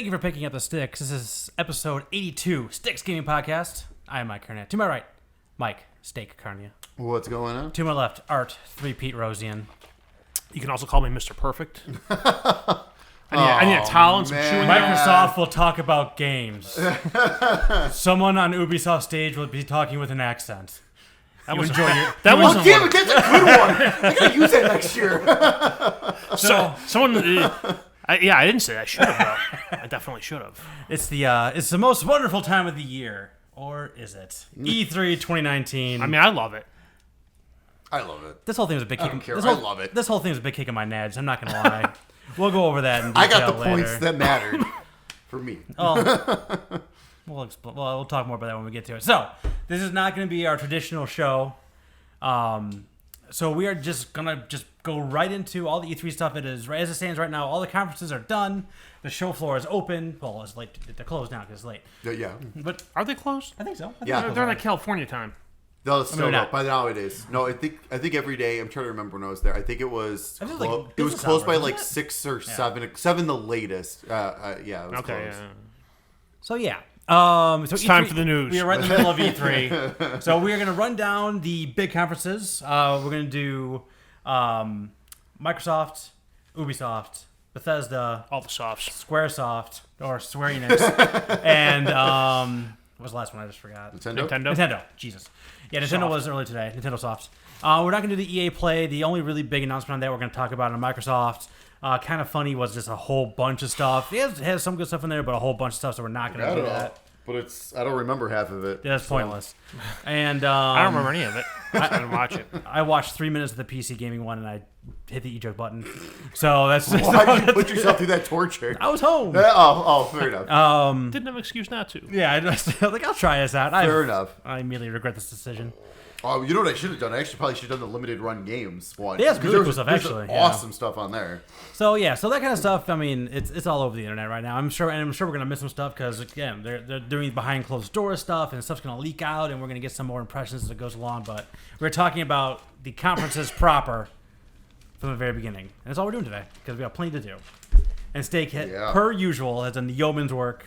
you for picking up the sticks. This is episode 82, Sticks Gaming Podcast. I am Mike Carnett. To my right, Mike Steak Carnia. What's going on? To my left, Art 3-Pete Rosian. You can also call me Mr. Perfect. I need a towel and some chewing gum. Microsoft will talk about games. Someone on Ubisoft stage will be talking with an accent. That You was enjoy your... that wasn't Damn one. it, that's a good one. I gotta use that next year. Someone. I didn't say that. I should have. Though. I definitely should have. It's the most wonderful time of the year. Or is it? E3 2019. I mean, I love it. I love it. This whole thing was a big kick. I don't care. I love it. This whole thing was a big kick in my nads. I'm not going to lie. We'll go over that in detail I got the later. points that mattered for me. Oh, we'll talk more about that when we get to it. So, this is not going to be our traditional show. So we are just going to go right into all the E3 stuff. It is, as it stands right now, all the conferences are done. The show floor is open. Well, it's late. They're closed now because it's late. Yeah. But Are they closed? I think so. They're like California time. No, it's still not. up by nowadays. No, I think every day. I'm trying to remember when I was there. I think it was I think it was like it was business closed by hours, like wasn't it? 6 or 7. 7 the latest. Yeah, it was Okay. closed. So yeah. So It's time for the news. We are right in the middle of E3. So we are going to run down the big conferences. We're going to do Microsoft, Ubisoft, Bethesda, All the softs. Squaresoft, or square-enix, and what was the last one? I just forgot. Nintendo. Jesus. Yeah, Nintendo was early today. Nintendo Soft. We're not going to do the EA Play. The only really big announcement on that we're going to talk about on Microsoft. Kind of funny was just a whole bunch of stuff. It has some good stuff in there, but a whole bunch of stuff, so we're not going to do that. But I don't remember half of it. Yeah, that's pointless. And I don't remember any of it. I didn't watch it. I watched 3 minutes of the PC gaming one, and I hit the E-joke button. So that's just... Why did you put yourself through that torture? I was home. Fair enough. Didn't have an excuse not to. Yeah, I was like, I'll try this out. Fair enough. I immediately regret this decision. Oh, you know what I should have done? I actually probably should have done the limited run games one. Yeah, it's really There's cool stuff, there's actually. Awesome stuff on there. So yeah, so that kind of stuff. I mean, it's all over the internet right now. I'm sure we're gonna miss some stuff because again, they're doing behind closed doors stuff, and stuff's gonna leak out, and we're gonna get some more impressions as it goes along. But we're talking about the conferences proper from the very beginning, and that's all we're doing today because we have plenty to do. And Steak, per usual, has done the yeoman's work.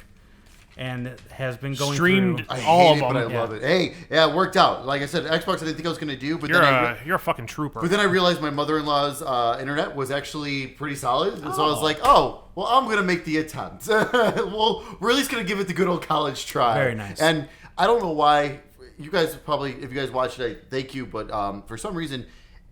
And has been going Streamed through... I all hate of it, them. but I love it. Hey, yeah, it worked out. Like I said, Xbox I didn't think I was going to do, but You're a fucking trooper. But then I realized my mother-in-law's internet was actually pretty solid, and so I was like, oh, well, I'm going to make the attempt. Well, we're at least going to give it the good old college try. Very nice. And I don't know why. You guys probably, if you guys watched it, I thank you, but for some reason...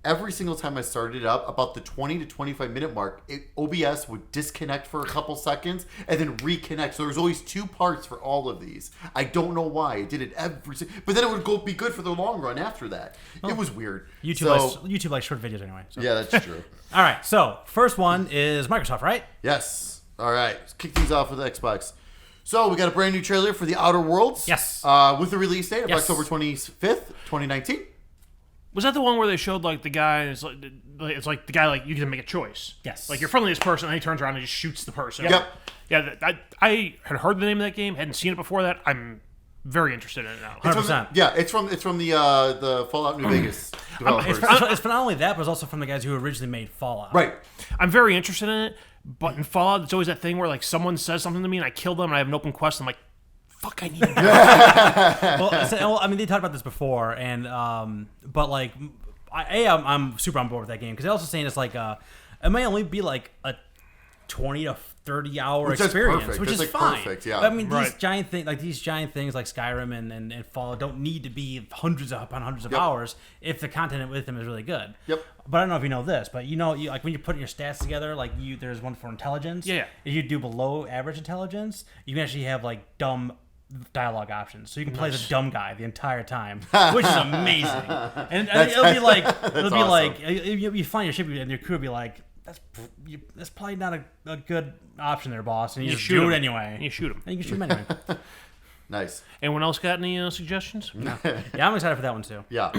Every single time I started it up, about the 20 to 25 minute mark, OBS would disconnect for a couple seconds and then reconnect. So there was always 2 parts for all of these. I don't know why. It did it but then it would be good for the long run after that. It was weird. YouTube likes short videos anyway. So. Yeah, that's true. All right, so first one is Microsoft, right? Yes. All right. Let's kick things off with Xbox. So we got a brand new trailer for The Outer Worlds. Yes. With the release date of October 25th, 2019. Was that the one where they showed like the guy? It's like the guy like you can make a choice. Yes. Like you're friendly to this person, and he turns around and just shoots the person. Yep. Yeah. I had heard the name of that game, hadn't seen it before that. I'm very interested in it now. 100%. It's from the Fallout New Vegas developers. It's not only that, but it's also from the guys who originally made Fallout. Right. I'm very interested in it, but in Fallout, it's always that thing where like someone says something to me and I kill them and I have an open quest. I'm like, fuck, I need that. Well, I mean, they talked about this before, and but like, I'm super on board with that game because they're also saying it's like it may only be like a 20 to 30 hour experience, which is fine. Perfect, yeah. I mean, these giant things like Skyrim and Fallout don't need to be hundreds upon hundreds of hours if the content with them is really good. Yep. But I don't know if you know this, but like when you're putting your stats together, like there's one for intelligence. Yeah. If you do below average intelligence, you can actually have like dumb dialogue options, so you can play the dumb guy the entire time, which is amazing. And it'll be like you find your ship and your crew will be like, that's probably not a good option there, boss, and you just do it anyway. You shoot him. And you can shoot him anyway. Nice. Anyone else got any suggestions? No. Yeah, I'm excited for that one too. Yeah.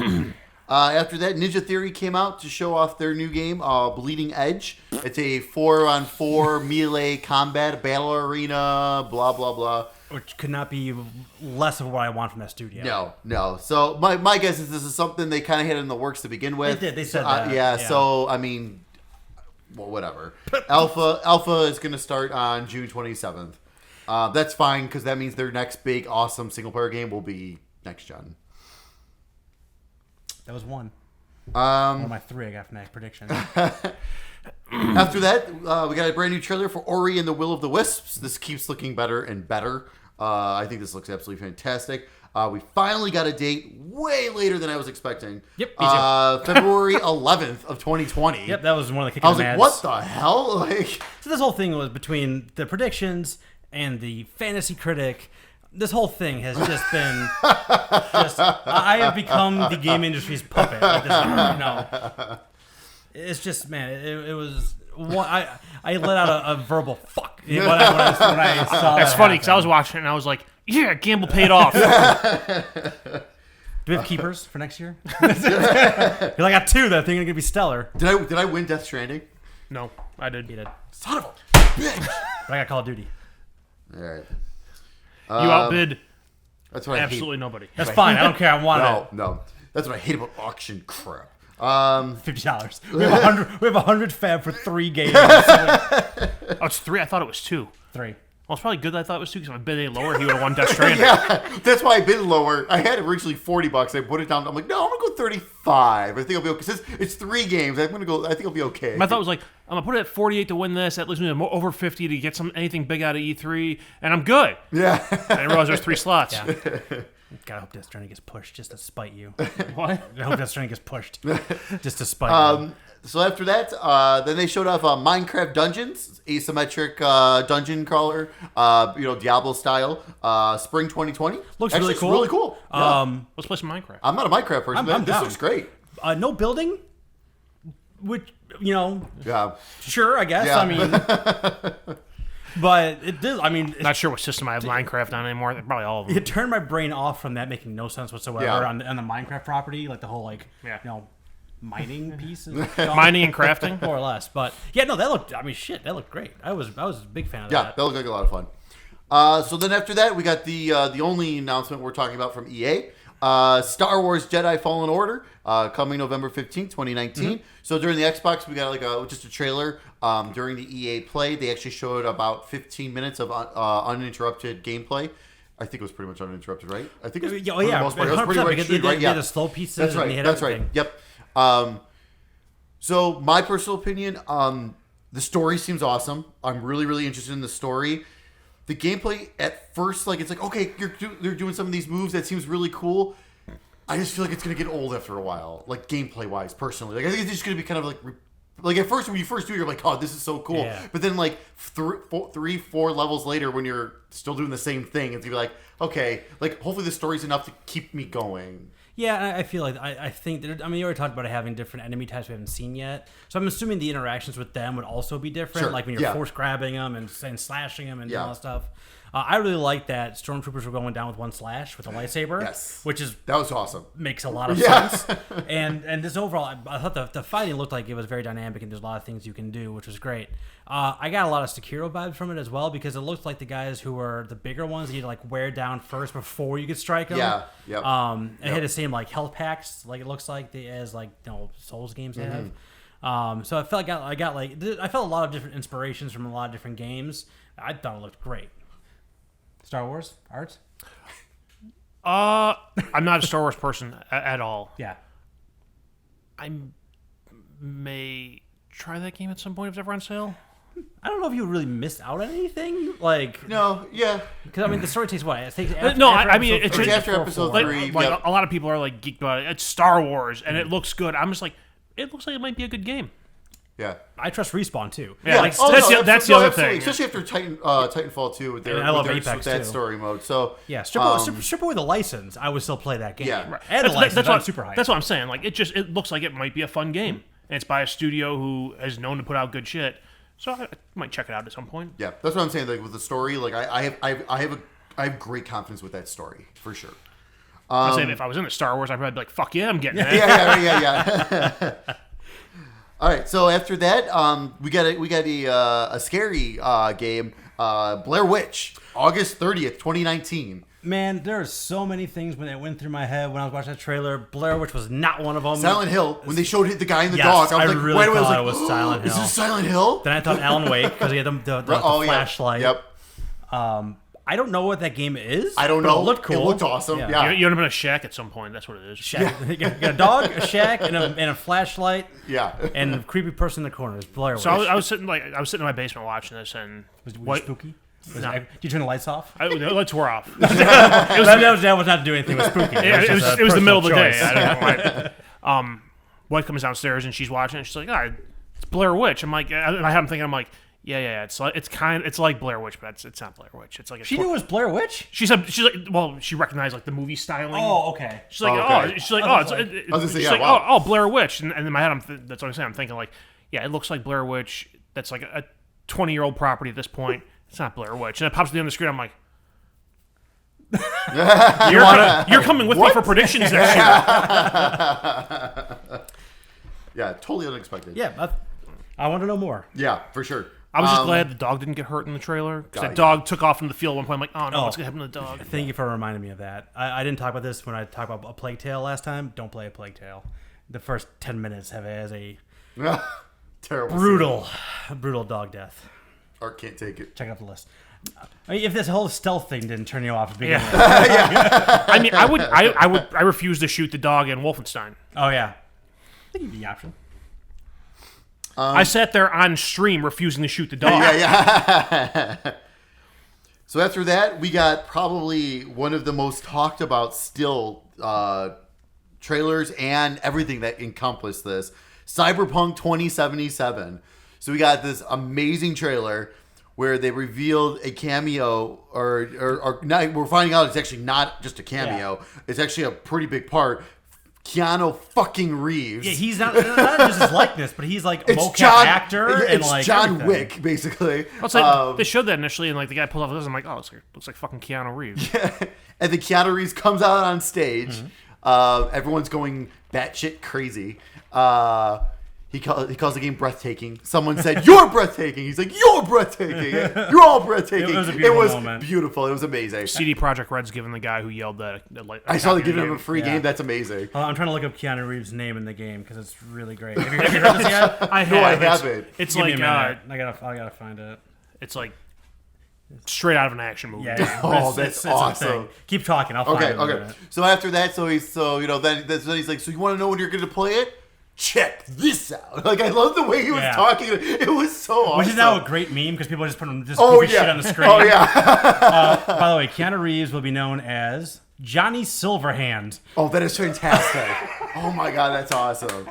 After that, Ninja Theory came out to show off their new game, Bleeding Edge. It's a 4-on-4 melee combat battle arena, blah, blah, blah. Which could not be less of what I want from that studio. No. So my guess is this is something they kind of had in the works to begin with. They did. They said that. Yeah, so, I mean, well, whatever. Alpha is going to start on June 27th. That's fine because that means their next big, awesome single-player game will be next gen. That was one. One of my 3 I got from that prediction. After that, we got a brand new trailer for Ori and the Will of the Wisps. This keeps looking better and better. I think this looks absolutely fantastic. We finally got a date way later than I was expecting. Yep, me too. February 11th of 2020. Yep, that was one of the I kicking was like, ads. what the hell? Like, So this whole thing was between the predictions and the fantasy critic. This whole thing has just been I have become the game industry's puppet at this point, It's just, man, it was I let out a verbal fuck when I saw That's that funny because I happen. was watching it and I was like, yeah, gamble paid off. Do we have keepers for next year? Because I got 2 that I think are gonna be stellar. did I win Death Stranding? No, I did. He did. Son of a bitch. But I got Call of Duty. All right. You outbid That's what absolutely nobody. That's fine. I don't care. I want it. No. That's what I hate about auction crap. $50. We have 100. We have 100 fab for 3 games. Oh, it's 3. I thought it was 2. 3. Well, it's probably good that I thought it was 2 because if I bid any lower, he would have won Death Stranding. Yeah, that's why I bid lower. I had originally $40. I put it down. I'm like, no, I'm gonna go 35. I think I'll be okay. Since it's 3 games, I'm gonna go. I think I'll be okay. My thought was like, I'm gonna put it at 48 to win this. That leaves me over 50 to get anything big out of E3, and I'm good. Yeah. And I realized there's 3 slots. Yeah. God, I hope Death Stranding gets pushed just to spite you. What? I hope Death Stranding gets pushed just to spite you. So after that, then they showed off Minecraft Dungeons, asymmetric dungeon crawler, Diablo style, spring 2020. Looks Actually, really it's cool. really cool. Yeah. Let's play some Minecraft. I'm not a Minecraft person, I'm but this down. looks great. No building, which Yeah. sure, I guess. Yeah. I mean, but it did. I mean, Not sure what system I have Minecraft on anymore. Probably all of them. it turned my brain off from that making no sense whatsoever Yeah. on the Minecraft property, like the whole mining piece, Mining and crafting. more or less. But yeah, no, that looked. I mean, shit, that looked great. I was a big fan of Yeah, that. that looked like a lot of fun. So then after that, we got the only announcement we're talking about from EA. Star Wars Jedi Fallen Order coming November 15th, 2019. Mm-hmm. So during the Xbox, we got just a trailer. During the EA Play, they actually showed about 15 minutes of uninterrupted gameplay. I think it was pretty much uninterrupted, right? I think it was, Oh for the yeah, most part, it was pretty 100%, much because streamed, they right? did Yeah, the slow pieces. that's And they right. hit That's everything. right. Yep. So my personal opinion, the story seems awesome. I'm really, really interested in the story. The gameplay at first, like, it's like, okay, they're doing some of these moves that seems really cool. I just feel like it's gonna get old after a while, like gameplay wise. Personally, like I think it's just gonna be kind of like at first when you first do it, you're like, oh, this is so cool. Yeah. But then like 3-4 levels later, when you're still doing the same thing, it's gonna be like, okay, like hopefully the story's enough to keep me going. Yeah, I feel like I think that, I mean, you already talked about it having different enemy types we haven't seen yet. So I'm assuming the interactions with them would also be different, Sure, like when you're yeah. force grabbing them and slashing them and Yeah. all that stuff. I really like that stormtroopers were going down with one slash with a lightsaber, Yes. which is That was awesome. makes a lot of Yeah. sense. And this overall, I thought the fighting looked like it was very dynamic and there's a lot of things you can do, which was great. I got a lot of Sekiro vibes from it as well because it looked like the guys who were the bigger ones that you had to like wear down first before you could strike them. Yeah, yep. It had the same like health packs, like it looks like as like Souls games have. So I felt I felt a lot of different inspirations from a lot of different games. I thought it looked great. Star Wars art. I'm not a Star Wars person at all. Yeah. I may try that game at some point if it's ever on sale. I don't know if you would really miss out on anything. Like, No, yeah. because I mean, the story takes what? It takes after, No, after I mean, episode it's three, after four, episode four. three. Like Yep. a lot of people are like geeked about it. It's Star Wars and it looks good. I'm just like, it looks like it might be a good game. Yeah. I trust Respawn too. Yeah, like, Oh, that's no, the other absolutely. thing. Especially after Titanfall 2 with And I love with Apex, that too. story mode. So Yeah, strip with a license, I would still play that game. Yeah. Right. And a license, I'm what, super hyped. that's what I'm saying. Like it looks like it might be a fun game, and it's by a studio who is known to put out good shit. So I might check it out at some point. yeah, that's what I'm saying. Like with the story, like I have great confidence with that story for sure. I'm saying if I was into Star Wars, I'd probably be like, "Fuck yeah, I'm getting that." Yeah. All right, so after that, we got a scary game, Blair Witch, August 30th, 2019. Man, there are so many things when it went through my head when I was watching that trailer. Blair Witch was not one of them. Silent Hill, when they showed the guy in the Yes, dog, I was I like, really right away, thought I it was was like, Silent is Hill. this Silent Hill? Then I thought Alan Wake because he had the Oh, yeah. flashlight. Yep. I don't know what that game is. I don't but know. It looked cool. It looked awesome. Yeah. Yeah. You end up in a shack at some point. That's what it is. Shack. You got a dog, a shack, and a flashlight, Yeah. and a creepy person in the corner. It's Blair Witch. So I was sitting in my basement watching this, and was what? spooky? No. Did you turn the lights off? The lights were off. That was not to do anything with spooky. It was the middle of the day. Choice. I don't know why. Wife comes downstairs and she's watching it. She's like, it's Blair Witch. I'm like, I'm thinking, yeah. It's like Blair Witch, but it's not Blair Witch. It's like She knew it was Blair Witch? She's like, well, she recognized like the movie styling. Oh, okay. She's like, okay. she's like, I was gonna say, yeah, wow. oh, Blair Witch, and in my head, that's what I'm saying. I'm thinking like, yeah, it looks like Blair Witch. That's like a 20-year-old property at this point. It's not Blair Witch, and it pops at the end of the screen. I'm like, you're coming with me for predictions next year. Yeah, totally unexpected. Yeah, I want to know more. Yeah, for sure. I was just glad the dog didn't get hurt in the trailer because that dog took off from the field at one point. I'm like, oh no, what's gonna happen to the dog? Thank you for reminding me of that. I didn't talk about this when I talked about A Plague Tale last time. Don't play A Plague Tale. The first 10 minutes have it as a Terrible. brutal dog death. Art can't take it. Check out the list. I mean, if this whole stealth thing didn't turn you off at the beginning. I mean, I refuse to shoot the dog in Wolfenstein. Oh, yeah. I think the option. I sat there on stream refusing to shoot the dog. Yeah. So after that, we got probably one of the most talked about still trailers and everything that encompassed this. Cyberpunk 2077. So we got this amazing trailer where they revealed a cameo, or not, we're finding out it's actually not just a cameo. Yeah. It's actually a pretty big part. Keanu fucking Reeves. Yeah, he's not just his likeness, but he's like a mocap actor. It's like John everything. Wick, basically. Well, it's like, they showed that initially, and like the guy pulled off this. I'm like, oh, looks like fucking Keanu Reeves. Yeah. And then Keanu Reeves comes out on stage. Everyone's going batshit crazy. He calls the game breathtaking. Someone said, "You're breathtaking." He's like, "You're breathtaking. You're all breathtaking." It was moment. Beautiful. It was amazing. CD Projekt Red's giving the guy who yelled that. I saw they giving him a free game. That's amazing. I'm trying to look up Keanu Reeves' name in the game because it's really great. Have you heard this yet? I haven't. It's Give like me a minute. I gotta find it. it's like straight out of an action movie. Yeah. Oh, that's awesome. a thing. Keep talking. I'll find it. Okay. So after that, then he's like, "So you want to know when you're going to play it? Check this out." Like, I love the way he was talking. It was so awesome. Which is now a great meme because people are just putting this shit on the screen. Oh, yeah. By the way, Keanu Reeves will be known as Johnny Silverhand. Oh, that is fantastic. Oh, my God, that's awesome.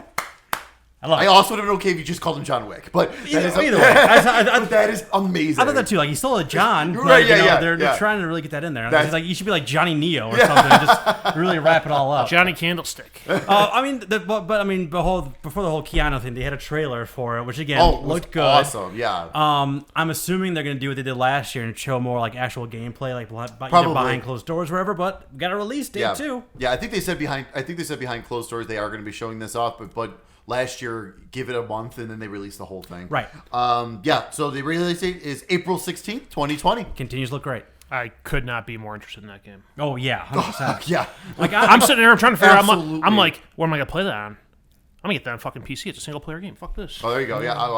I also would have been okay if you just called him John Wick, but either way. that is amazing. I thought that too. Like, he's still a John. Right, They're trying to really get that in there. He's like, you should be like Johnny Neo or something. Just really wrap it all up. Johnny Candlestick. I mean, before the whole Keanu thing, they had a trailer for it, which again looked good. Awesome, yeah. I'm assuming they're gonna do what they did last year and show more like actual gameplay, like either behind closed doors, or whatever. But we got a release date too. Yeah, I think they said behind closed doors they are going to be showing this off, but last year, give it a month, and then they released the whole thing. Right. So the release date is April 16th, 2020. Continues to look great. I could not be more interested in that game. Oh, yeah, 100%. Yeah. Like, I'm sitting there, I'm trying to figure out, I'm Absolutely. like, what am I going to play that on? I'm going to get that on fucking PC. It's a single-player game. Fuck this. Oh, there you go. Yeah, I'm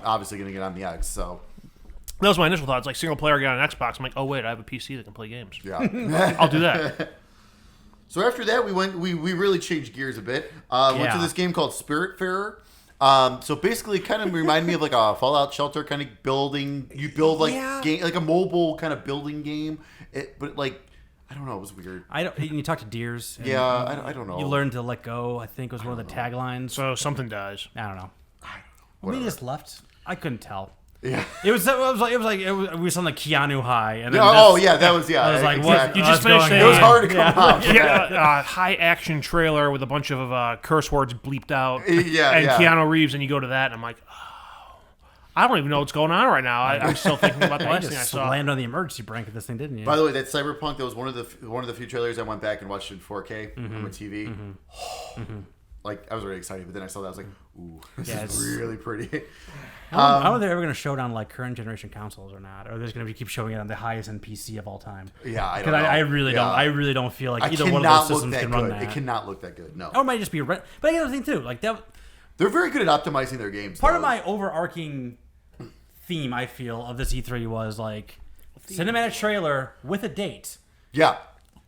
obviously going to get on the X, so. That was my initial thought. It's like single-player game on Xbox. I'm like, oh, wait, I have a PC that can play games. Yeah. I'll do that. So after that, we really changed gears a bit. Went to this game called Spiritfarer. So basically, kind of reminded me of like a Fallout Shelter kind of building. You build game, like a mobile kind of building game. But like, I don't know, it was weird. You talk to deers. Yeah, I don't know. You learn to let go. I think was one of the taglines. So something dies. I don't know. Maybe just left. I couldn't tell. Yeah. It was on the Keanu high. And then that was I was like, exactly. what? You just finished It was hard to come out. High action trailer with a bunch of curse words bleeped out. Yeah, and yeah. Keanu Reeves, and you go to that, and I'm like, oh, I don't even know what's going on right now. I'm still thinking about the last thing I saw. Landed on the emergency brake of this thing, didn't you? By the way, that Cyberpunk, that was one of the few trailers I went back and watched in 4K on my TV. Like, I was really excited, but then I saw that, I was like, ooh, this is really pretty. I don't know if they're ever going to show it on like current generation consoles or not, or they're just going to keep showing it on the highest end PC of all time. Yeah, I don't know. I really don't feel like either one of those systems can run that. It cannot look that good. No. Or it might just be but I get the thing too, like that. They're very good at optimizing their games. Part of my overarching theme, I feel, of this E3 was like cinematic trailer with a date. Yeah,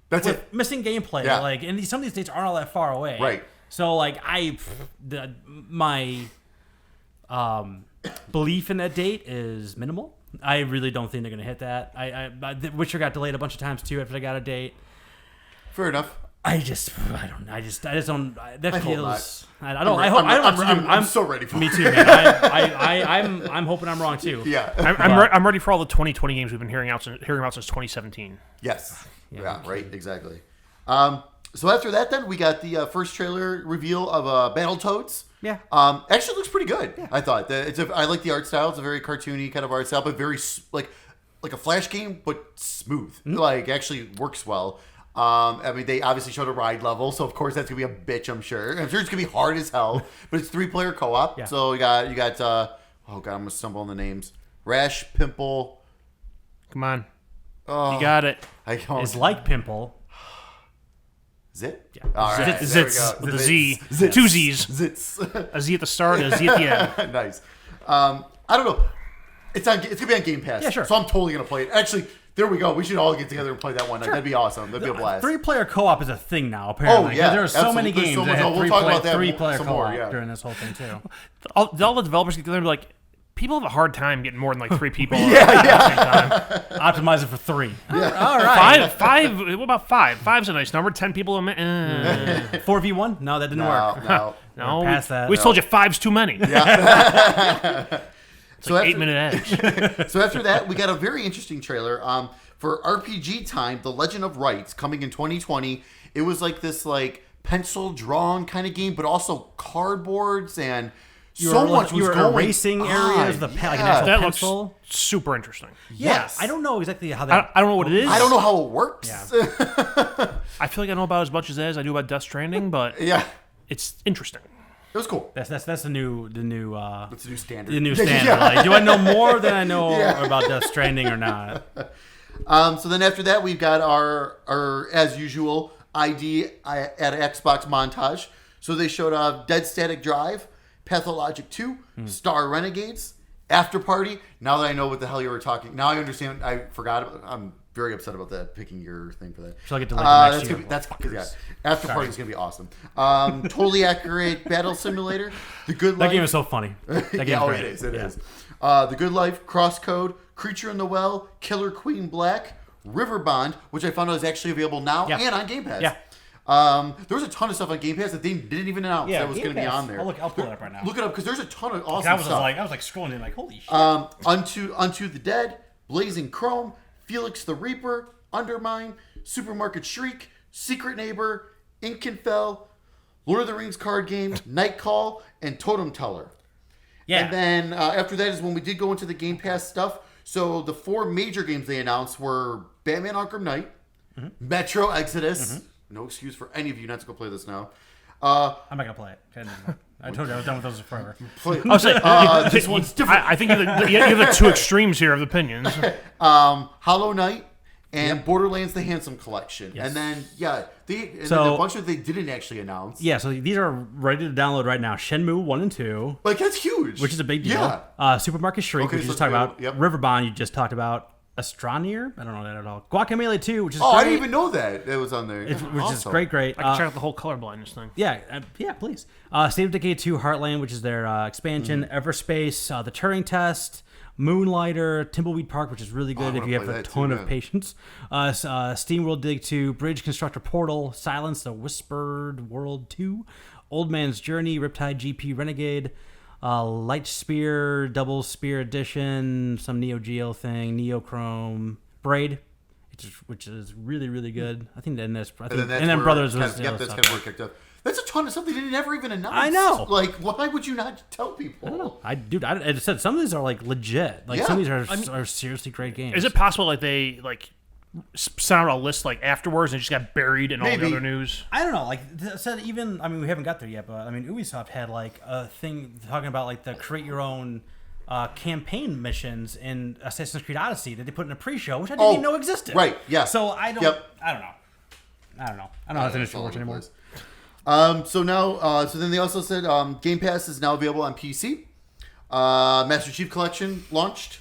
that's With it. missing gameplay, Yeah. like, and some of these dates aren't all that far away. Right. So, like, my belief in that date is minimal. I really don't think they're gonna hit that. Witcher got delayed a bunch of times too after they got a date. Fair enough. I just don't. That I hope feels. not. I don't. I hope. I don't. I'm so ready for Me it. too, man. I'm hoping I'm wrong too. Yeah. I'm ready for all the 2020 games we've been hearing about since 2017. Yes. Yeah. okay. Right. Exactly. So after that, then we got the first trailer reveal of Battletoads. Yeah. Actually looks pretty good. Yeah. I thought I like the art style. It's a very cartoony kind of art style, but very like a Flash game, but smooth. Like actually works well. I mean, they obviously showed a ride level, so of course that's gonna be a bitch. I'm sure it's gonna be hard as hell, but it's 3-player co-op. Yeah. So you got oh god, I'm gonna stumble on the names. Rash, Pimple. Come on, Oh, you got it. I can't. It's like Pimple. Zit? Yeah. All right. Zits there we go. with a Z. Zits. Two Z's. Zits. A Z at the start and a Z at the end. Nice. I don't know. It's gonna be on Game Pass. Yeah, sure. So I'm totally gonna play it. Actually, there we go. We should all get together and play that one night. That'd be awesome. That'd be a blast. 3-player co-op is a thing now. Apparently, yeah, there are so many absolutely. games There's so that much- have we'll talk about that 3-player some more, co-op yeah. during this whole thing too. All the developers get together and be like, people have a hard time getting more than like 3 people. At the same time. Optimize it for 3. All right. Five. What about 5? 5's a nice number. 10 people. 4v1? No, that didn't work. No. No, We're past that. we told you 5's too many. So Like after, 8-minute edge. so after that, we got a very interesting trailer for RPG Time: The Legend of Rights, coming in 2020. It was like this pencil drawn kind of game, but also cardboards and so much was you were going erasing areas of the yeah. like an actual That pencil. looks super interesting. Yes. I don't know exactly how that. I don't know what it is. I don't know how it works. Yeah. I feel like I know about as much as I do about Death Stranding, but Yeah. it's interesting. It was cool. That's the new It's a new standard. the new standard. Yeah. Like, do I know more than I know Yeah. about Death Stranding or not? So then after that, we've got our as usual ID at Xbox montage. So they showed Dead Static Drive, Pathologic 2, Star Renegades, After Party. Now that I know what the hell you were talking, now I understand. I forgot. I'm very upset about that, picking your thing for that. Shall I get to like next year? That's yeah. After Party is gonna be awesome. Totally accurate battle simulator. The Good Life. That game is so funny. That game's Yeah, great. it is. It Yeah. is. The Good Life, Crosscode, Creature in the Well, Killer Queen Black, River Bond, which I found out is actually available now Yeah. and on Game Pass. Yeah. There was a ton of stuff on Game Pass that they didn't even announce that was Game going to be Pass. on there. I'll pull it up right now. Look it up because there's a ton of awesome I was stuff. I was scrolling in like, holy shit. Unto the Dead, Blazing Chrome, Felix the Reaper, Undermine, Supermarket Shriek, Secret Neighbor, Inkenfell, Lord of the Rings card game, Night Call, and Totem Teller. yeah. And then after that is when we did go into the Game Pass stuff. So the 4 major games they announced were Batman Arkham Knight, Metro Exodus. No excuse for any of you not to go play this now. I'm not gonna play it. I told you I was done with those forever. I'll say This one's different. I think you have the 2 extremes here of opinions. Hollow Knight and Borderlands: The Handsome Collection. Yes. And then then So- a bunch of they didn't actually announce. Yeah, so these are ready to download right now. Shenmue 1 and 2, Like that's huge. which is a big deal. Yeah. Supermarket Shriek, Okay, which you so just talked about. yep. Riverbond, you just talked about. Astroneer? I don't know that at all. Guacamelee 2, which is Oh, great. I didn't even know that it was on there. Which is Awesome. great. I can check out the whole color blindness thing. Yeah, please. State of Decay 2 Heartland, which is their expansion. Everspace, The Turing Test, Moonlighter, Timbleweed Park, which is really good I if wanna you have play a that too, ton yeah. of patience. SteamWorld Dig 2, Bridge Constructor Portal, Silence, The Whispered World 2, Old Man's Journey, Riptide GP Renegade, Light Spear, Double Spear Edition, some Neo Geo thing, Neochrome, Braid, which is really, really good. I think then that's And then, and then Brothers was yep, that's kind of where it kicked up. That's a ton of stuff they didn't ever even announce. I know. Like, why would you not tell people? I don't know. I just said some of these are like legit. Like some of these are seriously great games. Is it possible like they sent out a list afterwards and it just got buried in all Maybe. the other news? I don't know. Like said, even we haven't got there yet, but Ubisoft had like a thing talking about like the create your own campaign missions in Assassin's Creed Odyssey that they put in a pre-show, which I didn't even know existed. Right. Yeah. So I don't. Yep. I don't know. I don't know how this industry works anymore. So now, so then they also said Game Pass is now available on PC. Master Chief Collection launched.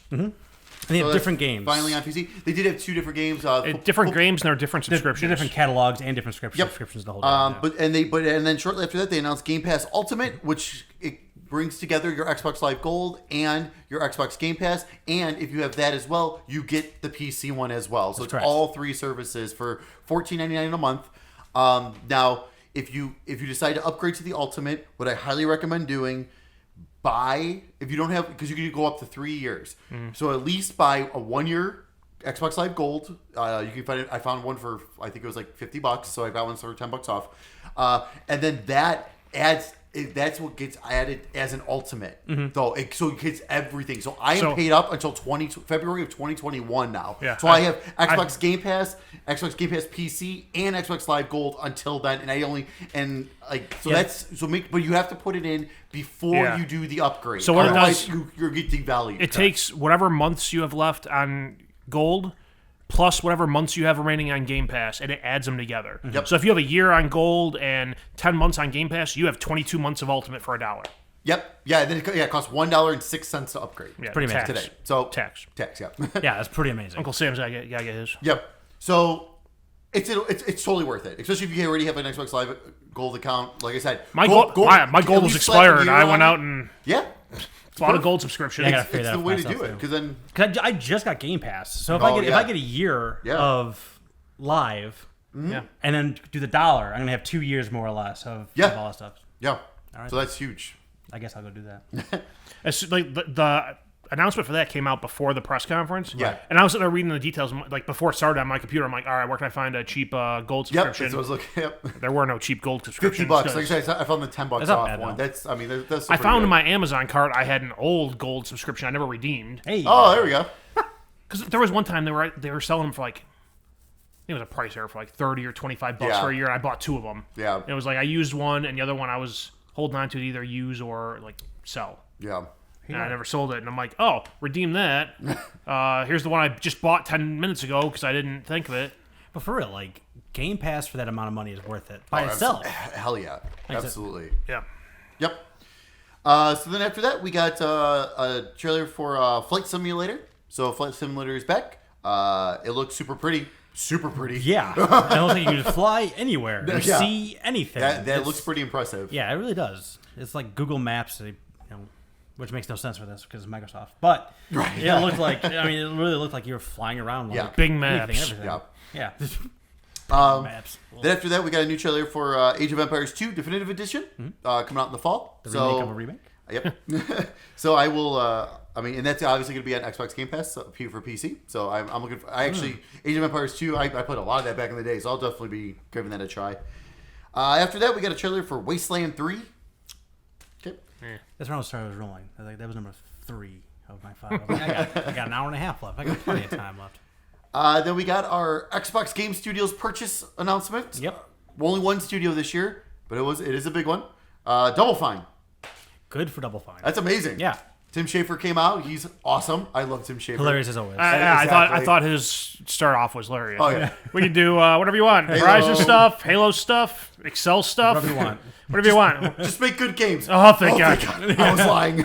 And they have So different that's games. Finally on PC. They did have 2 different games. Different games and there are different subscriptions. Different catalogs and different subscriptions. The whole time. And then shortly after that, they announced Game Pass Ultimate, which it brings together your Xbox Live Gold and your Xbox Game Pass. And if you have that as well, you get the PC one as well. So it's correct. all 3 services for $14.99 a month. Now, if you decide to upgrade to the Ultimate, what I highly recommend doing, if you don't have, because you can go up to 3 years. So at least buy a 1-year Xbox Live Gold. You can find it. I found one for, I think it was like $50, so I got one for $10 off. And then that adds. That's what gets added as an ultimate, though. So it gets everything. So I am paid up until February of 2021 now. Yeah, so I have Xbox Game Pass, Xbox Game Pass PC, and Xbox Live Gold until then. And but you have to put it in before you do the upgrade. So what it Otherwise, does, you're getting value. it takes whatever months you have left on Gold, plus whatever months you have remaining on Game Pass, and it adds them together. Yep. So if you have a year on Gold and 10 months on Game Pass, you have 22 months of Ultimate for $1. Yep. Yeah. Then it costs $1.06 to upgrade. Yeah, pretty tax. amazing. Today. So Tax. Yeah. Yeah, that's pretty amazing. Uncle Sam's gotta get his. Yep. So it's totally worth it, especially if you already have an Xbox Live Gold account. Like I said, My gold was expired. I went out and yeah, bought a gold subscription. Yeah, I gotta figure it's that the out way to myself, do it too. because then 'Cause I just got Game Pass, so if Oh, if I get a year Yeah. of live, Yeah. and then do the $1, I'm gonna have 2 years more or less of all that stuff. yeah, right. so that's huge. I guess I'll go do that. It's like the announcement for that came out before the press conference. Yeah. And I was sitting there reading the details, like before it started on my computer. I'm like, all right, where can I find a cheap gold Yep, subscription? that's what I was looking. Yep, There were no cheap gold subscriptions. $50. Like I said, I found the $10 That's not off bad, one. though. That's that's. Still I pretty found good. in my Amazon cart I had an old gold subscription I never redeemed. Hey, Oh, there we go. Because there was one time they were selling them for like, it was a price error for like $30 or $25 Yeah. for a year, and I bought 2 of them. Yeah. And it was like I used one, and the other one I was holding on to either use or like sell. Yeah. And I never sold it. And I'm like, oh, redeem that. Here's the one I just bought 10 minutes ago because I didn't think of it. but for real, like Game Pass for that amount of money is worth it by Oh, itself. Hell yeah, absolutely. Yeah. Yep. So then after that, we got a trailer for Flight Simulator. So Flight Simulator is back. It looks super pretty. Super pretty. Yeah, it looks like you can fly anywhere, you Yeah. see anything. That It's- looks pretty impressive. Yeah, it really does. It's like Google Maps, which makes no sense for this because it's Microsoft. But Right. it looked like, it really looked like you were flying around. Like, Yeah. Bing anything, Maps. everything. Yeah. Yeah. Maps. Then after that, we got a new trailer for Age of Empires 2 Definitive Edition coming out in the fall. The remake of a remake. Yep. So I will. And that's obviously going to be on Xbox Game Pass for PC. So I'm looking for. Age of Empires 2. I played a lot of that back in the day, so I'll definitely be giving that a try. After that, we got a trailer for Wasteland 3. Okay. That's when I was rolling. I was like, that was number 3 of my 5. I, was like, I got an hour and a half left. I got plenty of time left. Then we got our Xbox Game Studios purchase announcement. Yep. Only one studio this year, but it is a big one. Double Fine. Good for Double Fine. That's amazing. Yeah. Tim Schafer came out. He's awesome. I love Tim Schafer. Hilarious as always. I Exactly. thought his start off was hilarious. Oh, yeah. We can do whatever you want. Horizon stuff, Halo stuff, Excel stuff. Whatever you want. Whatever you want. Just make good games. Oh, thank God. I was lying.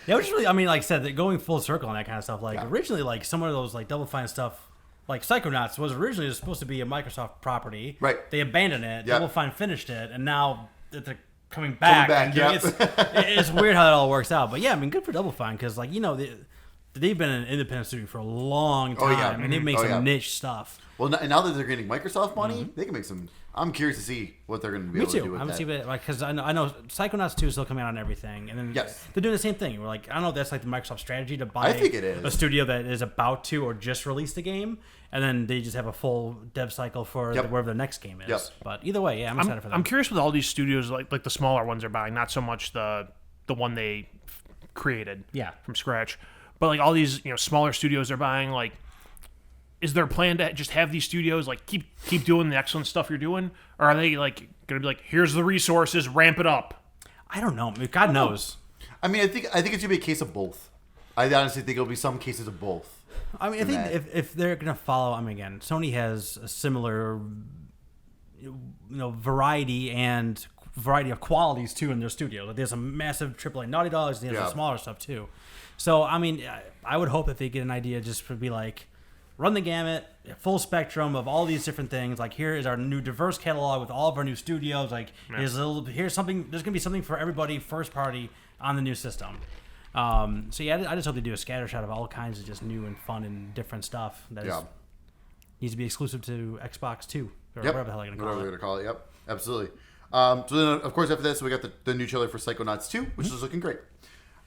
Yeah, which is really, like I said, that going full circle on that kind of stuff. Like originally, like some of those like Double Fine stuff, like Psychonauts was originally supposed to be a Microsoft property. Right. They abandoned it. Yep. Double Fine finished it, and now they're coming back. And yep. it's weird how that all works out. But yeah, good for Double Fine because they've been an independent studio for a long time, yeah. and they've made Oh, some yeah. niche stuff. Well, now that they're getting Microsoft money, they can make some. I'm curious to see what they're going to be Me able to do too. with I'm that. see it because I know Psychonauts 2 is still coming out on everything, and then Yes. they're doing the same thing. We're like, I don't know if that's like the Microsoft strategy to buy I think it is. a studio that is about to or just released the game, and then they just have a full dev cycle for Yep. wherever the next game is. Yep. But either way, yeah, I'm excited for that. I'm curious with all these studios, like the smaller ones are buying, not so much the one they created Yeah. from scratch, but like all these smaller studios are buying. Like, is there a plan to just have these studios like keep doing the excellent stuff you're doing, or are they like gonna be like, here's the resources, ramp it up? I don't know. God knows. I think it's going to be a case of both. I honestly think it'll be some cases of both. I think if they're gonna follow, again, Sony has a similar, variety and variety of qualities too in their studio. Like, there's some massive AAA Naughty Dogs, and there's Yeah. some smaller stuff too. So I mean, I would hope that they get an idea just to be like, run the gamut, full spectrum of all these different things. Like, here is our new diverse catalog with all of our new studios. Like, here's something. There's gonna be something for everybody, first party on the new system. So yeah, I just hope they do a scattershot of all kinds of just new and fun and different stuff that needs to be exclusive to Xbox 2 or whatever the hell they're gonna call Whatever it. they're gonna call it. Yep, absolutely. So then, of course, after that, so we got the new trailer for Psychonauts 2, which is looking great.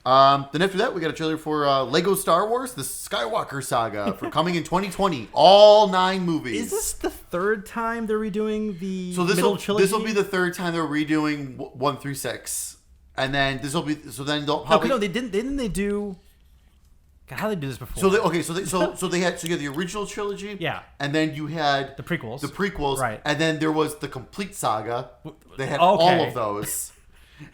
Then after that, we got a trailer for Lego Star Wars: The Skywalker Saga for coming in 2020. All 9 movies. Is this the third time they're redoing the So middle trilogy? this will be the third time they're redoing 1 through 6, and then this will be then they'll probably no, they didn't. Didn't they do? God, how did they do this before? so they had the original trilogy, Yeah. and then you had the prequels. right, and then there was the complete saga. They had Okay. all of those.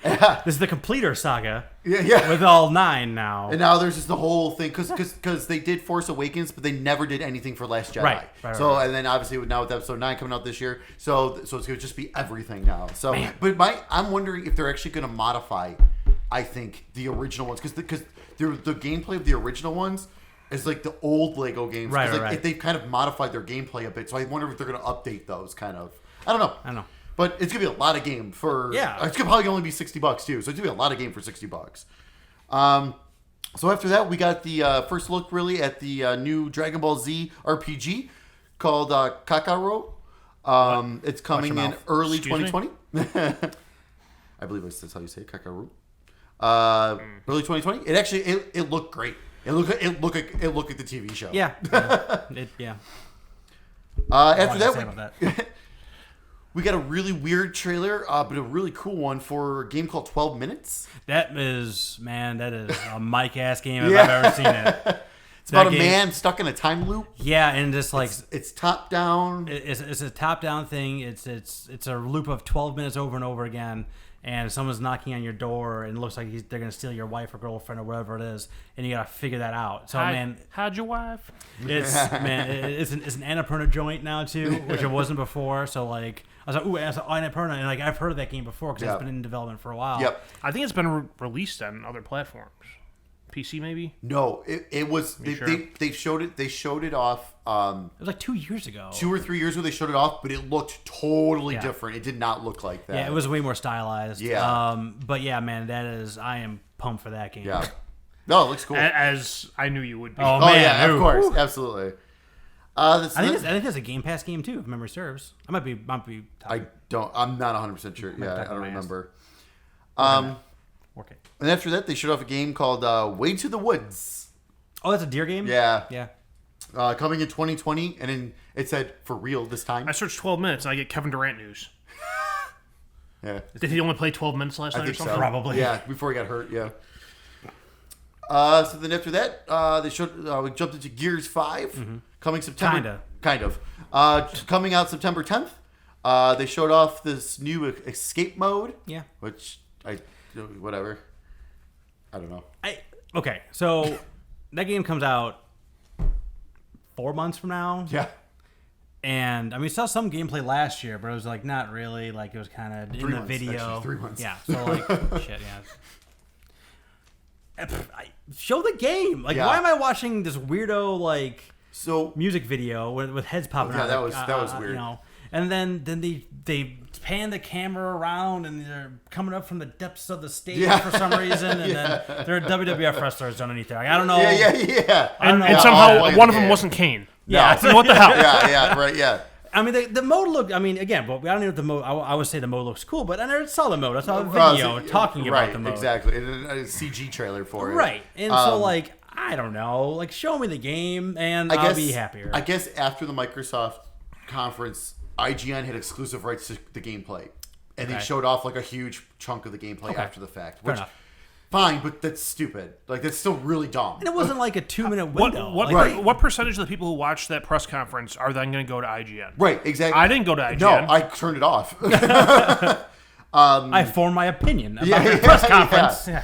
This is the completer saga Yeah. with all 9 now. And now there's just the whole thing because they did Force Awakens, but they never did anything for Last Jedi. Right. And then obviously now with Episode 9 coming out this year, so it's going to just be everything now. So, Man. but I'm wondering if they're actually going to modify. I think the original ones because the gameplay of the original ones is like the old Lego games. Right, 'Cause, right. They've kind of modified their gameplay a bit. So I wonder if they're going to update those kind of. I don't know. But it's gonna be a lot of game for It's gonna probably only be $60 too, so it's gonna be a lot of game for $60. So after that, we got the first look really at the new Dragon Ball Z RPG called Kakarot. It's coming in early 2020. I believe that's how you say it, Kakarot. Early 2020. It actually it looked great. It looked like the TV show. Yeah. After that. We got a really weird trailer, but a really cool one for a game called 12 Minutes. That is a Mike-ass game if I've ever seen it. It's about a man stuck in a time loop. Yeah, and just like... It's top down. It's a top-down thing. It's a loop of 12 minutes over and over again, and someone's knocking on your door, and it looks like they're going to steal your wife or girlfriend or whatever it is, and you got to figure that out. So, how'd your wife? It's an Annapurna joint now, too, which it wasn't before, so like... I was like, ooh, Annapurna, and like I've heard of that game before because it's been in development for a while. Yep. I think it's been released on other platforms. PC maybe? No, it was. They showed it. They showed it off. It was like 2 years ago. 2 or 3 years ago they showed it off, but it looked totally different. It did not look like that. Yeah, it was way more stylized. Yeah. But yeah, man, I am pumped for that game. Yeah. No, it looks cool. As I knew you would be. Oh, man. Yeah, of course, absolutely. I think that's a Game Pass game too, if memory serves. I might be. I'm not 100% sure. Yeah, I don't remember. Work it. And after that, they showed off a game called Way to the Woods. Oh, that's a deer game. Yeah. Yeah. Coming in 2020, and then it said for real this time. I searched 12 minutes and I get Kevin Durant news. Yeah. Did he only play 12 minutes last night or something? So. Probably. Yeah, before he got hurt. Yeah. So then after that, they showed. We jumped into Gears 5, coming September. Kind of. Coming out September 10th. They showed off this new escape mode. Yeah. Which whatever. I don't know. Okay, so that game comes out 4 months from now. Yeah. And I mean, we saw some gameplay last year, but it was like not really. Like it was kind of in the video. Actually, 3 months. Yeah. So like, shit. Yeah. Show the game. Like, why am I watching this weirdo like music video with heads popping out? Yeah, that was weird. You know, and then they pan the camera around and they're coming up from the depths of the stage for some reason, and then there are WWF wrestlers underneath there. Like, I don't know. Yeah. And somehow one of them wasn't Kane. Yeah. No. What the hell? Yeah. Right. Yeah. I mean, the mode looked. I mean, again, but I don't know if the mode. I would say the mode looks cool, but I never saw the mode. I saw a video talking about the mode. Exactly. A CG trailer for it. Right, and so like I don't know, like show me the game and I'll be happier. I guess after the Microsoft conference, IGN had exclusive rights to the gameplay, and they showed off like a huge chunk of the gameplay after the fact. Which, fine, but that's stupid. Like that's still really dumb. And it wasn't like a 2-minute window. What percentage of the people who watched that press conference are then going to go to IGN? Right, exactly. I didn't go to IGN. No, I turned it off. I formed my opinion about the press conference. Yeah.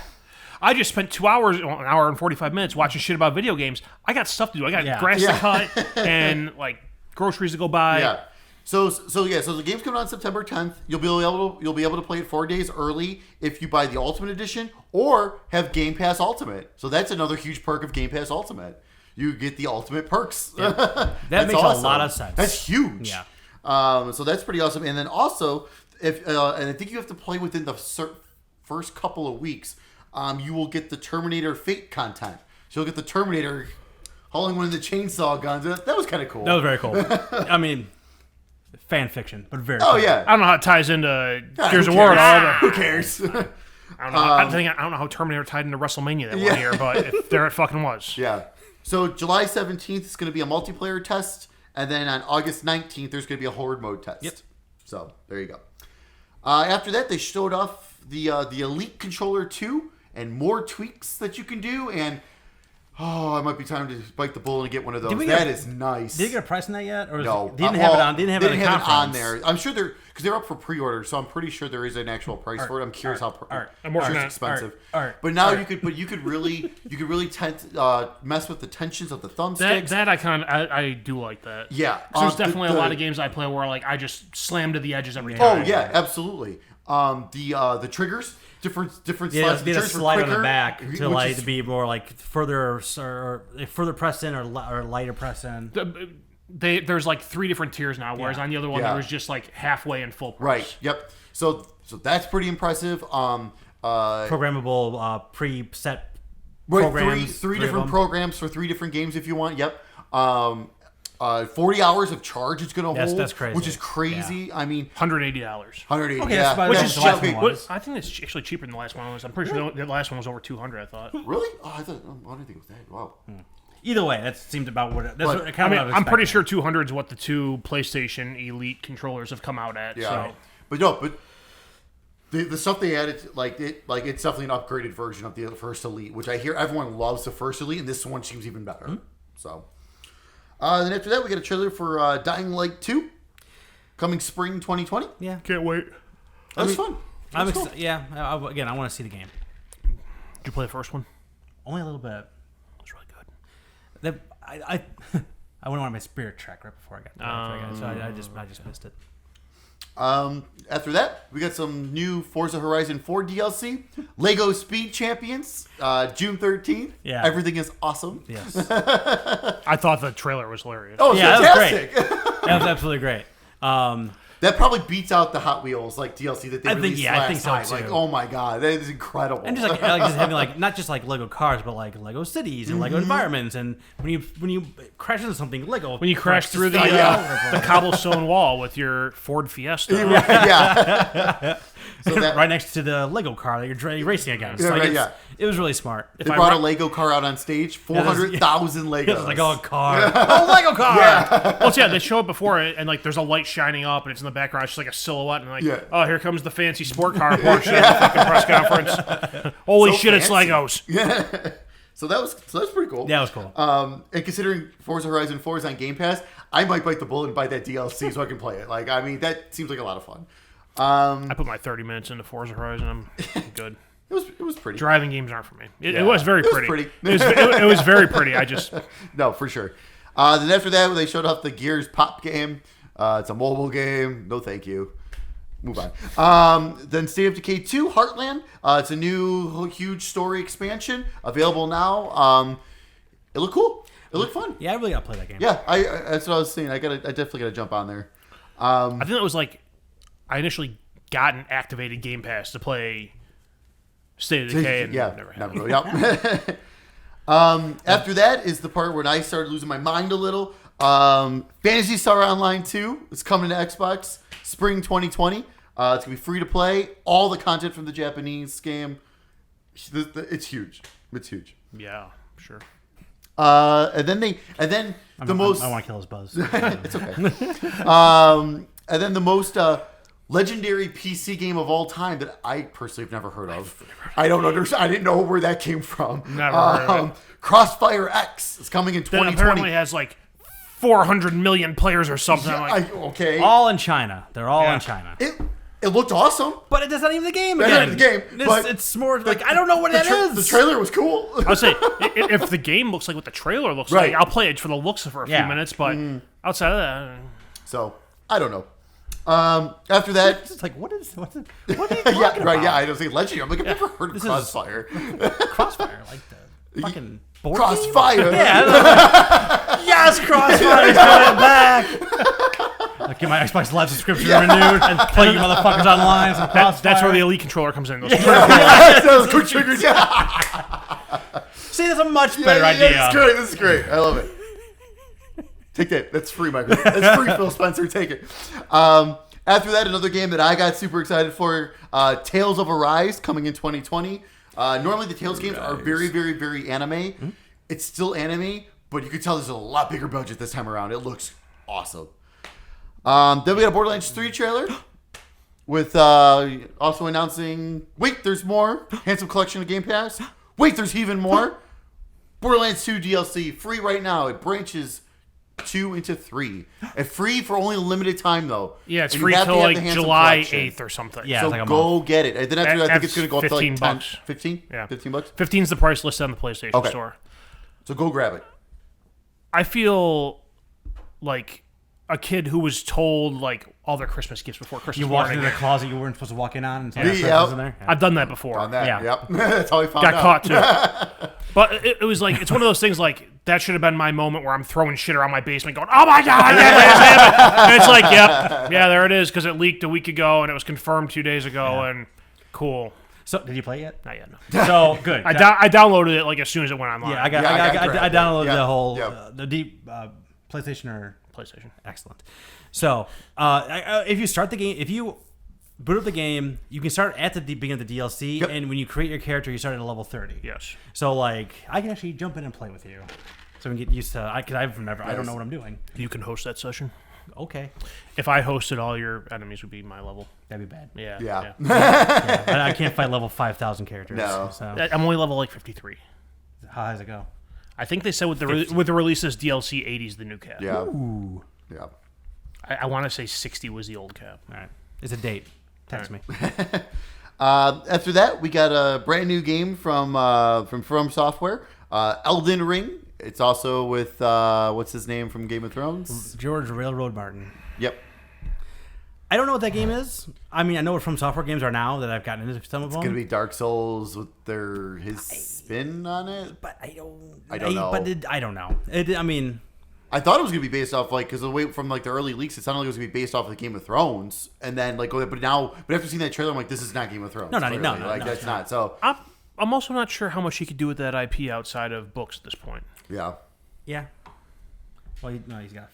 I just spent 2 hours, an hour and 45 minutes watching shit about video games. I got stuff to do. I got grass to cut and like groceries to go buy. Yeah. So the game's coming on September 10th. You'll be able to play it 4 days early if you buy the Ultimate Edition or have Game Pass Ultimate. So that's another huge perk of Game Pass Ultimate. You get the ultimate perks. Yeah. That makes awesome. a lot of sense. That's huge. Yeah. So that's pretty awesome. And then also, if and I think you have to play within the first couple of weeks, you will get the Terminator Fate content. So you'll get the Terminator hauling one of the chainsaw guns. That was kind of cool. That was very cool. I mean, fan fiction, but very. Oh cool. yeah. I don't know how it ties into Gears who of War at all. Who cares? I don't know how Terminator tied into WrestleMania that one year, but there it fucking was. Yeah. So July 17th is going to be a multiplayer test, and then on August 19th there's going to be a horde mode test. Yep. So there you go. After that, they showed off the Elite Controller 2 and more tweaks that you can do, and it might be time to bite the bullet and get one of those. That is nice. Did you get a price on that yet? Or No. They didn't have it on. They didn't have it on there. I'm sure because they're up for pre-order, so I'm pretty sure there is an actual price for it. I'm curious how it's expensive. But now you could really mess with the tensions of the thumbsticks. That I do like that. Yeah. There's definitely a lot of games I play where like I just slam to the edges every Oh time. yeah, absolutely. The triggers, different Yeah, slides. they had a slide on the back to which is be more like further press in or lighter press in. There's like 3 different tiers now, whereas on the other one there was just like halfway and full price. Right. Yep. So that's pretty impressive. Programmable preset Right, programs. three different programs for 3 different games if you want. Yep. 40 hours of charge it's going to hold. That's crazy. Which is crazy. Yeah. I mean, $180. $180. Okay, yeah. that's about Which what is the last one cheap. was. I think it's actually cheaper than the last one was. I'm pretty sure the last one was over 200. I thought. Really? Oh, I didn't think it was that. Wow. Either way, that seemed about what. That's But, what, kind of. I'm pretty sure 200 is what the 2 PlayStation Elite controllers have come out at. Yeah. So. But the stuff they added, it's definitely an upgraded version of the first Elite, which I hear everyone loves the first Elite, and this one seems even better. Mm-hmm. So, then after that, we get a trailer for Dying Light 2, coming spring 2020. Yeah. Can't wait. That was fun. I'm cool. yeah. Again, I want to see the game. Did you play the first one? Only a little bit. It's really good. I went on my spirit track right before I got there. So I just missed it. After that, we got some new Forza Horizon 4 DLC, Lego Speed Champions, June 13th. Yeah. Everything is awesome. Yes. I thought the trailer was hilarious. Oh, it's fantastic. That was great. That was absolutely great. That probably beats out the Hot Wheels DLC that they released last I think so time. too. Like, oh my god, that is incredible. And just just having not just like Lego cars, but like Lego cities and Lego environments. And when you crash into something, Lego. When you crash through the cobblestone wall with your Ford Fiesta. yeah. So that, right next to the Lego car that you're racing against. It was really smart. They brought a Lego car out on stage, 400,000 Legos. It's like, oh, car. Oh, Lego car. Yeah. Well, they show it before it, and like there's a light shining up, and it's in the background. It's just like a silhouette, and oh, here comes the fancy sport car Porsche at the fucking press conference. Holy shit, fancy. it's Legos. Yeah. So that was pretty cool. Yeah, it was cool. And considering Forza Horizon 4 is on Game Pass, I might bite the bullet and buy that DLC so I can play it. Like, I mean, that seems like a lot of fun. I put my 30 minutes into Forza Horizon. I'm good. It was pretty. Driving games aren't for me. It was very pretty. It It was very pretty. I just no, for sure. Then after that, they showed off the Gears Pop game. It's a mobile game. No, thank you. Move on. Then State of Decay 2 Heartland. It's a new huge story expansion available now. It looked cool. It looked fun. Yeah, I really got to play that game. Yeah, that's what I was saying. I definitely got to jump on there. I think that was like I initially got an activated Game Pass to play State of Decay, and never really. Yep. After that is the part where I started losing my mind a little. Phantasy Star Online 2 is coming to Xbox spring 2020. It's gonna be free to play. All the content from the Japanese game. It's huge. It's huge. Yeah, sure. And then I want to kill his buzz. It's okay. And then the most legendary PC game of all time that I personally have never heard of. I don't understand. I didn't know where that came from. Never heard of it. Crossfire X is coming in That 2020. apparently has like 400 million players or something. Yeah, okay. All in China. They're all in China. It looked awesome. But it does not even the game That's again. not the game, but it's more like, I don't know what that is. The trailer was cool. I would say if the game looks like what the trailer looks Right. like, I'll play it for the looks for a few minutes. But outside of that, So I don't know. After that, It's like, what are you talking about? yeah, right, yeah, I don't say Legendary. I'm like, I've never heard of This Crossfire. Crossfire, like the fucking board Crossfire. game? Yeah. Yes, Crossfire's coming back. I'll get my Xbox Live subscription renewed and play you motherfuckers online. Some That's where the Elite controller comes in. Those Quick triggers. See, that's a much better idea. This is great. This is great. I love it. Take that. That's free, Michael. That's free, Phil Spencer. Take it. After that, another game that I got super excited for, Tales of Arise, coming in 2020. Normally, the Tales games are very, very, very anime. Mm-hmm. It's still anime, but you can tell there's a lot bigger budget this time around. It looks awesome. Then we got a Borderlands 3 trailer with also announcing, wait, there's more. Handsome Collection of Game Pass. Wait, there's even more. Borderlands 2 DLC, free right now. It branches 2 into 3. And free for only a limited time, though. Yeah, it's and free till like July collection. 8th or something. Yeah, So it's like a go month. get it. And then after that, I think it's going to go up to like 15 10, bucks. 15? Yeah. 15 bucks? 15's the price listed on the PlayStation Store. So go grab it. I feel like a kid who was told like all their Christmas gifts before Christmas You walked morning. into the closet you weren't supposed to walk in on and saw Yeah. that in there. Yeah. I've done that before. On that. Yeah. Yep. That's how we found Got out. caught too. But it was like, it's one of those things like, that should have been my moment where I'm throwing shit around my basement going, oh my God, I can't believe this happened. And it's like, yep, yeah, there it is, because it leaked a week ago and it was confirmed 2 days ago, and cool. So, did you play it yet? Not yet, no. So, good. I downloaded it like as soon as it went online. Yeah, I grabbed downloaded it. the whole, Yeah. the deep PlayStation or PlayStation. Excellent. So, if you start the game, if you boot up the game, you can start at the beginning of the DLC, Yep. and when you create your character, you start at a level 30. Yes. So, like, I can actually jump in and play with you, so we can get used to. I don't know what I'm doing. You can host that session. Okay, If I hosted, all your enemies would be my level. that'd be bad. Yeah. Yeah. Yeah, I can't fight level 5,000 characters. No. So, I'm only level like 53. how does it go? I think they said with the release of this DLC, 80 is the new cap. Yeah. Ooh. Yeah. I want to say 60 was the old cap. All right, it's a date. Text me. After that, we got a brand new game from From Software, Elden Ring. It's also with what's his name from Game of Thrones? George Railroad Martin. Yep. I don't know what that game is. I mean, I know what From Software games are now that I've gotten into some of them. It's gonna be Dark Souls with his spin on it. But I don't know. I don't know. I mean, I thought it was gonna be based off because the way from like the early leaks, it sounded like it was gonna be based off of Game of Thrones, and then like but after seeing that trailer, I'm like, this is not Game of Thrones. No, clearly. no, like no, that's not. So I'm also not sure how much he could do with that IP outside of books at this point. yeah. yeah. Well, he's got.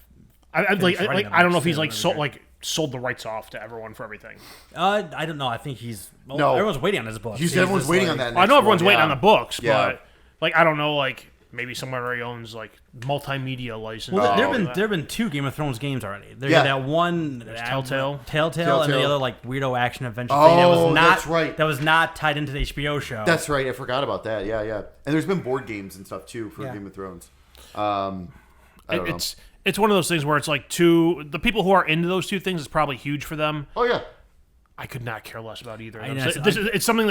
I writing I don't know if too, he's like whatever. sold the rights off to everyone for everything. I don't know. I think he's. Well, No. everyone's waiting on his book. Everyone's waiting on that. I know everyone's waiting on the books, Yeah. but like I don't know, like maybe somewhere he owns like multimedia license. Well, Oh. there have been 2 Game of Thrones games already. There's Yeah. that one Telltale, and the other like weirdo action adventure Oh, thing that was not. that's right. That was not tied into the HBO show. That's right. I forgot about that. Yeah, yeah. And there's been board games and stuff too for Yeah. Game of Thrones. I don't know. It's one of those things where it's like the people who are into those 2 things is probably huge for them. Oh yeah. I could not care less about either. know, It's something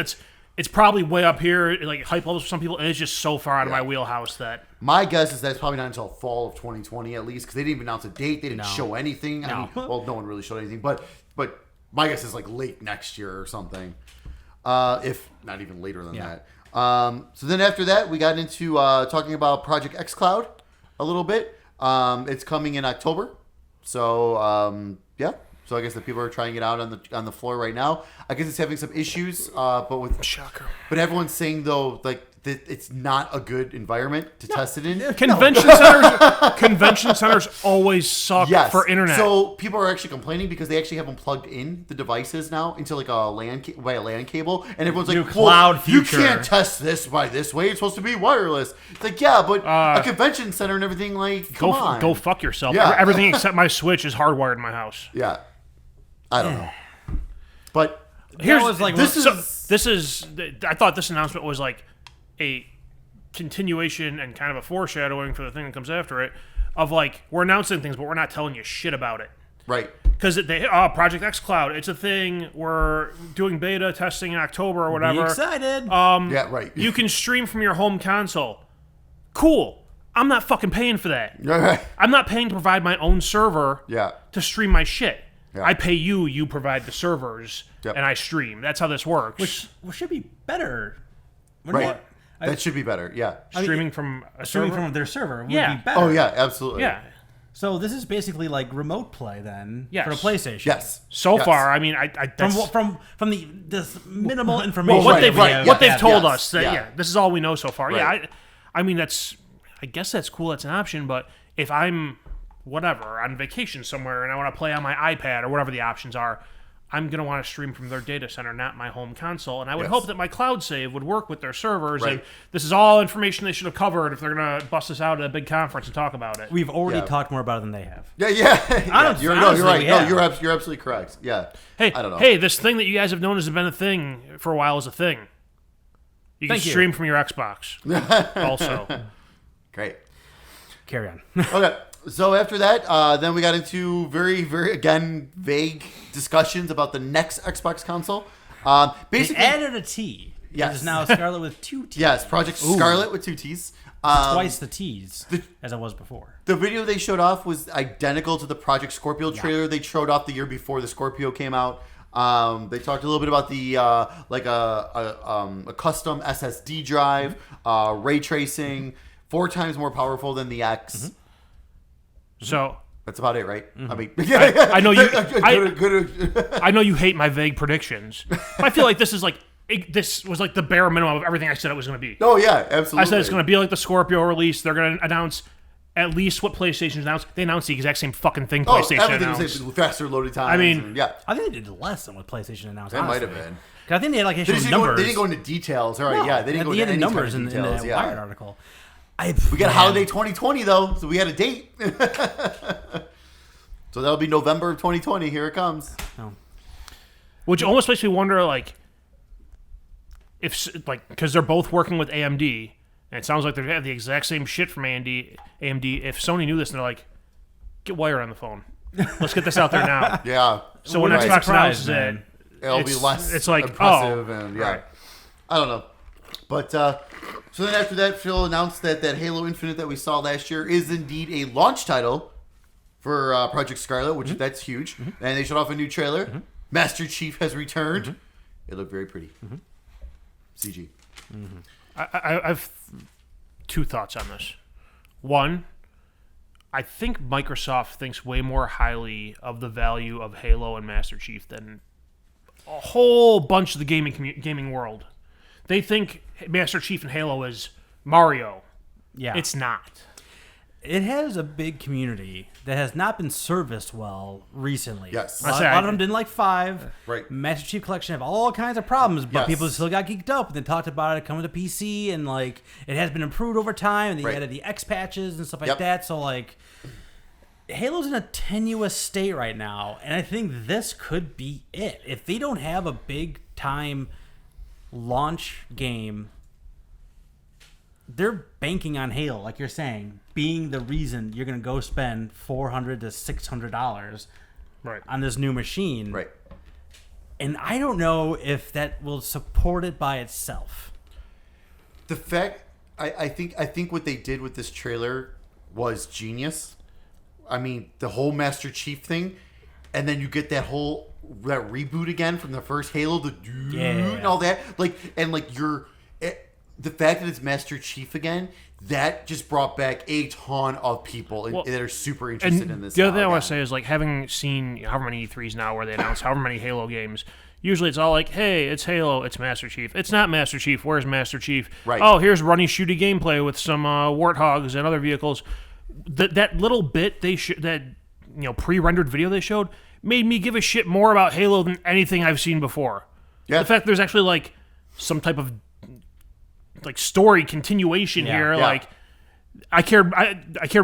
it's probably way up here, like hype levels for some people, and it's just so far out of my wheelhouse that My guess is that's probably not until fall of 2020 at least, because they didn't even announce a date. They didn't show anything. I mean, well, no one really showed anything, but my guess is like late next year or something, if not even later than that. So then after that, we got into talking about Project xCloud a little bit. It's coming in October, so yeah. So I guess the people are trying it out on the floor right now. I guess it's having some issues, shocker. But everyone's saying though, like that it's not a good environment to test it in. Convention centers always suck for internet. So people are actually complaining because they actually have them plugged in the devices now into like a LAN cable, and everyone's like, New cloud well, future. You can't test this by this way. It's supposed to be wireless. It's like, yeah, but a convention center and everything, like, come on, go fuck yourself. Yeah. Everything except my Switch is hardwired in my house. Yeah, I don't know, but Here's was like- this is. I thought this announcement was like a continuation and kind of a foreshadowing for the thing that comes after it. Of like, we're announcing things, but we're not telling you shit about it. right. Because Project xCloud, it's a thing. We're doing beta testing in October or whatever. Be excited. Yeah, right. You can stream from your home console. Cool. I'm not fucking paying for that. Right. I'm not paying to provide my own server Yeah. to stream my shit. Yeah. I pay you, you provide the servers, Yep. and I stream. That's how this works. Which should be better. Right. That should be better. Yeah. Streaming from a Streaming server? from their server would Yeah. be better. Oh yeah, absolutely. Yeah. So this is basically like remote play then Yes. for the PlayStation. Yes. So Yes. far, I mean, that's From the this minimal information. what right, they've right, what yeah, they've told yes, us. That, yeah. yeah, this is all we know so far. Right. Yeah, I mean I guess that's cool. That's an option. But if I'm whatever on vacation somewhere and I want to play on my iPad or whatever the options are, I'm gonna want to stream from their data center, not my home console. And I would Yes. hope that my cloud save would work with their servers. And Right. this is all information they should have covered if they're gonna bust us out at a big conference and talk about it. We've already Yeah. talked more about it than they have. Yeah. Yeah. Honestly, You're honestly, right. yeah. No, you're absolutely correct. Yeah. Hey, I don't know. hey, this thing that you guys have known has been a thing for a while is a thing. You can Thank you. stream from your Xbox. Also, Great. Carry on. Okay. So after that, then we got into very, very again vague discussions about the next Xbox console. They Basically, added a T. Yes. It is now Scarlet with 2 T's. yes, Project Scarlet with 2 T's. Twice the T's as it was before. The video they showed off was identical to the Project Scorpio trailer they showed off the year before the Scorpio came out. They talked a little bit about the like a custom SSD drive, ray tracing, 4 times more powerful than the X. so That's about it, right? I mean, I know you. Good. I know you hate my vague predictions. But I feel like this is this was like the bare minimum of everything I said it was going to be. Oh yeah, absolutely. I said it's going to be like the Scorpio release. They're going to announce at least what PlayStation's announced. They announced the exact same fucking thing PlayStation everything announced. was faster loading times. I mean, and, yeah, I think they did less than what PlayStation announced. that might have honestly. been. 'Cause I think they had like They actual didn't, numbers. they didn't go into details. All right, yeah, they didn't go They into had any numbers kind of in details. the Yeah. Wired article. We got holiday 2020 though, so we had a date. So that'll be November of 2020. Here it comes. Which almost makes me wonder, like, if because they're both working with AMD, and it sounds like they have the exact same shit from AMD. If Sony knew this, and they're like, get Wired on the phone. Let's get this out there now. Yeah. So when Right. Xbox Surprised, announces it, man. It'll be less. It's like, impressive, oh, and yeah. right. I don't know, but so then after that, Phil announced that Halo Infinite that we saw last year is indeed a launch title for Project Scarlet, which that's huge. And they showed off a new trailer. Master Chief has returned. It looked very pretty. CG. I've 2 thoughts on this. One, I think Microsoft thinks way more highly of the value of Halo and Master Chief than a whole bunch of the gaming world. They think Master Chief and Halo is Mario. Yeah. It's not. It has a big community that has not been serviced well recently. Yes. A lot, I a lot of them didn't like 5. Right. Master Chief Collection have all kinds of problems, but Yes. people still got geeked up and they talked about it coming to PC and like it has been improved over time and they Right. added the X patches and stuff like Yep. that. So like Halo's in a tenuous state right now, and I think this could be it. If they don't have a big time launch game, they're banking on Halo, like you're saying, being the reason you're gonna go spend $400 to $600 Right. on this new machine. Right. And I don't know if that will support it by itself. The fact I think what they did with this trailer was genius. I mean, the whole Master Chief thing, and then you get that reboot again from the first Halo, and all that. The fact that it's Master Chief again, that just brought back a ton of people that are super interested in this. The other thing I now want to again. say is, like, having seen however many E3s now where they announce however many Halo games, usually it's all like, hey, it's Halo, it's Master Chief. It's not Master Chief. Where's Master Chief? Right. Oh, here's running shooty gameplay with some warthogs and other vehicles. That little bit that pre-rendered video they showed made me give a shit more about Halo than anything I've seen before. Yeah. The fact there's actually like some type of like story continuation here, Yeah. like I cared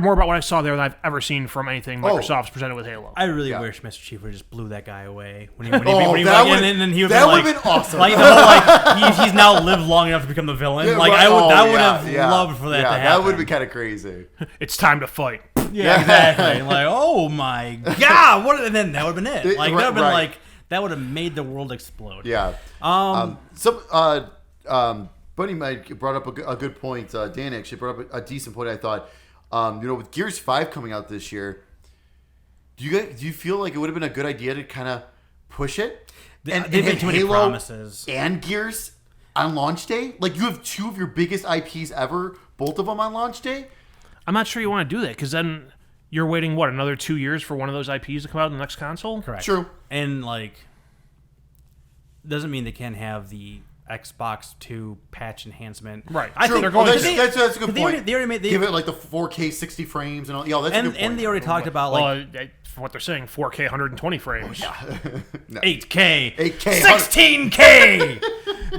more about what I saw there than I've ever seen from anything Microsoft's presented with Halo. I really Yeah. wish Master Chief would just blew that guy away when he that and then he would would've like, been awesome. Like the whole like he's now lived long enough to become the villain. Yeah, like right. I would Yeah, have yeah. loved for that to happen. That would be kind of crazy. It's time to fight. Yeah, exactly. Like, oh my god, what? And then that would have been it. Like that would have been Right. like that would have made the world explode. Yeah. buddy Mike brought up a good point. Dan actually brought up a decent point. I thought, with Gears 5 coming out this year, do you feel like it would have been a good idea to kind of push it? They've made too many promises. And Gears on launch day? Like, you have two of your biggest IPs ever, both of them on launch day? I'm not sure you want to do that because then you're waiting, another 2 years for one of those IPs to come out in the next console? Correct. True. And, doesn't mean they can't have the Xbox 2 patch enhancement. Right. I think they're going to. That's a good point. They already made... Give it, the 4K 60 frames and all. Yeah, that's a good point. And they already talked about, for what they're saying, 4K 120 frames. Yeah. No. 8K. 8K. 16K!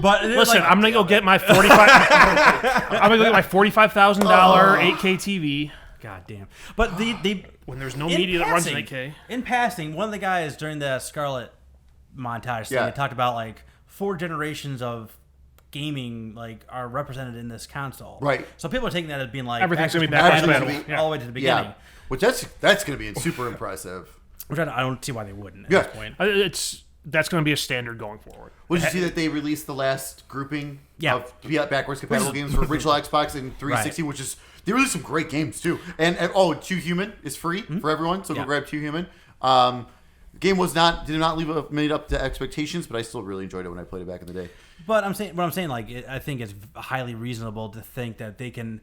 But listen, I'm gonna go get my $45,000 8K TV. God damn! But when there's no media that runs in 8K. In passing, one of the guys during the Scarlet montage thing, they talked about 4 generations of gaming are represented in this console. Right. So people are taking that as being everything's gonna be backwards compatible all the way to the beginning. Yeah. Which that's gonna be super impressive. Which I don't see why they wouldn't at this point. That's going to be a standard going forward. Did you see that they released the last grouping of backwards compatible games for original Xbox and 360, which is they released some great games too. And 2 Human is free for everyone, so go grab 2 Human. The game did not live up to expectations, but I still really enjoyed it when I played it back in the day. But I think it's highly reasonable to think that they can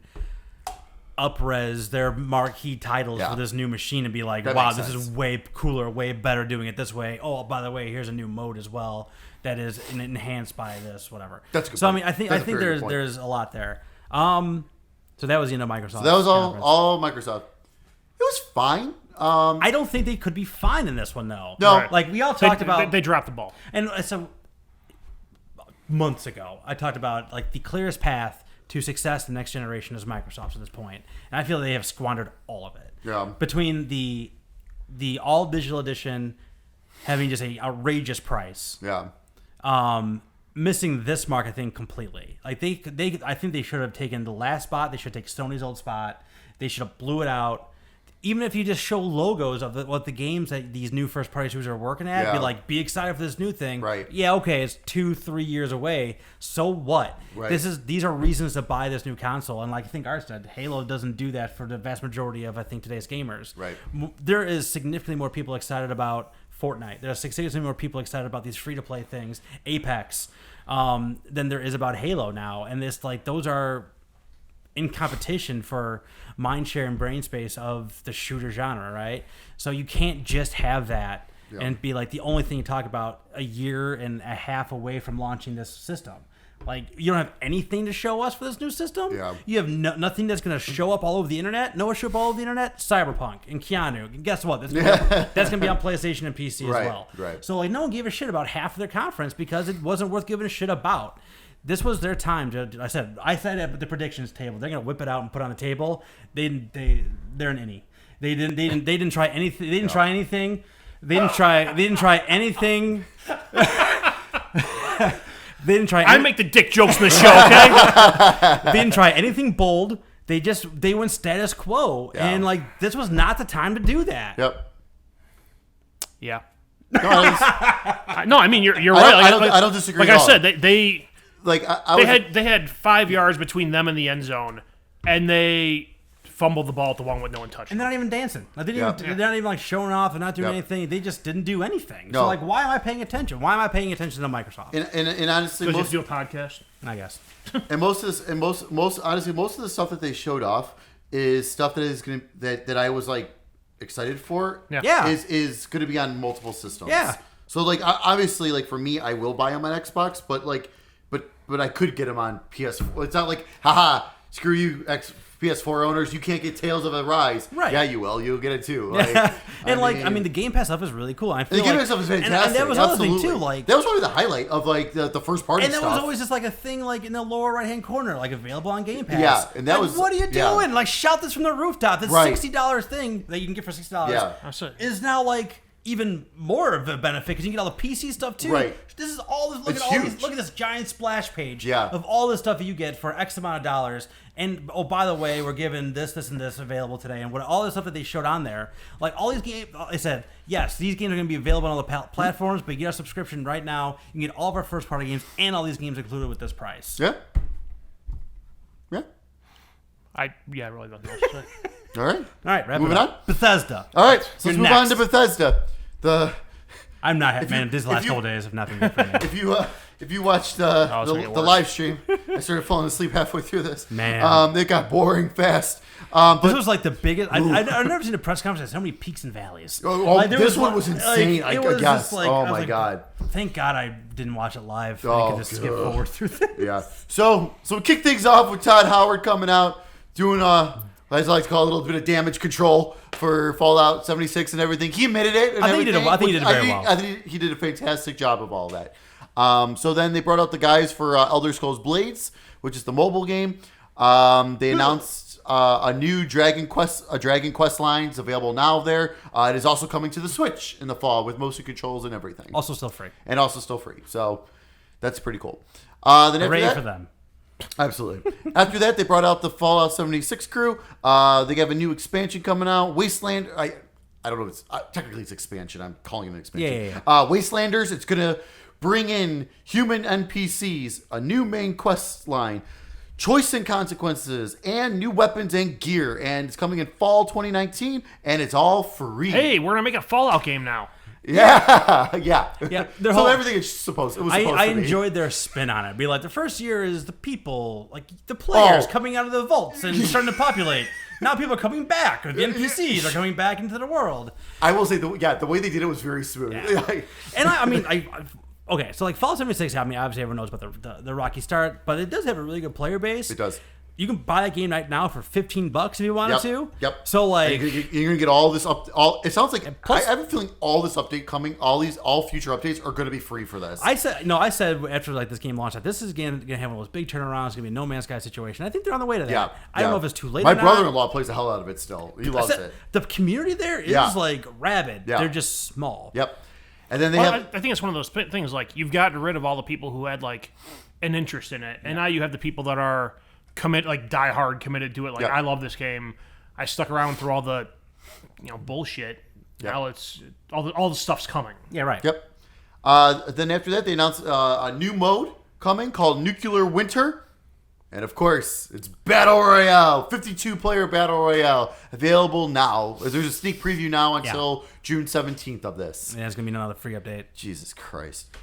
up-res their marquee titles for this new machine and be like, wow, this is way cooler, way better doing it this way. Oh, by the way, here's a new mode as well that is enhanced by this, whatever. That's a good point. I mean, I think there's a lot there. So that was Microsoft. So that was all Microsoft. It was fine. I don't think they could be fine in this one though. No, we all talked about they dropped the ball. And so months ago, I talked about the clearest path to success in the next generation is Microsoft at this point. And I feel they have squandered all of it. Yeah. Between the all digital edition having just a outrageous price. Yeah. Missing this mark, I think, completely. I think they should have taken the last spot. They should take Sony's old spot. They should have blew it out. Even if you just show logos of what the games that these new first-party studios are working at, be excited for this new thing. Right. Yeah, okay, it's 2-3 years away. So what? Right. These are reasons to buy this new console. And I think Art said, Halo doesn't do that for the vast majority of, today's gamers. Right. There is significantly more people excited about Fortnite. There's significantly more people excited about these free-to-play things, Apex, than there is about Halo now. And those are in competition for mind share and brain space of the shooter genre, right? So you can't just have that and be the only thing you talk about a year and a half away from launching this system. You don't have anything to show us for this new system. Yeah. You have nothing that's going to show up all over the internet. No one show up all over the internet. Cyberpunk and Keanu. And guess what? That's going to be on PlayStation and PC as well. Right. So no one gave a shit about half of their conference because it wasn't worth giving a shit about. This was their time to. I said at the predictions table, they're gonna whip it out and put it on the table. They're an innie. They didn't try anything. They didn't try anything. They didn't try anything. They didn't try. I make the dick jokes in the show, okay? They didn't try anything bold. They went status quo, and this was not the time to do that. Yep. Yeah. No, I mean you're right. I don't disagree. Like I said, they they had 5 yards between them and the end zone, and they fumbled the ball at the one with no one touching. And they're not even dancing. They're not even showing off. They're not doing anything. They just didn't do anything. No. So why am I paying attention? Why am I paying attention to Microsoft? And honestly, because you do a podcast, I guess. And most of the stuff that they showed off is stuff that I was excited for. Yeah. Is going to be on multiple systems. Yeah. So obviously for me, I will buy them on Xbox, but I could get them on PS4. It's not haha, screw you, PS4 owners, you can't get Tales of Arise. Right. Yeah, you will. You'll get it too. And the Game Pass stuff is really cool. The Game Pass stuff is fantastic. And that was another thing too. That was probably the highlight of the first party stuff. And that was always just a thing in the lower right hand corner, available on Game Pass. Yeah, and that was. What are you doing? Yeah. Shout this from the rooftop. This $60 thing that you can get for $60 is now even more of a benefit because you can get all the PC stuff too. Right. This is all this. Look at this giant splash page Yeah. of all this stuff that you get for X amount of dollars. And by the way, we're giving this, and this available today, and all the stuff that they showed on there, all these games. I said yes, these games are going to be available on all the platforms, but you get a subscription right now. You can get all of our first party games and all these games included with this price. Yeah. Yeah, really nothing else to say. All right. All right, wrap Moving it up. on? Bethesda. All right. So let's You're move on next. to Bethesda. I'm not, man. These last you- couple days have not been good for me. If you watched it's the gonna get worse. live stream, I started falling asleep halfway through this. Man. It got boring fast. This But was like the biggest. I've never seen a press conference that had so many peaks and valleys. There this one was insane. it I was guess. just like, Oh I was my like, God. Thank God I didn't watch it live. I Oh, could just skip God. forward through this. Yeah. So we kick things off with Todd Howard coming out doing as I like to call it, a little bit of damage control for Fallout 76 and everything. He admitted it. And I think he did everything. I think he did it very well. I think he did a fantastic job of all that. So then they brought out the guys for Elder Scrolls Blades, which is the mobile game. They announced a new Dragon Quest line is available now there. It is also coming to the Switch in the fall with motion controls and everything. Also still free. And also still free. So that's pretty cool. Then after Hooray that, for them. Absolutely. After that, they brought out the Fallout 76 crew. They have a new expansion coming out. Wasteland. I don't know. Technically, it's expansion. I'm calling it an expansion. Yeah. Wastelanders. It's gonna bring in human NPCs, a new main quest line, choice and consequences, and new weapons and gear. And it's coming in fall 2019, and it's all free. Hey, we're gonna make a Fallout game now. Yeah. Yeah, their So whole- everything is supposed. It was supposed I to be. enjoyed their spin on it. Be like, the first year is the people, like the players Oh. coming out of the vaults and starting to populate. Now people are coming back, or the NPCs are coming back into the world. I will say the way they did it was very smooth. Yeah. And I mean, okay, so like Fallout 76, I mean, obviously everyone knows about the rocky start, but it does have a really good player base. It does. You can buy that game right now for $15 if you wanted to. Yep. So like, you're gonna get all this it sounds like plus- I have a feeling all this update coming, all future updates are gonna be free for this. I said after like this game launched that this is gonna have one of those big turnarounds. It's gonna be a No Man's Sky situation. I think they're on the way to that. yeah. I don't know if it's too late. My or not. brother-in-law plays the hell out of it still. He loves it. The community there is Yeah. like rabid. Yeah. They're just small. Yep. And then they Well, have I think it's one of those things like you've gotten rid of all the people who had like an interest in it, and now you have the people that are die hard committed to it. Like, Yep. I love this game. I stuck around through all the bullshit. Yep. Now it's all the stuff's coming. Yeah, right. Yep. Then after that they announced a new mode coming called Nuclear Winter. And of course, it's Battle Royale, 52-player Battle Royale, available now. There's a sneak preview now until June 17th of this. Yeah, it's gonna be another free update. Jesus Christ.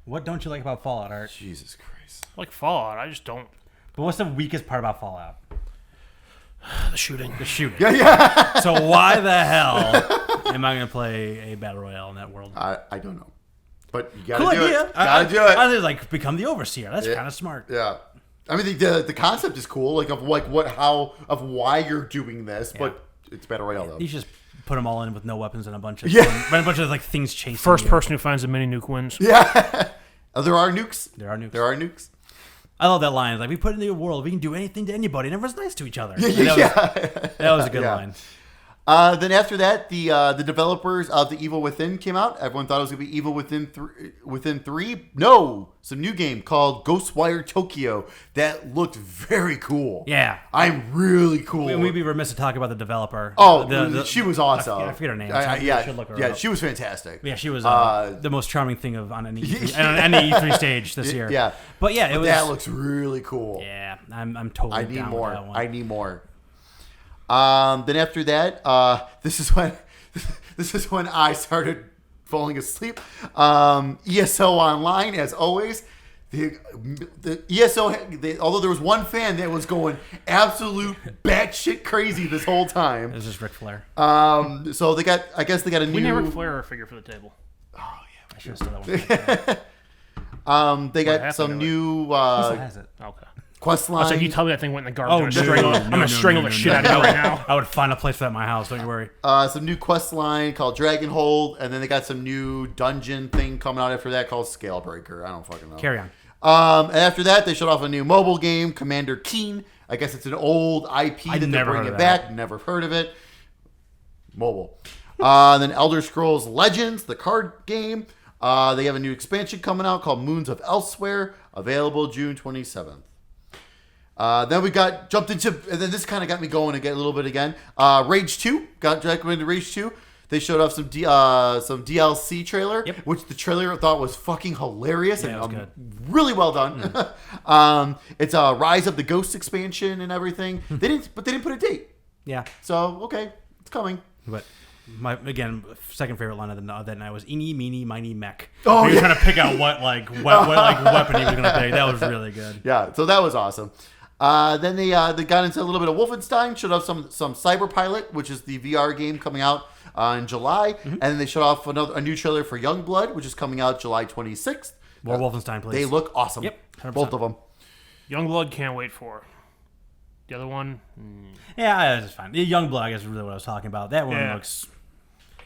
What don't you like about Fallout, Art? Jesus Christ. Like Fallout, I just don't. But what's the weakest part about Fallout? The shooting. The shooting. Yeah. So why the hell am I gonna play a battle royale in that world? I don't know. But you gotta Cool do idea. it. Gotta do it. I think like become the overseer. That's kind of smart. Yeah. I mean, the concept is cool, why you're doing this, but it's Battle Royale though. You should just put them all in with no weapons and a bunch of like things chasing. First you. person who finds a mini nuke wins. Yeah. There are nukes. There are nukes. There are nukes. I love that line. It's like, we put in the world, we can do anything to anybody, and everyone's nice to each other. That was a good Yeah. line. Then after that, the developers of The Evil Within came out. Everyone thought it was going to be Evil Within 3. No! Some new game called Ghostwire Tokyo that looked very cool. Yeah. I'm really cool. We'd be remiss to talk about the developer. Oh, she was awesome. I forget her name. So I should look her up. she was fantastic. Yeah, she was the most charming thing on any E3 stage this year. Yeah. But yeah, it was. That looks really cool. Yeah, I'm totally I need down more. with that one. I need more. Then after that, this is when I started falling asleep. ESO Online, as always. The ESO, although there was one fan that was going absolute batshit crazy this whole time. It was just Ric Flair. So I guess they got a new. We never Flair a figure for the table. I should have said that one. They got happened some to it? new Who still has it? Okay. quest line. So you tell me that thing went in the Oh, garbage. no, I'm gonna strangle the shit out of you right now. I would find a place for that in my house. Don't you worry. Some new quest line called Dragonhold, and then they got some new dungeon thing coming out after that called Scalebreaker. I don't fucking know. Carry on. And after that, they showed off a new mobile game, Commander Keen. I guess it's an old IP that they're never bringing heard of back. Never heard of it. Mobile. Then Elder Scrolls Legends, the card game. They have a new expansion coming out called Moons of Elsewhere, available June 27th. Then we jumped into, and then this kind of got me going a little bit again. Rage 2, got recommended Rage 2. They showed off some DLC trailer, which the trailer I thought was fucking hilarious Yeah, it was good. really well done. It's a Rise of the Ghost expansion and everything. They didn't put a date. Yeah. So okay, it's coming. But my second favorite line of that night was "Eeny, meeny, miny, mech." Oh, he was yeah. trying to pick out what weapon he was gonna pick. That was really good. Yeah, so that was awesome. Then they got into a little bit of Wolfenstein. Showed off some Cyber Pilot, which is the VR game coming out in July, and then they showed off a new trailer for Youngblood, which is coming out July 26th. More Wolfenstein, please. They look awesome. Yep, 100%. Both of them. Youngblood, can't wait for. The other one, Yeah, it's fine. Youngblood, I guess, is really what I was talking about. That one Yeah. looks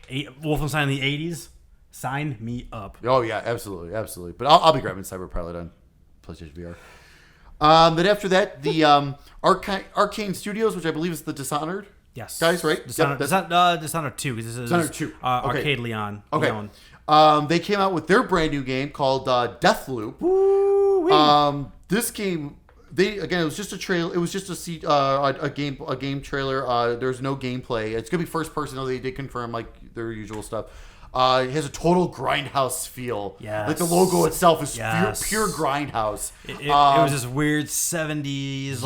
Wolfenstein in the '80s. Sign me up. Oh yeah, absolutely. But I'll be grabbing Cyber Pilot on PlayStation VR. Then after that, the Arcane Studios, which I believe is the Dishonored Yes, guys, right? Dishonored, Yep, Dishonored 2. This is Dishonored 2. Okay. Arcade Leon. Okay. Leon. They came out with their brand new game called Deathloop. This game, it was just a trailer. It was just a game trailer. There's no gameplay. It's gonna be first person, though. They did confirm like their usual stuff. It has a total grindhouse feel. Yes. Like the logo itself is Yes. pure grindhouse. It was this weird '70s,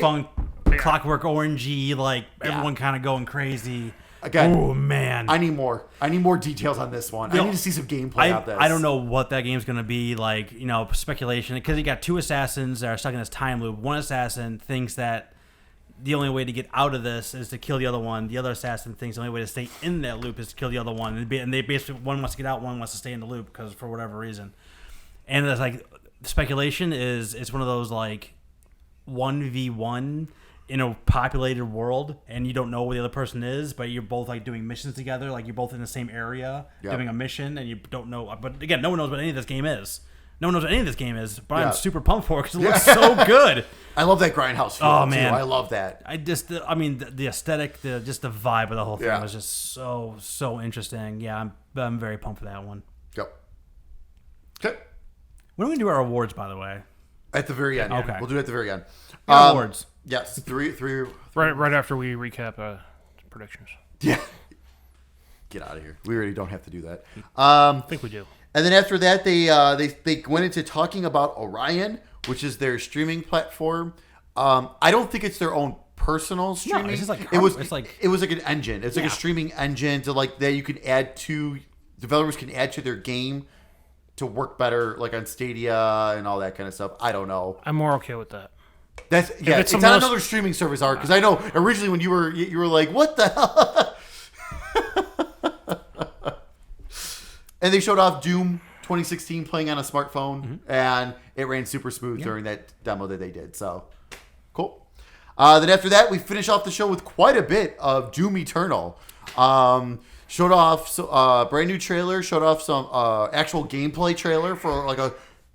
funk, Clockwork Orangey, everyone kind of going crazy. Again, oh man, I need more. I need more details on this one. I need to see some gameplay out this. I don't know what that game's gonna be like. Speculation, because you got two assassins that are stuck in this time loop. One assassin thinks that the only way to get out of this is to kill the other one. The other assassin thinks the only way to stay in that loop is to kill the other one. And they basically, one wants to get out, one wants to stay in the loop because for whatever reason. And it's speculation is it's one of those 1v1 in a populated world, and you don't know where the other person is, but you're both doing missions together. You're both in the same area doing a mission, and you don't know. But again, no one knows what any of this game is. No one knows what any of this game is, but I'm super pumped for it because it looks so good. I love that grindhouse feel, oh man, too. I love that. The aesthetic, just the vibe of the whole thing Yeah. was just so interesting. Yeah, I'm very pumped for that one. Yep. Okay. When do we do our awards, by the way? At the very end. Okay. We'll do it at the very end. Awards. Yes. Three. right after we recap predictions. Yeah. Get out of here. We already don't have to do that. I think we do. And then after that, they went into talking about Orion, which is their streaming platform. I don't think it's their own personal streaming. No, it's just it was like an engine. It's like a streaming engine that you can add to developers can add to their game to work better, on Stadia and all that kind of stuff. I don't know. I'm more okay with that. It's not another streaming service, Art, because I know originally when you were like, what the hell? And they showed off Doom 2016 playing on a smartphone, and it ran super smooth during that demo that they did. So, cool. Then after that, we finish off the show with quite a bit of Doom Eternal. Showed off brand new trailer. Showed off some actual gameplay trailer for a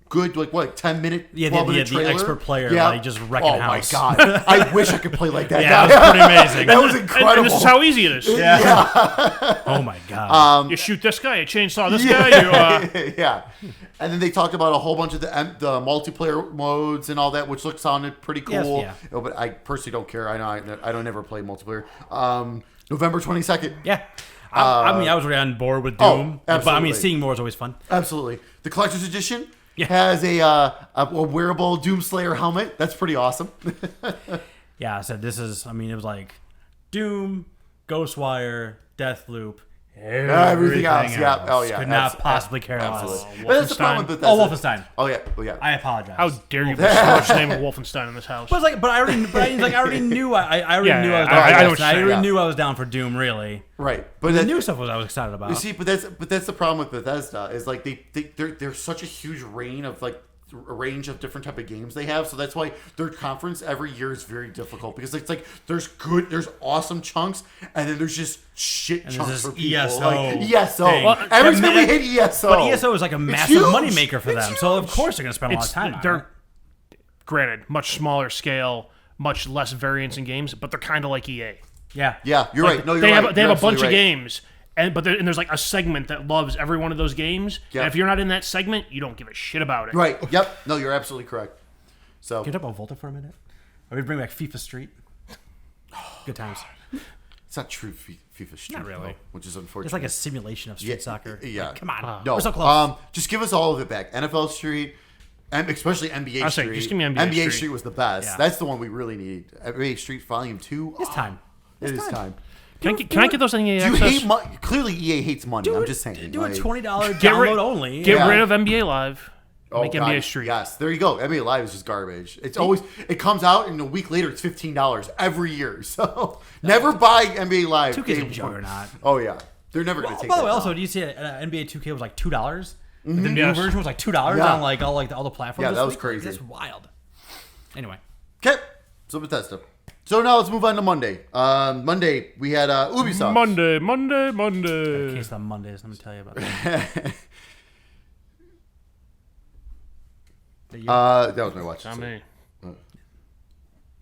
good 10-minute, 12-minute trailer. The expert player, just wrecking house. Oh my god! I wish I could play like that. Yeah, that was pretty amazing. That was incredible. And this is how easy it is. Yeah. Oh my god. You shoot this guy, you chainsaw this guy. Yeah. And then they talked about a whole bunch of the multiplayer modes and all that, which sounded pretty cool. Yes, But I personally don't care. I know I don't ever play multiplayer. November 22nd. Yeah. I was really on board with Doom. Absolutely. But seeing more is always fun. Absolutely. The collector's edition has a wearable Doomslayer helmet. That's pretty awesome. Yeah, I said this is. It was Doom, Ghostwire, Deathloop, everything else. Yeah. Oh yeah. Could not possibly care less. Absolutely. But that's the problem with Oh, Bethesda. Wolfenstein. Oh yeah. Oh yeah. I apologize. How dare you put so much name of Wolfenstein in this house? But I already knew. I already knew I was down. I know for what this. I you're already saying. knew I was down for Doom. Really. Right. But The new stuff I was excited about. You see, but that's the problem with Bethesda is there's such a huge range of different type of games they have, so that's why their conference every year is very difficult because it's there's awesome chunks and then there's just shit And chunks there's for this people. ESO ESO. thing. Well, Everyone's gonna hate ESO. But ESO is a massive huge. moneymaker for them, It's so of huge. course they're gonna spend a lot of time on it. They're granted much smaller scale, much less variance in games, but they're kind of like EA. Yeah. Yeah, you're right. No, you're They right. have You're a bunch absolutely of right. games, and there's a segment that loves every one of those games. Yeah. And if you're not in that segment, you don't give a shit about it. Right. Yep. No, you're absolutely correct. So Can you talk about Volta for a minute? Or we bring back FIFA Street? Good times. it's not true FIFA Street, Not really. though, which is unfortunate. It's like a simulation of street soccer. Yeah. Like, come on. No, We're so close. just give us all of it back. NFL Street, and especially NBA was Street. saying, just give me NBA Street. was the best. Yeah. That's the one we really need. NBA Street Volume 2. It's time. It is time. Can I get those on EA Do you access? hate money? Clearly, EA hates money. I'm just saying. Do a like- $20 Get download rid- only. Get Yeah. rid of NBA Live. Oh, Make God, NBA Street. Yes, there you go. NBA Live is just garbage. It's always it comes out and a week later it's $15 every year. So never buy NBA Live. 2K's a juggernaut. Oh yeah, they're never going to take. By the that way, also, down. do you see NBA 2K was like $2? The new Yes. version was like $2 Yeah. on like all the platforms. Yeah, this that was week. crazy. That's wild. Anyway, Okay, so Bethesda. So now let's move on to Monday. Monday we had Ubisoft. Monday. in case on Mondays, let me tell you about that. That was my watch. Not me.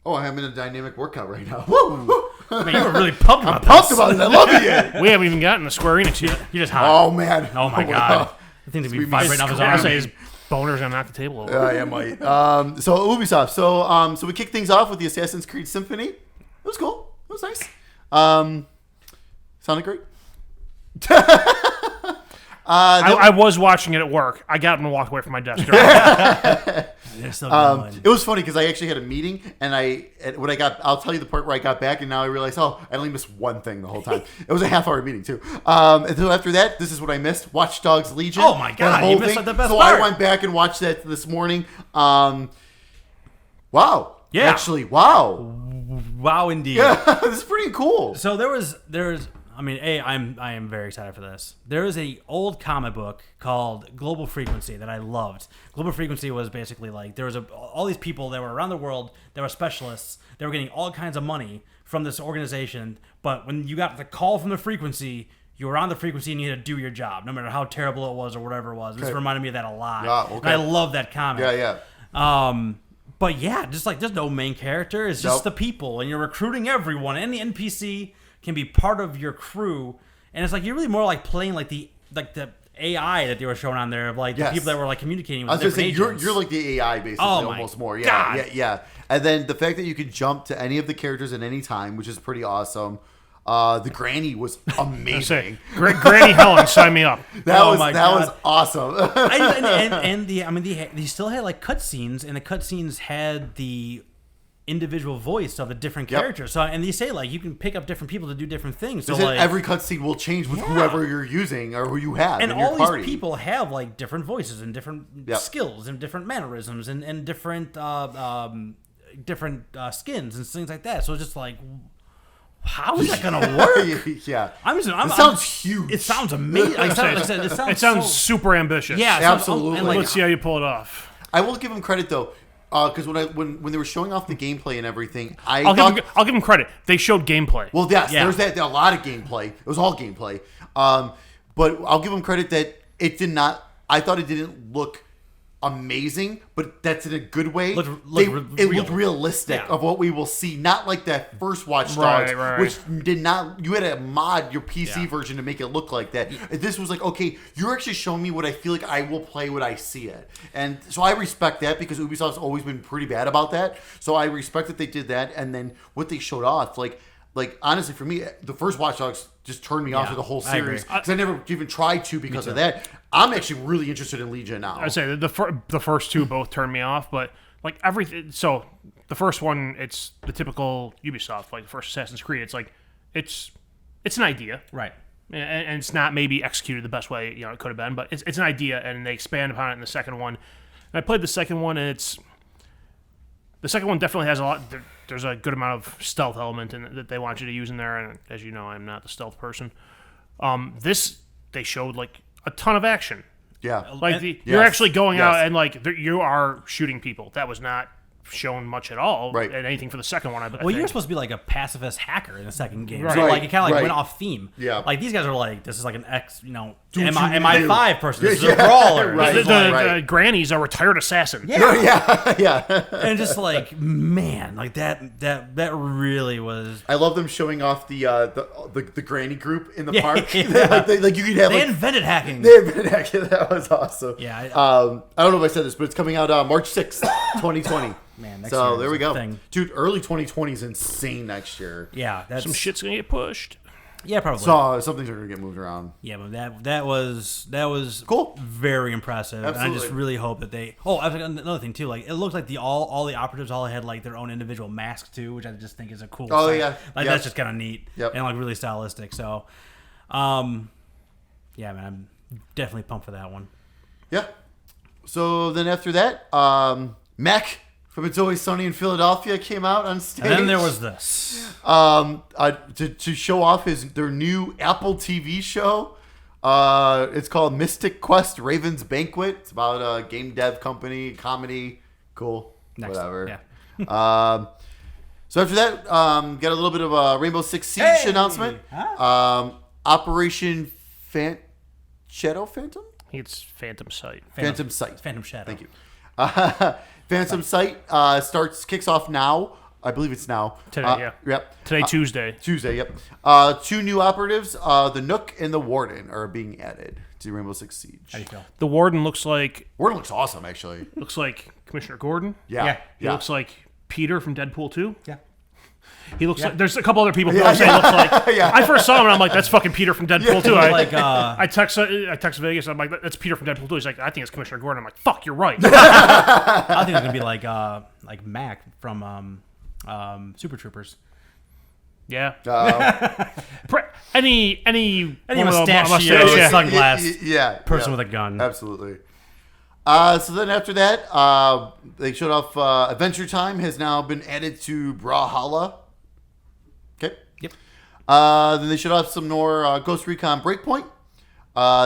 Oh, I'm in a dynamic workout right now. Woo! Man, you were really pumped about Pumped this. about it. I love it. We haven't even gotten the Square Enix yet. You just hot. Oh man. Oh my god. The thing to be vibrating off his I arm. say his boner's gonna knock the table over. Yeah, might. So Ubisoft. So we kicked things off with the Assassin's Creed Symphony. It was cool. It was nice. Sounded great. I was watching it at work. I got up and walked away from my desk. They're still going. It was funny because I actually had a meeting, and I'll tell you the part where I got back, and now I realize, I only missed one thing the whole time. It was a half-hour meeting too. And so after that, this is what I missed: Watch Dogs Legion. Oh my God, That whole you missed thing. the best So part. I went back and watched that this morning. Wow. Yeah. Actually, wow. Wow, indeed. Yeah, this is pretty cool. So there's I mean, I am very excited for this. There is a old comic book called Global Frequency that I loved. Global Frequency was basically like there was all these people that were around the world that were specialists. They were getting all kinds of money from this organization, but when you got the call from the frequency, you were on the frequency and you had to do your job, no matter how terrible it was or whatever it was. This reminded me of that a lot. Yeah, okay. And I love that comic. Yeah. But yeah, just like there's no main character. It's just the people, and you're recruiting everyone. Any NPC can be part of your crew, and it's like you're really more like playing like the AI that they were showing on there of like the Yes. people that were like communicating with I was gonna different say agents. you're like the AI basically, Oh my almost more. Yeah, God. yeah. And then the fact that you could jump to any of the characters at any time, which is pretty awesome. The granny was amazing. Granny Helen, sign me up. That Oh was my that was God. awesome. They still had like cutscenes, and the cutscenes had the individual voice of the different Yep. characters. So, and they say like you can pick up different people to do different things. So They said like every cutscene will change with whoever you're using or who you have and in your all party. these people have like different voices and different Yep. skills and different mannerisms and different skins and things like that. So it's just like, how is that gonna work? Yeah, I'm it sounds huge. It sounds amazing. Like, It sounds super ambitious. Yeah, it sounds- Absolutely. and, Let's like, see how you pull it off. I will give him credit though, because when they were showing off the gameplay and everything, I'll give them credit. They showed gameplay. Well, yes, Yeah. there's a lot of gameplay. It was all gameplay. But I'll give them credit that it did not. I thought it didn't look amazing, but that's in a good way. Looked It real. looked realistic Yeah. of what we will see, not like that first Watch Dogs, Right. which did not. You had to mod your PC Yeah. version to make it look like that. This was like, okay, you're actually showing me what I feel like I will play when I see it, and so I respect that because Ubisoft's always been pretty bad about that. So I respect that they did that, and then what they showed off, like honestly, for me, the first Watch Dogs just turned me off Yeah, of the whole I agree. series because I never even tried to because of that. I'm actually really interested in Legion now. I'd say the first two both turned me off, but like everything. So the first one, it's the typical Ubisoft, like the first Assassin's Creed. It's like it's an idea, right. and it's not maybe executed the best way it could have been, but it's an idea, and they expand upon it in the second one. And I played the second one, and the second one definitely has a lot. There's a good amount of stealth element that they want you to use in there, and as you know, I'm not the stealth person. This they showed like a ton of action. Yeah. Like And- you're Yes. actually going Yes. out and like you are shooting people. That was not shown much at all. Right. And anything for the second one. I Well, you were think. supposed to be like a pacifist hacker in the second game, Right. so like it kind of like Right. went off theme. Yeah. like these guys are like this is like an Do what you need to MI5 do. person. This is Yeah, a brawler. right. This is The, like- Right. Granny's a retired assassin. yeah. and just like man, like that really was. I love them showing off the granny group in the Yeah. park. Yeah. like you could have. They Like, invented hacking. that was awesome. Yeah, I don't know if I said this, but it's coming out March 6th, 2020. Man, next So year there is we a go, thing. dude. Early 2020 is insane next year. Yeah, that's Some shit's gonna get pushed. Yeah, probably. So some things are going to get moved around. Yeah, but that was Cool. very impressive. And I just Absolutely. really hope that they. Oh, I was another thing too. Like it looks like all the operatives all had like their own individual masks too, which I just think is a cool. Oh, sight. yeah. Like Yep. that's just kind of neat. Yep. And like really stylistic. So, yeah, man, I'm definitely pumped for that one. Yeah. So then after that, Mac from It's Always Sunny in Philadelphia came out on stage. And then there was this. To show off their new Apple TV show. It's called Mystic Quest Raven's Banquet. It's about a game dev company, comedy. Cool. Next. Whatever. Yeah. So after that, got a little bit of a Rainbow Six Siege announcement. Huh? Operation Shadow Phantom? I think it's Phantom Sight. Phantom Sight. Phantom Shadow. Thank you. Phantom Sight kicks off now. I believe it's now. Today, yeah. Yep. Today, Tuesday. Tuesday, yep. 2 new operatives, the Nook and the Warden, are being added to Rainbow Six Siege. How do you feel? The Warden looks like awesome, actually. Commissioner Gordon. Yeah. He looks like Peter from Deadpool 2. Yeah. He looks like there's a couple other people who Yeah, say he looks like. Yeah. I first saw him and I'm like, that's fucking Peter from Deadpool 2. Like I text Vegas and I'm like, that's Peter from Deadpool 2. He's like, I think it's Commissioner Gordon. I'm like, fuck, you're right. I think it's gonna be like Mac from Super Troopers. Yeah. Uh, Any mustachio, yeah. sunglass yeah. person yeah. with a gun. Absolutely. So then after that, they showed off Adventure Time has now been added to Brawlhalla. Okay. Yep. Then they showed off some more Ghost Recon Breakpoint.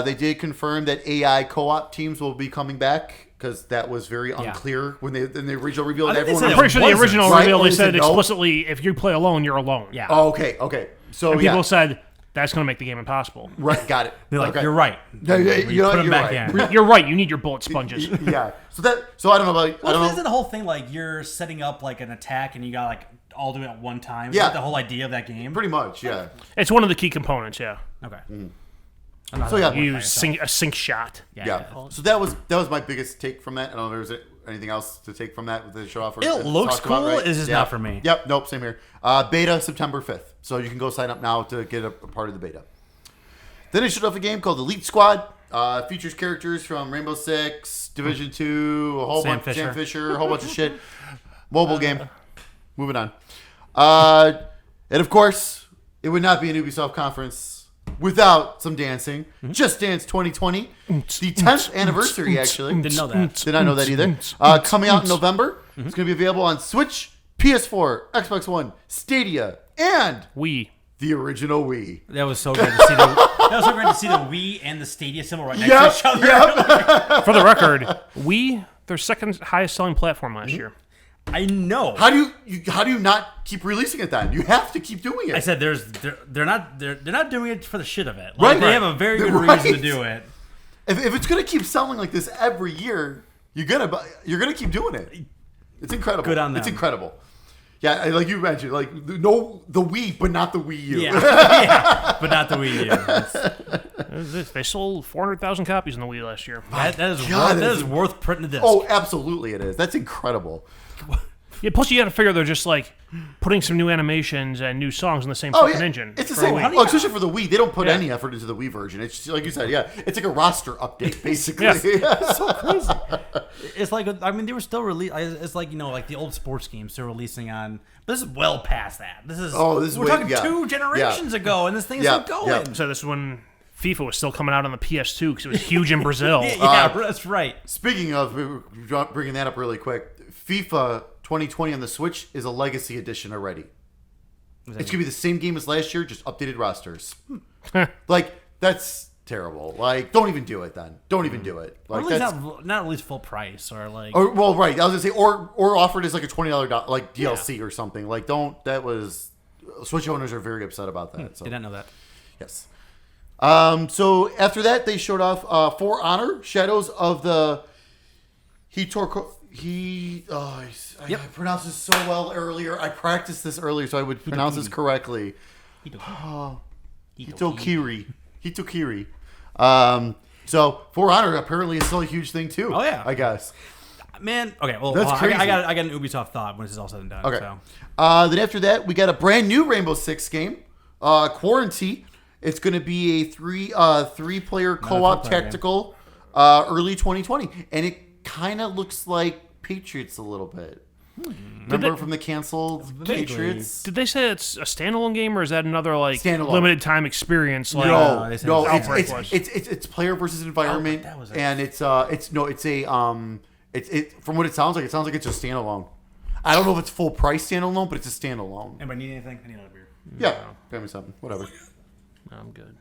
They did confirm that AI co-op teams will be coming back because that was very unclear when in the original reveal. I think they Everyone said I'm it pretty sure the wasn't, original right? reveal Or they they said said no? explicitly, if you play alone, you're alone. Yeah. Oh, okay. So And people yeah. said that's going to make the game impossible. Right, got it. They're like, Okay. you're right. Yeah, yeah, You put them back right. in. You're right. You need your bullet sponges. Yeah. So I don't know about. I don't Isn't know. the whole thing like you're setting up like an attack and you got like all do it at one time? Is Yeah. that the whole idea of that game? Pretty much, yeah. It's one of the key components. Yeah. Okay. So yeah, You use a sync shot. yeah. So that was my biggest take from that. I don't know if there's anything else to take from that with the show off. It looks talked about, cool. right? It's just not for me. Yep. Nope. Same here. Beta September 5th. So you can go sign up now to get a part of the beta. Then they showed off a game called Elite Squad. Features characters from Rainbow Six, Division 2, a whole Sam bunch, Fisher. Sam Fisher, a whole bunch of shit. Mobile game. Moving on. And of course, it would not be an Ubisoft conference without some dancing. Just Dance 2020, the 10th anniversary, actually. Didn't know that. Did not know that either. Coming out in November. It's going to be available on Switch, PS4, Xbox One, Stadia, and the original Wii. That was so great to see the Wii and the Stadia symbol right next to each other. For the record, their second highest selling platform last year. I know. How do you not keep releasing it then? You have to keep doing it. I said they're not doing it for the shit of it. Right. They have a very good Right. reason to do it. If it's gonna keep selling like this every year, you're gonna keep doing it. It's incredible. Good on them. It's incredible. Yeah, like you mentioned, like the Wii, but not the Wii U. Yeah. Yeah. But not the Wii U. They sold 400,000 copies in the Wii last year. That God, is worth printing a disc. Oh, absolutely, it is. That's incredible. Yeah, plus you got to figure they're just like putting some new animations and new songs in the same Oh fucking yeah, engine. it's the for same. Wii. Oh, especially for the Wii, they don't put Yeah. any effort into the Wii version. It's just, like you said, yeah, it's like a roster update basically. Yeah. So crazy. It's like they were still it's like like the old sports games they're releasing on. But this is well past that. This is we're talking 2 generations ago, and this thing is still going. Yeah. So this is when FIFA was still coming out on the PS2 because it was huge in Brazil. Yeah, that's right. Speaking of bringing that up really quick, FIFA 2020 on the Switch is a Legacy Edition already. It's gonna be the same game as last year, just updated rosters. Like that's terrible. Like, don't even do it then. Don't even do it. Or Like at that's. least not at least full price or like. Or, well, right. I was gonna say, or offered as like a $20 like DLC or something. Like, don't. That was Switch owners are very upset about that. So Did not know that. yes. So after that, they showed off For Honor: Shadows of the I pronounced this so well earlier. I practiced this earlier, so I would pronounce this correctly. Hitokiri. So For Honor apparently is still a huge thing too. Oh, yeah. I guess. Man, okay, well, That's crazy. I got an Ubisoft thought when this is all said and done. Okay. So. Then after that, we got a brand new Rainbow Six game, Quarantine. It's going to be a three-player co-op player tactical early 2020. And it kind of looks like Patriots a little bit. Remember from the canceled Patriots? Did they say it's a standalone game, or is that another Standalone. limited time experience? Like, No, Outbreak was. it's player versus environment, that was it. and it's from what it sounds like it's a standalone. I don't know if it's full price standalone, but it's a standalone. Anybody need anything? I need another beer. Yeah, grab me something, whatever. No, I'm good.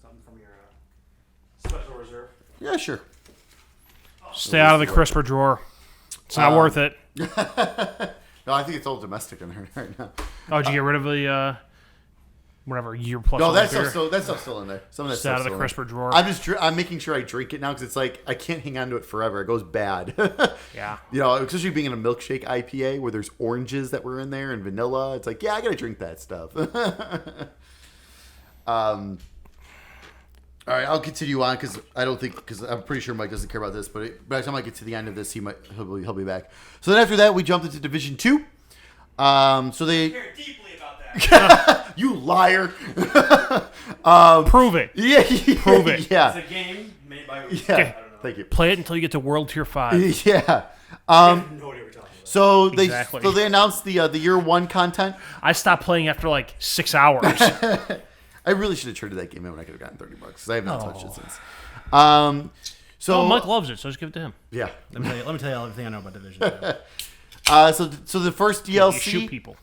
Something from your special reserve. Yeah, sure. Stay out of the crisper drawer. It's not worth it. No, I think it's all domestic in there right now. Oh, did you get rid of the whatever year plus? No, old that beer? stuff's still in there. Some of that Stay out stuff's of the still in crisper drawer. I'm making sure I drink it now because it's like I can't hang on to it forever. It goes bad. Yeah. You know, especially being in a milkshake IPA where there's oranges that were in there and vanilla. It's like, yeah, I gotta drink that stuff. All right, I'll continue on because I'm pretty sure Mike doesn't care about this, but by the time I get to the end of this, he'll be back. So then after that, we jumped into Division 2. So they Care deeply about that. you liar. Prove it. Yeah, Prove it. Yeah, It's a game made by Ubisoft. yeah. I don't know. Thank you. Play it until you get to World Tier 5. Yeah. I have no idea what you're talking about. So Exactly. they announced the year 1 content. I stopped playing after like 6 hours. I really should have traded that game in when I could have gotten $30 because I have not touched it since. So Oh, Mike loves it, so just give it to him. yeah. Let me tell you everything I know about Division. So the first You DLC, shoot people.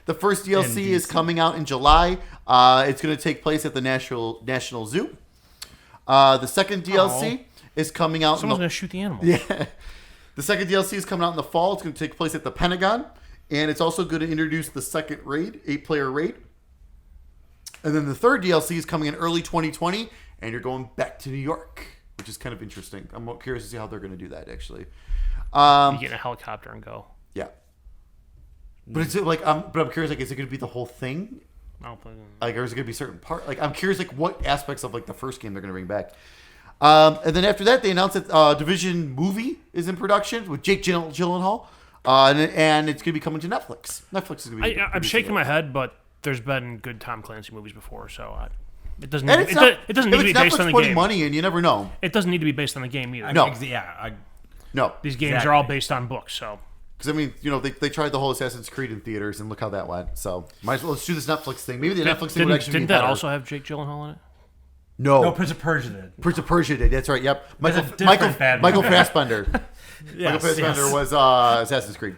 the first DLC is coming out in July. It's going to take place at the National Zoo. The second DLC is coming out. Someone's going to shoot the animals. Yeah. The second DLC is coming out in the fall. It's going to take place at the Pentagon, and it's also going to introduce the second raid, 8-player raid. And then the third DLC is coming in early 2020, and you're going back to New York, which is kind of interesting. I'm curious to see how they're going to do that, actually. You get in a helicopter and go. Yeah. But it's like, but I'm curious, like, is it going to be the whole thing? Like, or is it going to be certain part? Like, I'm curious, like, what aspects of like the first game they're going to bring back. And then after that, they announced that Division movie is in production with Jake Gyllenhaal, and it's going to be coming to Netflix. Netflix is going to be. I'm shaking my head, but there's been good Tom Clancy movies before, so it doesn't. And It, it's it doesn't need to be based on the putting game. money in, you never know. It doesn't need to be based on the game either. No. No, These games Exactly. are all based on books, so. because I mean, you know, they tried the whole Assassin's Creed in theaters, and look how that went. So might as well let's do this Netflix thing. Maybe the Netflix thing would actually Didn't be that better. also have Jake Gyllenhaal in it? No, Prince of Persia did. Prince of Persia did. That's right. Yep, a different bad Michael movie. Fassbender. Michael Yes, Fassbender yes. was Assassin's Creed.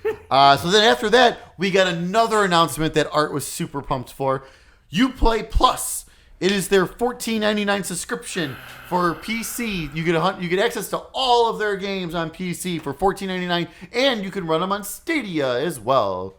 So then after that, we got another announcement that Art was super pumped for. Uplay Plus. It is their $14.99 subscription for PC. You get access to all of their games on PC for $14.99, and you can run them on Stadia as well.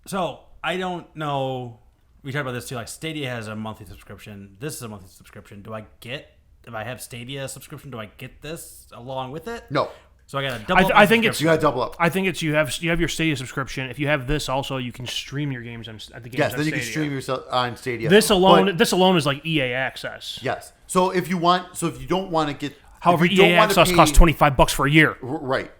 So I don't know. We talked about this too. Like Stadia has a monthly subscription. This is a monthly subscription. If I have Stadia subscription, do I get this along with it? No, So I got a double. I think it's you got to double up. I think it's you have your Stadia subscription. If you have this, also you can stream your games at the games. Yes, on then you can Stadia. stream yourself on Stadia. This alone But- is like EA access. yes. So if you don't want to get, However, if you don't EA want to access pay- costs $25 for a year. Right.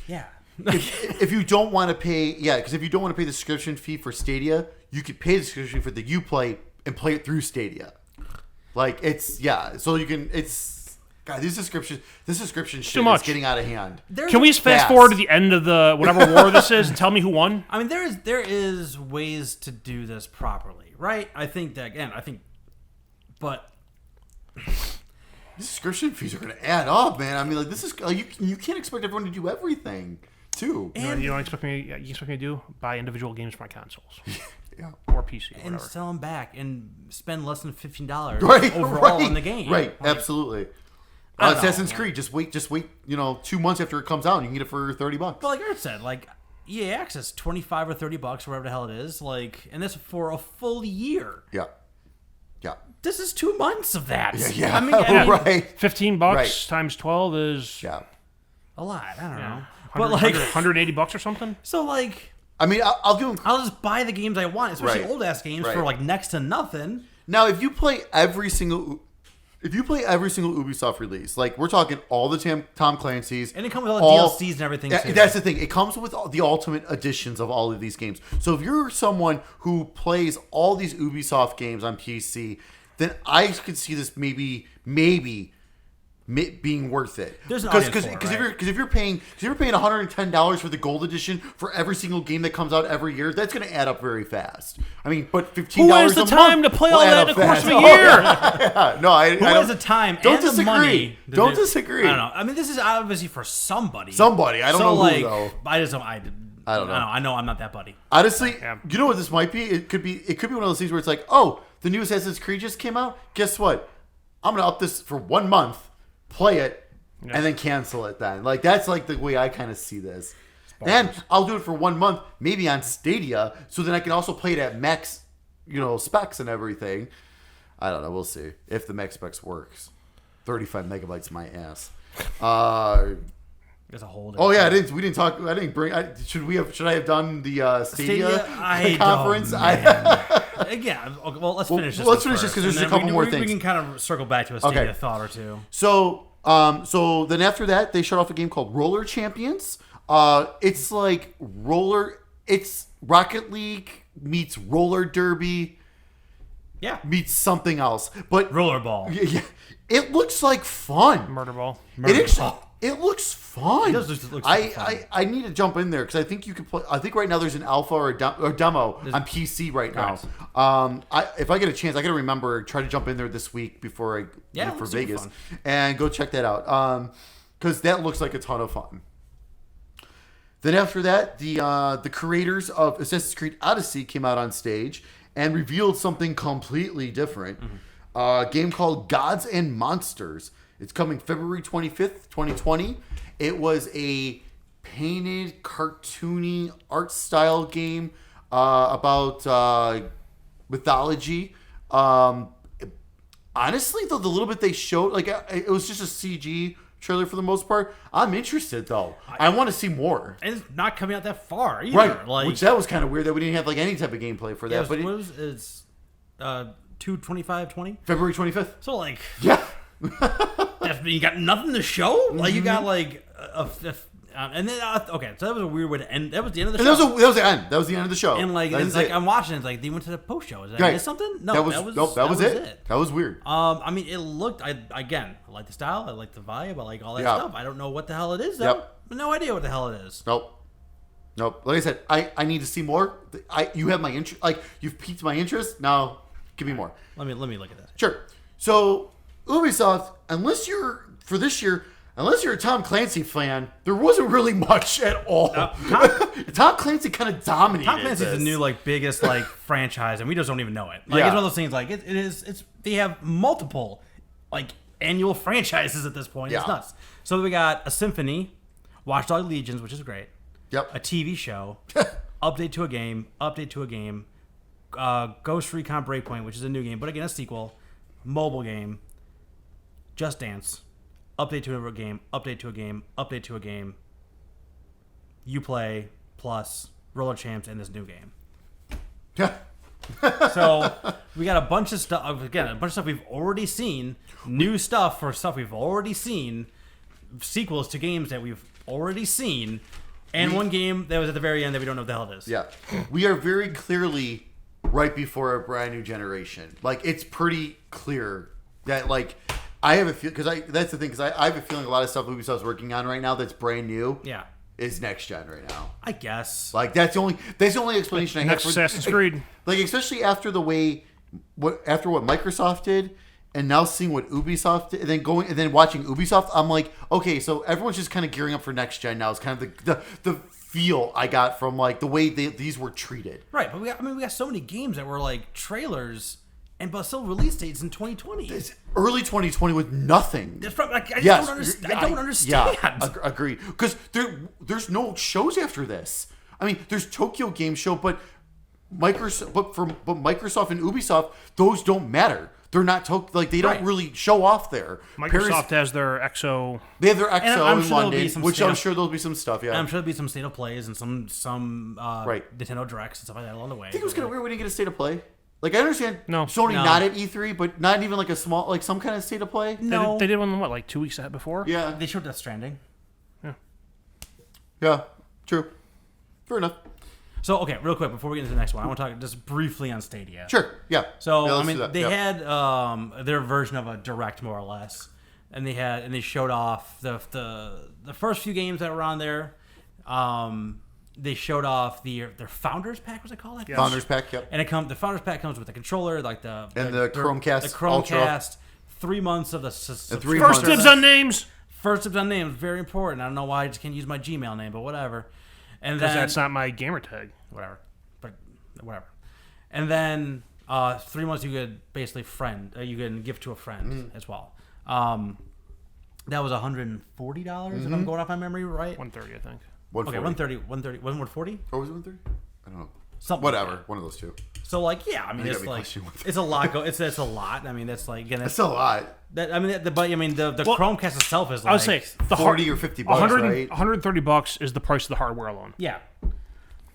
Yeah. If you don't want to pay, because if you don't want to pay the subscription fee for Stadia, you could pay the subscription for the Uplay and play it through Stadia. Like so you can. God, this subscription shit is much. getting out of hand. Can we just fast Fast. forward to the end of the whatever war this is and tell me who won? I mean, there is ways to do this properly, right? I think that but These subscription fees are going to add up, man. I mean, like this is you can't expect everyone to do everything, too. You don't expect me? You expect me to do buy individual games for my consoles Yeah. or PC or and whatever. sell them back and spend less than $15 Right. overall right, on the game. Right. Like, Absolutely. I don't know, Assassin's man. Creed, just wait, 2 months after it comes out, and you can get it for $30. But like Art said, like EA Access, $25 or $30, whatever the hell it is, like, and this for a full year. Yeah. Yeah. This is 2 months of that. Yeah. I mean, right. $15 Right. times 12 is Yeah. a lot. I don't know. 100, But like, $180 or something. so like, I mean, I'll give them. I'll just buy the games I want, especially Right. old ass games Right. for like next to nothing. Now, if you play every single if you play every single Ubisoft release, like we're talking all the Tom Clancy's, And it comes with all the DLCs and everything, too. That's the thing. It comes with the ultimate editions of all of these games. So if you're someone who plays all these Ubisoft games on PC, then I could see this maybe being worth it. There's an audience for it, because if you're paying $110 for the gold edition for every single game that comes out every year, that's going to add up very fast. I mean, but $15 Who has the time to play all that in the course of a year? Who has the time don't and disagree. the money? Don't disagree. I don't know. I mean, this is obviously for somebody. I don't know who though. I just don't. I don't know. I know I'm not that buddy. Honestly, you know what this might be? It could be one of those things where it's like, oh, the new Assassin's Creed just came out. Guess what? I'm gonna up this for 1 month, play it, and then cancel it. Then that's like the way I kind of see this. And I'll do it for 1 month, maybe on Stadia, so then I can also play it at max, specs and everything. I don't know. We'll see if the max specs works. 35 megabytes, my ass. There's a whole. Oh yeah, we didn't talk. I didn't bring. Should I have done the Stadia conference? Yeah. Well, let's finish this. Let's finish this because there's a couple more things. We can kind of circle back to a Stadia thought or two. So, then after that, they shut off a game called Roller Champions. It's like it's Rocket League meets roller derby. Yeah. Meets something else, but rollerball. Yeah, it looks like fun. Murderball. It looks fun. It does look fun. I need to jump in there because I think you can play. I think right now there's an alpha or demo on PC right now. If I get a chance, I got to remember try to jump in there this week before I leave for Vegas and go check that out because that looks like a ton of fun. Then after that, the creators of Assassin's Creed Odyssey came out on stage and revealed something completely different. A game called Gods and Monsters. It's coming February 25th, 2020. It was a painted, cartoony art style game about mythology. Honestly, though, the little bit they showed, it was just a CG trailer for the most part. I'm interested, though. I want to see more. And it's not coming out that far either. Right. Which that was kind of weird that we didn't have any type of gameplay for that. It's 2/25/20? February 25th. So yeah. You got nothing to show? You got and then so that was a weird way to end. That was the end of the show. That was the end. That was the end of the show. And I'm watching it. They went to the post show. Is that miss something? No, that was it. That was weird. I mean, it looked. I like the style. I like the vibe. I like all that stuff. I don't know what the hell it is. Though. No idea what the hell it is. Nope. Like I said, I need to see more. You have my interest. You've piqued my interest. Now, give me more. Let me look at that. Sure. So Ubisoft, unless you're a Tom Clancy fan, there wasn't really much at all. Tom Clancy kind of dominated. Tom Clancy's the new biggest franchise, and we just don't even know it. It's one of those things. It is. They have multiple annual franchises at this point. Yeah. It's nuts. So we got a Symphony, Watch Dogs Legions, which is great. Yep. A TV show, update to a game, Ghost Recon Breakpoint, which is a new game, but again a sequel, mobile game, Just Dance. Update to a game, update to a game, update to a game. Uplay plus Roller Champs and this new game. Yeah. So we got a bunch of stuff. Again, a bunch of stuff we've already seen. New stuff for stuff we've already seen. Sequels to games that we've already seen. And one game that was at the very end that we don't know what the hell it is. Yeah. We are very clearly right before a brand new generation. It's pretty clear that I have a feel because that's the thing because I have a feeling a lot of stuff Ubisoft's working on right now that's brand new. Yeah, is next gen right now. I guess. That's the only explanation I have for Assassin's Creed. Especially after what Microsoft did, and now seeing what Ubisoft did, and then watching Ubisoft, I'm like, okay, so everyone's just kind of gearing up for next gen now. It's kind of the feel I got from the way these were treated. Right, but we got so many games that were but still release dates in 2020. It's early 2020 with nothing. I don't understand. Yeah, agreed. Because there's no shows after this. I mean, there's Tokyo Game Show, but Microsoft and Ubisoft, those don't matter. They're not they don't really show off there. Microsoft has their EXO. They have their EXO in London, which I'm sure there'll be some stuff. Yeah, and I'm sure there'll be some state of plays and some Nintendo Directs and stuff like that along the way. I think it was kind of weird we didn't get a state of play. Like I understand No. Sony No. not at E3, but not even like a small, like some kind of state of play. No. They did one, what, like 2 weeks before? Yeah, They showed Death Stranding. yeah, true, fair enough. So, okay, real quick, before we get into the next one, I want to talk just briefly on Stadia. Sure, yeah. So, Yeah, I let's mean, do that. they Yep. had their version of a direct, more or less, and they showed off the first few games that were on there. They showed off their Founders Pack, was it called? Like? Yes. Founders Pack, yep. And the Founders Pack comes with the controller, like the Chromecast the Chromecast, 3 months of the And 3 First months. dibs on names. First dibs on names, very important. I don't know why I just can't use my Gmail name, but whatever. And Because then that's not my gamer tag. whatever, but whatever. And then 3 months you could basically you can give to a friend as well. That was $140 if I'm going off my memory right. 130, I think. 130, 140. 130, 140. Or was it 130? I don't know. Something Whatever, like that. one of those two. So like yeah, I mean You got it's me like questioning 130. it's a lot. It's a lot. I mean that's like again That's a lot. but the Well, Chromecast itself is like I would say the 40 or 50 bucks, 100, right? $130 is the price of the hardware alone. yeah.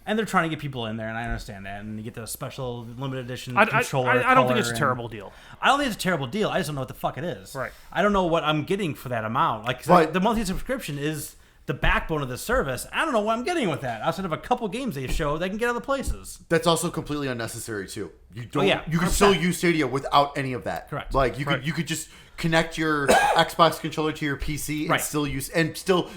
And they're trying to get people in there, and I understand that. And you get the special limited edition I controller. don't think color it's a and- terrible deal. I don't think it's a terrible deal. I just don't know what the fuck it is. Right. I don't know what I'm getting for that amount. Like 'cause But- the monthly subscription is the backbone of the service. I don't know what I'm getting with that. Outside of a couple games they show, they can get other places. That's also completely unnecessary too. You don't. yeah, you can 100%. still use Stadia without any of that. Correct. Like you Right. could just connect your Xbox controller to your PC and Right. still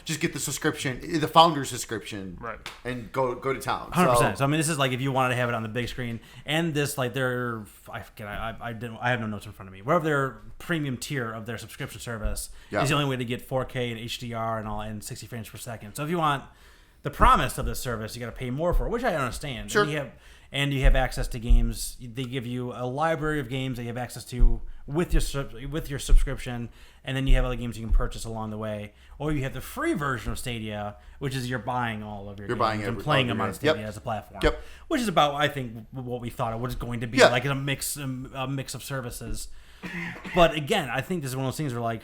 just get the subscription, the Founders subscription, Right. And go to town. 100%. So So, I mean, this is like if you wanted to have it on the big screen, and this like I have no notes in front of me. Whatever their premium tier of their subscription service Yeah. is the only way to get 4K and HDR and all and 60 frames per second. So if you want the promise of this service, you got to pay more for it, which I understand. Sure. And you have access to games. They give you a library of games that you have access to with your subscription, and then you have other games you can purchase along the way. Or you have the free version of Stadia, which is you're buying all of your games buying and playing all them your on games. Stadia Yep. as a platform. Yep. Which is about, I think, what we thought it was going to be, Yeah. like a mix of services. But again, I think this is one of those things where like,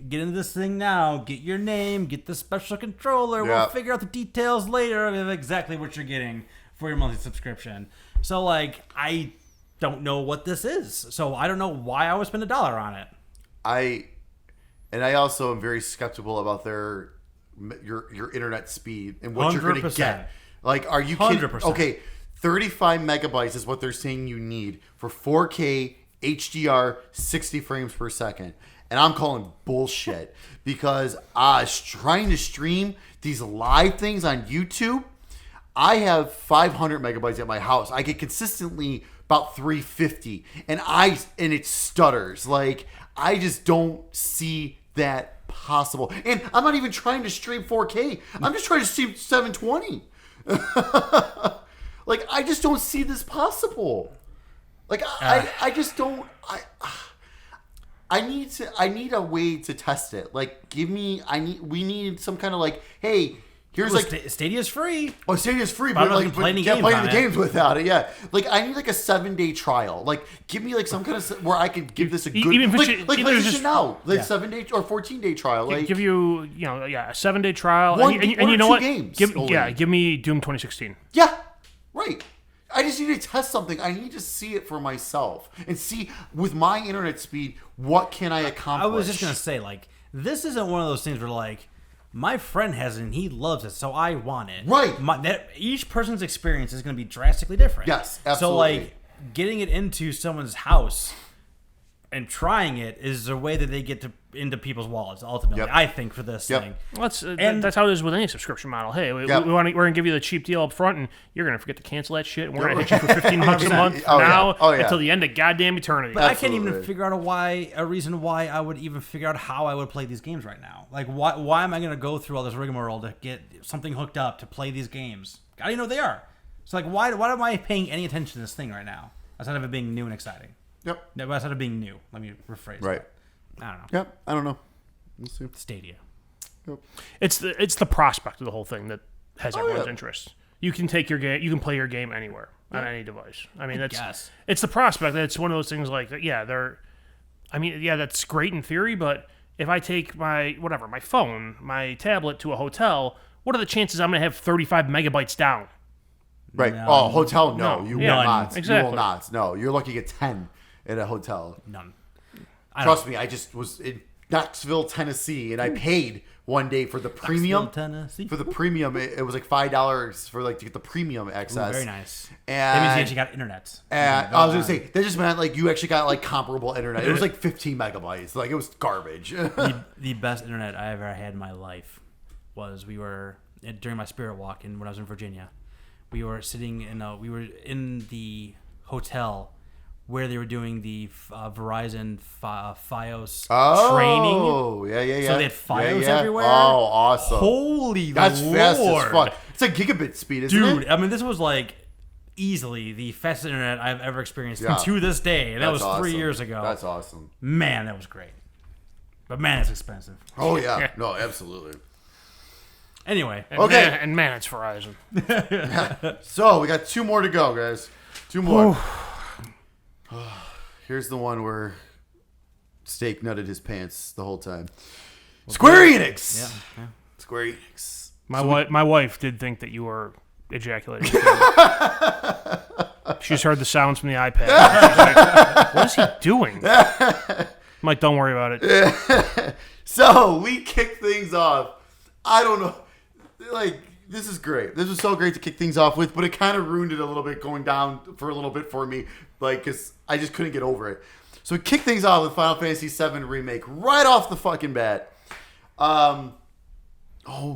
get into this thing now, get your name, get the special controller. Yeah. We'll figure out the details later of exactly what you're getting for your monthly subscription. So like, I don't know what this is. So I don't know why I would spend $1 on it. I also am very skeptical about your internet speed and what you're going to 100%. get. Like, are you kidding? 100%. Okay, 35 megabytes is what they're saying you need for 4K HDR 60 frames per second. And I'm calling bullshit because trying to stream these live things on YouTube, I have 500 megabytes at my house. I get consistently about 350, and it stutters. Like, I just don't see that possible. And I'm not even trying to stream 4K. I'm just trying to stream 720. Like, I just don't see this possible. Like, I just don't. I need a way to test it. Like, we need some kind of like, hey, here's Well, like, Stadia's free. oh, Stadia's free, But I but don't know if like, you can play any can't games play on any it. games without it. Yeah, like I need like a 7-day trial. Like, give me like some kind of where I could give this a good, even if like, it's- like even if it's PlayStation just- now, like Yeah. 7-day or 14-day trial. Like, Give you, a 7-day trial. One- and one you or know two what? games Give only. me Doom 2016. yeah, right. I just need to test something. I need to see it for myself and see with my internet speed what can I accomplish. I was just gonna say, like, this isn't one of those things where like my friend has it and he loves it, so I want it. Right. Each person's experience is gonna be drastically different. Yes, So absolutely. like getting it into someone's house and trying it is a way that they get into people's wallets. Ultimately, Yep. I think for this Yep. thing. Well, that's how it is with any subscription model. Hey, we're Yeah. going to give you the cheap deal up front, and you're going to forget to cancel that shit, and we're going to hit you for $15 a month Oh, yeah. now Oh, yeah. until the end of goddamn eternity. But I can't even Absolutely. figure out a reason why I would even figure out how I would play these games right now. Like, why am I going to go through all this rigmarole to get something hooked up to play these games? I don't even know what they are. So, like, why am I paying any attention to this thing right now? Outside of it being new and exciting. Yep. No, outside of being new. Let me rephrase Right. that. I don't know. Yep. I don't know. We'll see. Stadia. Yep. It's the prospect of the whole thing that has everyone's yeah. interest. You can take your game, you can play your game anywhere on any device. I mean, guess. it's the prospect that it's one of those things like, that's great in theory, but if I take my phone, my tablet to a hotel, what are the chances I'm going to have 35 megabytes down? Right. No. Oh, hotel? No, No. you Yeah. will not. You Exactly. will not. No, you're lucky to get 10 in a hotel. None. Trust me, I just was in Knoxville, Tennessee, and I paid one day for the premium. Tennessee. For the premium, it was like $5 for like to get the premium access. Ooh, very nice. And That means you actually got internet. And I was gonna say that just meant like you actually got like comparable internet. It was like 15 megabytes. Like it was garbage. The best internet I ever had in my life was during my spirit walk when I was in Virginia. We were sitting we were in the hotel where they were doing the Verizon FiOS training. Oh, yeah. So they had FiOS everywhere. Oh, awesome. Holy That's Lord. fast as fuck. It's a gigabit speed, isn't it? Dude, I mean, this was like easily the fastest internet I've ever experienced Yeah. to this day. And that was That's 3 awesome. years ago. That's awesome. Man, that was great. But man, it's expensive. Oh, yeah. No, absolutely. Anyway. Okay. Man, it's Verizon. So, we got 2 more to go, guys. 2 more. Here's the one where Steak nutted his pants the whole time. Square Enix! Yeah. Square Enix. My wife did think that you were ejaculating. She's heard the sounds from the iPad. She's like, what is he doing? I'm like, don't worry about it. So, we kick things off. I don't know. Like, this is great. This was so great to kick things off with, but it kind of ruined it a little bit going down for a little bit for me. Like, because I just couldn't get over it. So we kick things off with Final Fantasy VII Remake right off the fucking bat. Oh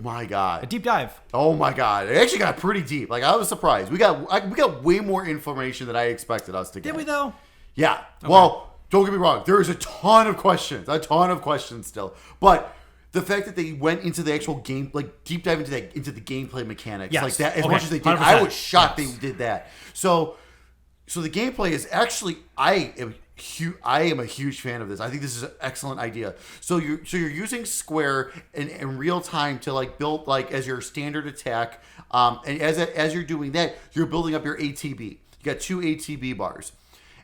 my god. A deep dive. Oh my god. It actually got pretty deep. Like, I was surprised. We got way more information than I expected us to get. Did we, though? Yeah. Okay. Well, don't get me wrong. There is a ton of questions still. But the fact that they went into the actual game, like deep dive into the gameplay mechanics, Yes. like that, as Okay. much as they did, 100%. I was shocked Yes. they did that. So the gameplay is actually, I am a huge fan of this. I think this is an excellent idea. So you're using Square in real time to like build like as your standard attack, and as you're doing that, you're building up your ATB. You got 2 ATB bars.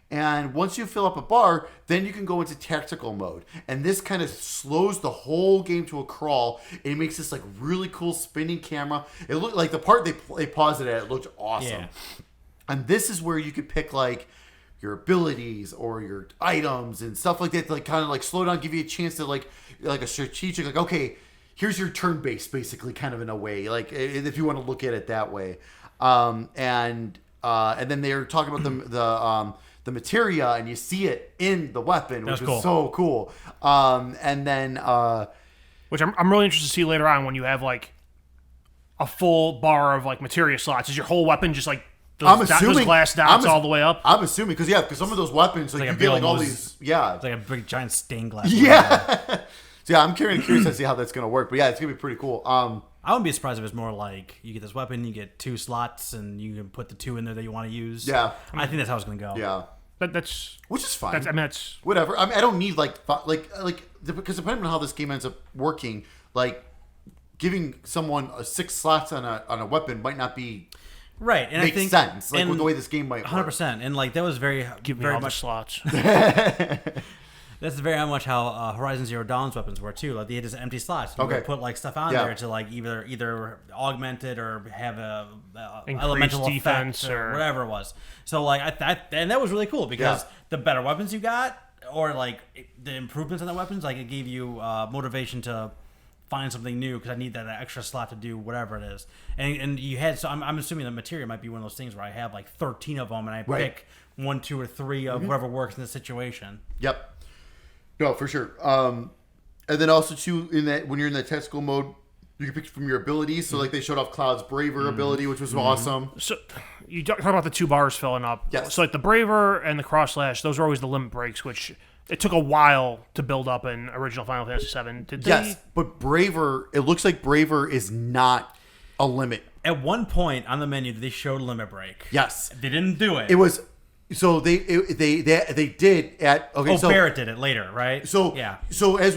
And once you fill up a bar, then you can go into tactical mode. And this kind of slows the whole game to a crawl. It makes this like really cool spinning camera. It looked like the part they paused it at, it looked awesome. Yeah. And this is where you could pick like your abilities or your items and stuff like that to like kind of like slow down, give you a chance to like a strategic, like, okay, here's your turn base basically kind of in a way, like if you want to look at it that way. And then they're talking about the materia, and you see it in the weapon, which is so cool. And then Which I'm really interested to see later on when you have like a full bar of like materia slots. Is your whole weapon just like those glass dots all the way up? I'm assuming because some of those weapons, like you get like all these, It's like a big giant stained glass. yeah. So yeah, I'm curious to see how that's gonna work. But yeah, it's gonna be pretty cool. I wouldn't be surprised if it's more like you get this weapon, you get 2 slots, and you can put the 2 in there that you want to use. Yeah. I think that's how it's going to go. Yeah. That's Which is fine. that's Whatever. I mean, I don't need like because depending on how this game ends up working, like giving someone 6 slots on a weapon might not be Right. And make I think, sense. Like with the way this game might work. 100%. And like that was very give me very all the much slots. That's very much how Horizon Zero Dawn's weapons were too. Like they had just empty slots. You would put like stuff on there to like either augment it or have a elemental defense effect or or whatever it was. So like and that was really cool because the better weapons you got or like the improvements on the weapons, like it gave you motivation to find something new because I need that extra slot to do whatever it is. And you had so I'm assuming the materia might be one of those things where I have like 13 of them and I pick 1, 2, or 3 of whatever works in the situation. Yep. No, for sure. And then also too, in that when you're in the tactical mode, you can pick from your abilities. So like they showed off Cloud's Braver ability, which was awesome. So you talk about the 2 bars filling up. Yes. So like the Braver and the Cross Slash, those are always the limit breaks, which it took a while to build up in original Final Fantasy VII. Did they? But Braver, it looks like Braver is not a limit. At one point on the menu, they showed limit break. Yes, They didn't do it. it was. So they did at okay. So Barrett did it later, right? So yeah. So they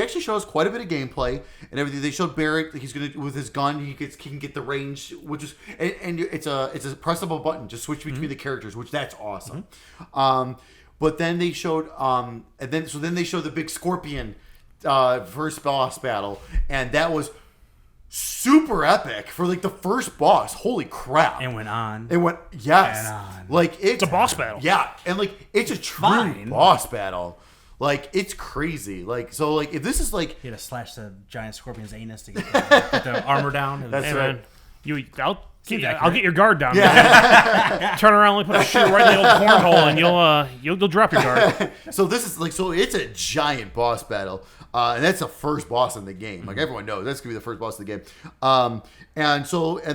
actually showed us quite a bit of gameplay and everything. They showed Barrett, he's gonna with his gun, he can get the range, which is and it's a pressable button to switch between the characters, which that's awesome. But then they showed and then they showed the big scorpion first boss battle, and that was super epic for like the first boss. Holy crap! And went on. It went yes, And on. like It's a boss battle. Yeah, and like it's a true Fine. boss battle. Like it's crazy. Like so, like if this is like You had to slash the giant scorpion's anus to get the armor down. That's Hey, right. man, I'll Seems I'll accurate. get your guard down. Yeah. Turn around, and put a shoe right in the old cornhole, and you'll drop your guard. so this is like so it's a giant boss battle, and that's the first boss in the game. Like everyone knows, that's gonna be the first boss of the game. And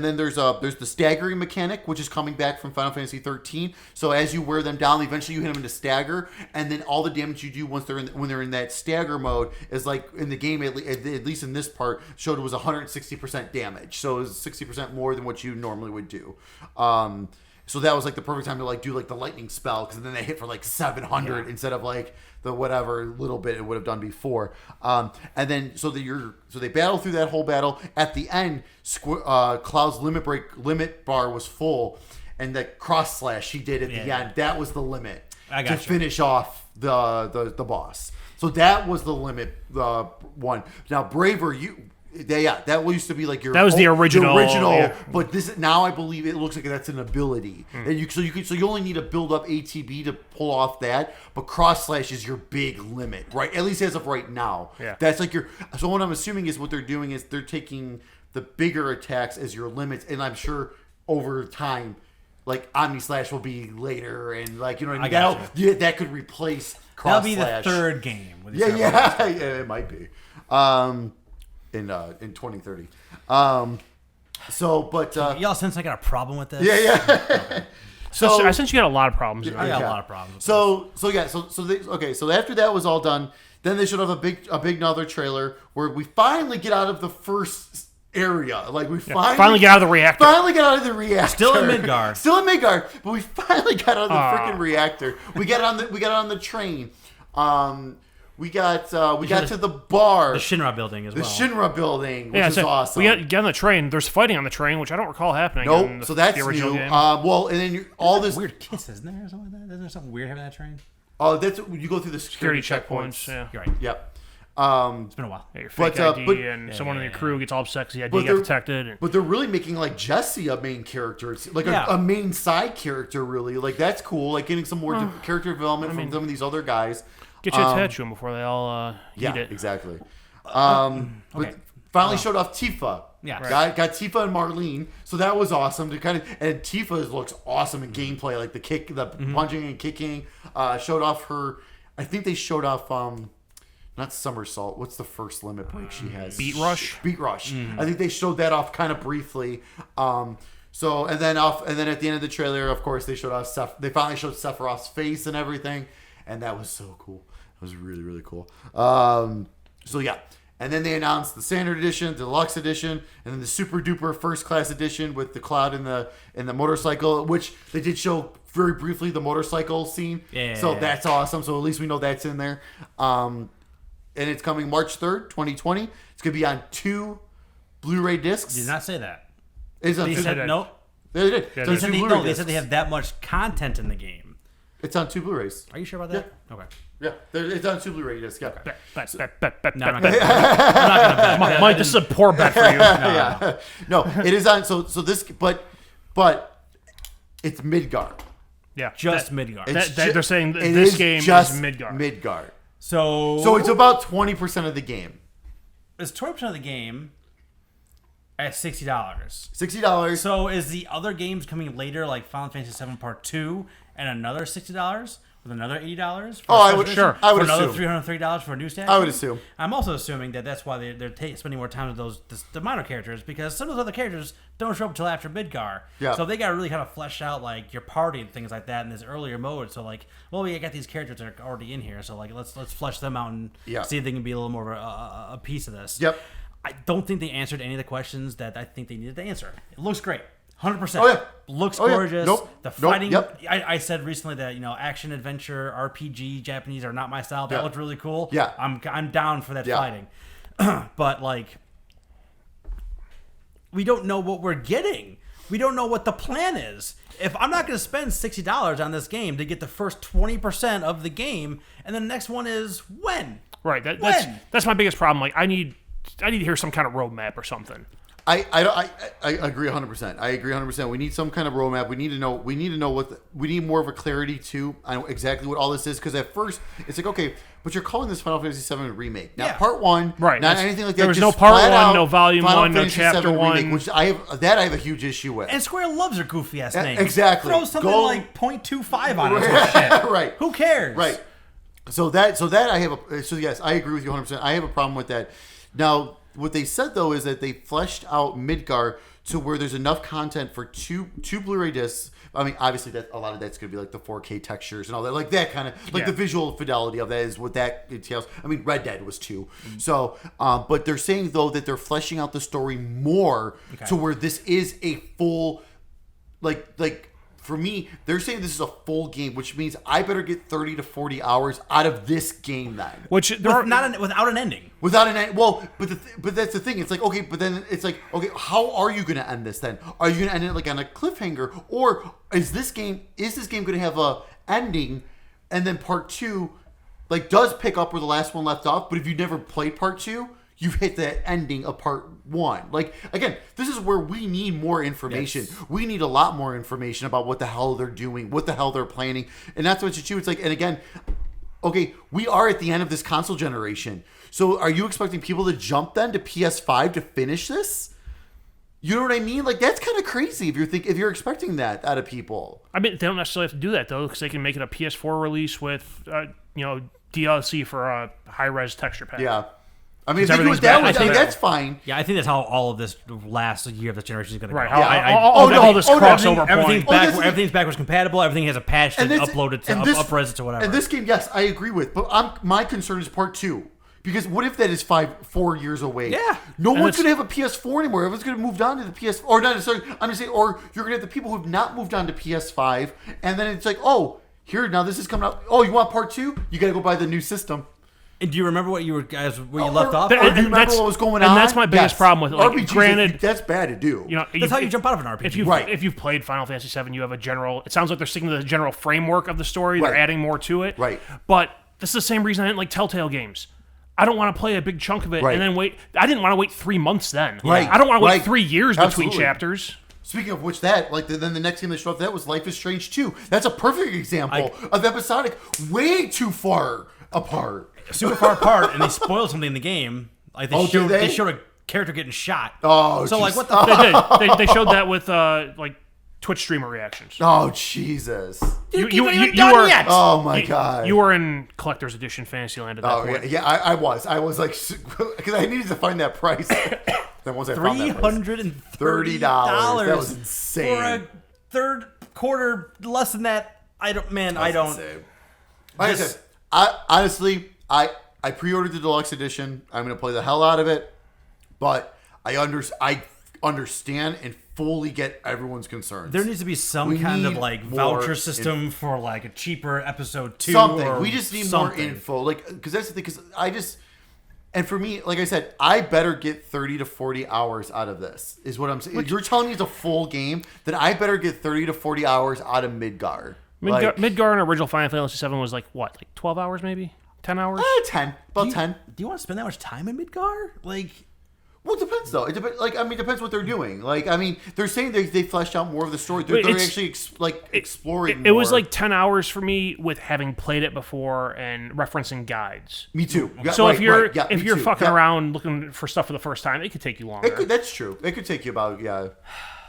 then there's the staggering mechanic, which is coming back from Final Fantasy 13. So as you wear them down, eventually you hit them into stagger, and then all the damage you do when they're in that stagger mode is like in the game at least in this part showed it was 160% damage. So it was 60% more than what you normally would do. So that was like the perfect time to like do like the lightning spell, because then they hit for like 700 instead of like the whatever little bit it would have done before. And then so they battle through that whole battle. At the end, Cloud's limit bar was full, and the cross slash he did at the end, that was the limit to finish off the boss. So that was the limit one. Now Braver, that used to be like your. That was the original. Yeah. But this now I believe it looks like that's an ability, and you only need to build up ATB to pull off that. But cross slash is your big limit, right? At least as of right now. Yeah. That's like your. So what I'm assuming is what they're doing is they're taking the bigger attacks as your limits, and I'm sure over time, like Omni Slash will be later, and like you know what I mean. That could replace cross slash. That'll be the third game. With Yeah, it might be. In 2030. Y'all sense I got a problem with this? Yeah. Okay. So I sense you got a lot of problems. I got a lot of problems. So after that was all done, then they showed off a big another trailer where we finally get out of the first area. Like we finally get out of the reactor. Finally got out of the reactor. Still in Midgard, but we finally got out of the freaking reactor. We got on the train. We got to the bar. The Shinra building as well. The Shinra building, which is awesome. We get on the train. There's fighting on the train, which I don't recall happening. Nope. So that's the original new. game. Well, and then all this weird kiss, isn't there? Or something like that? Isn't there something weird happening on that train? Oh, that's you go through the security checkpoints. Yeah. You're right. Yep. It's been a while. Yeah, your fake ID and someone in your crew gets all sexy. ID got detected. But they're really making like Jesse a main character. It's like a main side character, really. Like that's cool. Like getting some more character development from some of these other guys. Get you attached to them before they all eat it. Exactly. But finally showed off Tifa. Yeah. Got Tifa and Marlene. So that was awesome to kind of, and Tifa looks awesome in gameplay, like the punching and kicking. Showed off her. I think they showed off not somersault. What's the first limit break she has? Beat Rush. Beat Rush. I think they showed that off kind of briefly. So and then at the end of the trailer, of course, they showed off They finally showed Sephiroth's face and everything, and that was so cool. That was really, really cool. So yeah. And then they announced the standard edition, the deluxe edition, and then the super duper first class edition with the Cloud and the motorcycle, which they did show very briefly the motorcycle scene. So that's awesome. So at least we know that's in there. And it's coming March 3rd, 2020. It's gonna be on 2 Blu-ray discs. Did not say that. It's on They said no. They did. Yeah, So They said they have that much content in the game. It's on 2 Blu-rays. Are you sure about that? Okay. Yeah, it's on 2 Blu-ray discs. Yeah. Bet. No, I'm not gonna bet. Mike, this is a poor bet for you. Yeah. No, it is on. So this, but it's Midgard. Yeah, Just Midgard. they're saying this game is Midgard. Midgard. So it's about 20% of the game. It's 20% of the game at $60. $60. So is the other games coming later, like Final Fantasy VII Part 2, and another $60 with another $80? I would another assume. $330 for a new statue. I would assume. I'm also assuming that that's why they're spending more time with the minor characters, because some of those other characters don't show up until after Midgar. Yeah. So they got to really kind of flesh out like your party and things like that in this earlier mode. So like, well, we got these characters that are already in here, so like let's flesh them out and see if they can be a little more of a piece of this. Yep. I don't think they answered any of the questions that I think they needed to answer. It looks great. 100%. Oh, yeah. Looks Oh, yeah. gorgeous. Nope. The fighting. Nope. Yep. I said recently that action adventure RPG Japanese are not my style. That looked really cool. Yeah. I'm down for that Yeah. fighting. But like, we don't know what we're getting. We don't know what the plan is. If I'm not going to spend $60 on this game to get the first 20% of the game, and then the next one is when? Right. When? That's my biggest problem. Like I need to hear some kind of roadmap or something. I agree 100%. I agree 100%. We need some kind of roadmap. We need to know we need more of a clarity too on exactly what all this is, because at first it's like, okay, but you're calling this Final Fantasy VII remake, not part 1, right? Not anything like that. There was just no part 1, out no volume Final 1, no Fantasy chapter VII 1, remake, which I have a huge issue with. And Square loves their goofy ass name. Exactly. Throw something like 0.25 on it. Shit. Right. Who cares? Right. So that I have so yes, I agree with you 100%. I have a problem with that. Now, what they said though is that they fleshed out Midgar to where there's enough content for two Blu-ray discs. I mean, obviously that a lot of that's going to be like the 4K textures and all that, like that kind of like the visual fidelity of that is what that entails. I mean, Red Dead was 2. Mm-hmm. So, but they're saying though that they're fleshing out the story more to where this is a full, like. For me, they're saying this is a full game, which means I better get 30 to 40 hours out of this game then. Without an ending. Without an end. Well, but that's the thing. It's like, okay, but then it's like, okay, how are you going to end this then? Are you going to end it like on a cliffhanger, or is this game going to have a ending, and then part 2 like does pick up where the last one left off? But if you never played part 2, you've hit the ending of part 1. Like, again, this is where we need more information. Yes. We need a lot more information about what the hell they're doing, what the hell they're planning. And that's what you choose. It's like, and again, okay, we are at the end of this console generation. So are you expecting people to jump then to PS5 to finish this? You know what I mean? Like, that's kind of crazy if you're expecting that out of people. I mean, they don't necessarily have to do that though, because they can make it a PS4 release with DLC for a high-res texture pack. Yeah. I mean, if they do it that way, I think that's fine. Yeah, I think that's how all of this last year of this generation is going to go. Right. All this crossover point. Everything's backwards compatible. Everything has a patch to upload it to upres it to whatever. And this game, yes, I agree with. But my concern is part 2. Because what if that is 4 years away? Yeah. No one's going to have a PS4 anymore. Everyone's going to move on to the PS4. Or not necessarily. I'm going to say, or you're going to have the people who have not moved on to PS5. And then it's like, oh, here, now this is coming out. Oh, you want part 2? You got to go buy the new system. And do you remember what you left off? Do you remember what was going on? And that's my biggest problem with it. Like, RPGs, granted, that's bad to do. That's how you jump out of an RPG. If you've played Final Fantasy VII, you have a general. It sounds like they're sticking to the general framework of the story. They're adding more to it. Right. But this is the same reason I didn't like Telltale games. I don't want to play a big chunk of it and then wait. I didn't want to wait 3 months then. Right. I don't want to wait 3 years between chapters. Speaking of which, then the next game they showed up that was Life is Strange 2. That's a perfect example of episodic way too far apart. Super far apart, and they spoiled something in the game. Like they showed a character getting shot. Oh, so geez. Like what the? They did. They showed that with like Twitch streamer reactions. Oh Jesus! You weren't done yet. Oh my God! You were in Collector's Edition Fantasyland at that point. Yeah, I was. I was like, because I needed to find that price. Then once I found that price, $330. That was insane for a third quarter. Less than that, I don't. Like I said, honestly. I pre-ordered the deluxe edition. I'm going to play the hell out of it, but I understand and fully get everyone's concerns. There needs to be some kind of like voucher system for like a cheaper episode 2. Something. We just need more info, like because that's the thing. Because and for me, like I said, I better get 30 to 40 hours out of this. Is what I'm saying. If you're telling me it's a full game, then I better get 30 to 40 hours out of Midgar. Midgar in original Final Fantasy VII was like what, like 12 hours maybe? 10 hours? 10. About 10. Do you want to spend that much time in Midgar? Like, well, it depends though. It depends what they're doing. Like, I mean, they're saying they fleshed out more of the story. They're actually exploring. It was like 10 hours for me with having played it before and referencing guides. Me too. So if you're fucking around looking for stuff for the first time, it could take you longer. That's true. It could take you about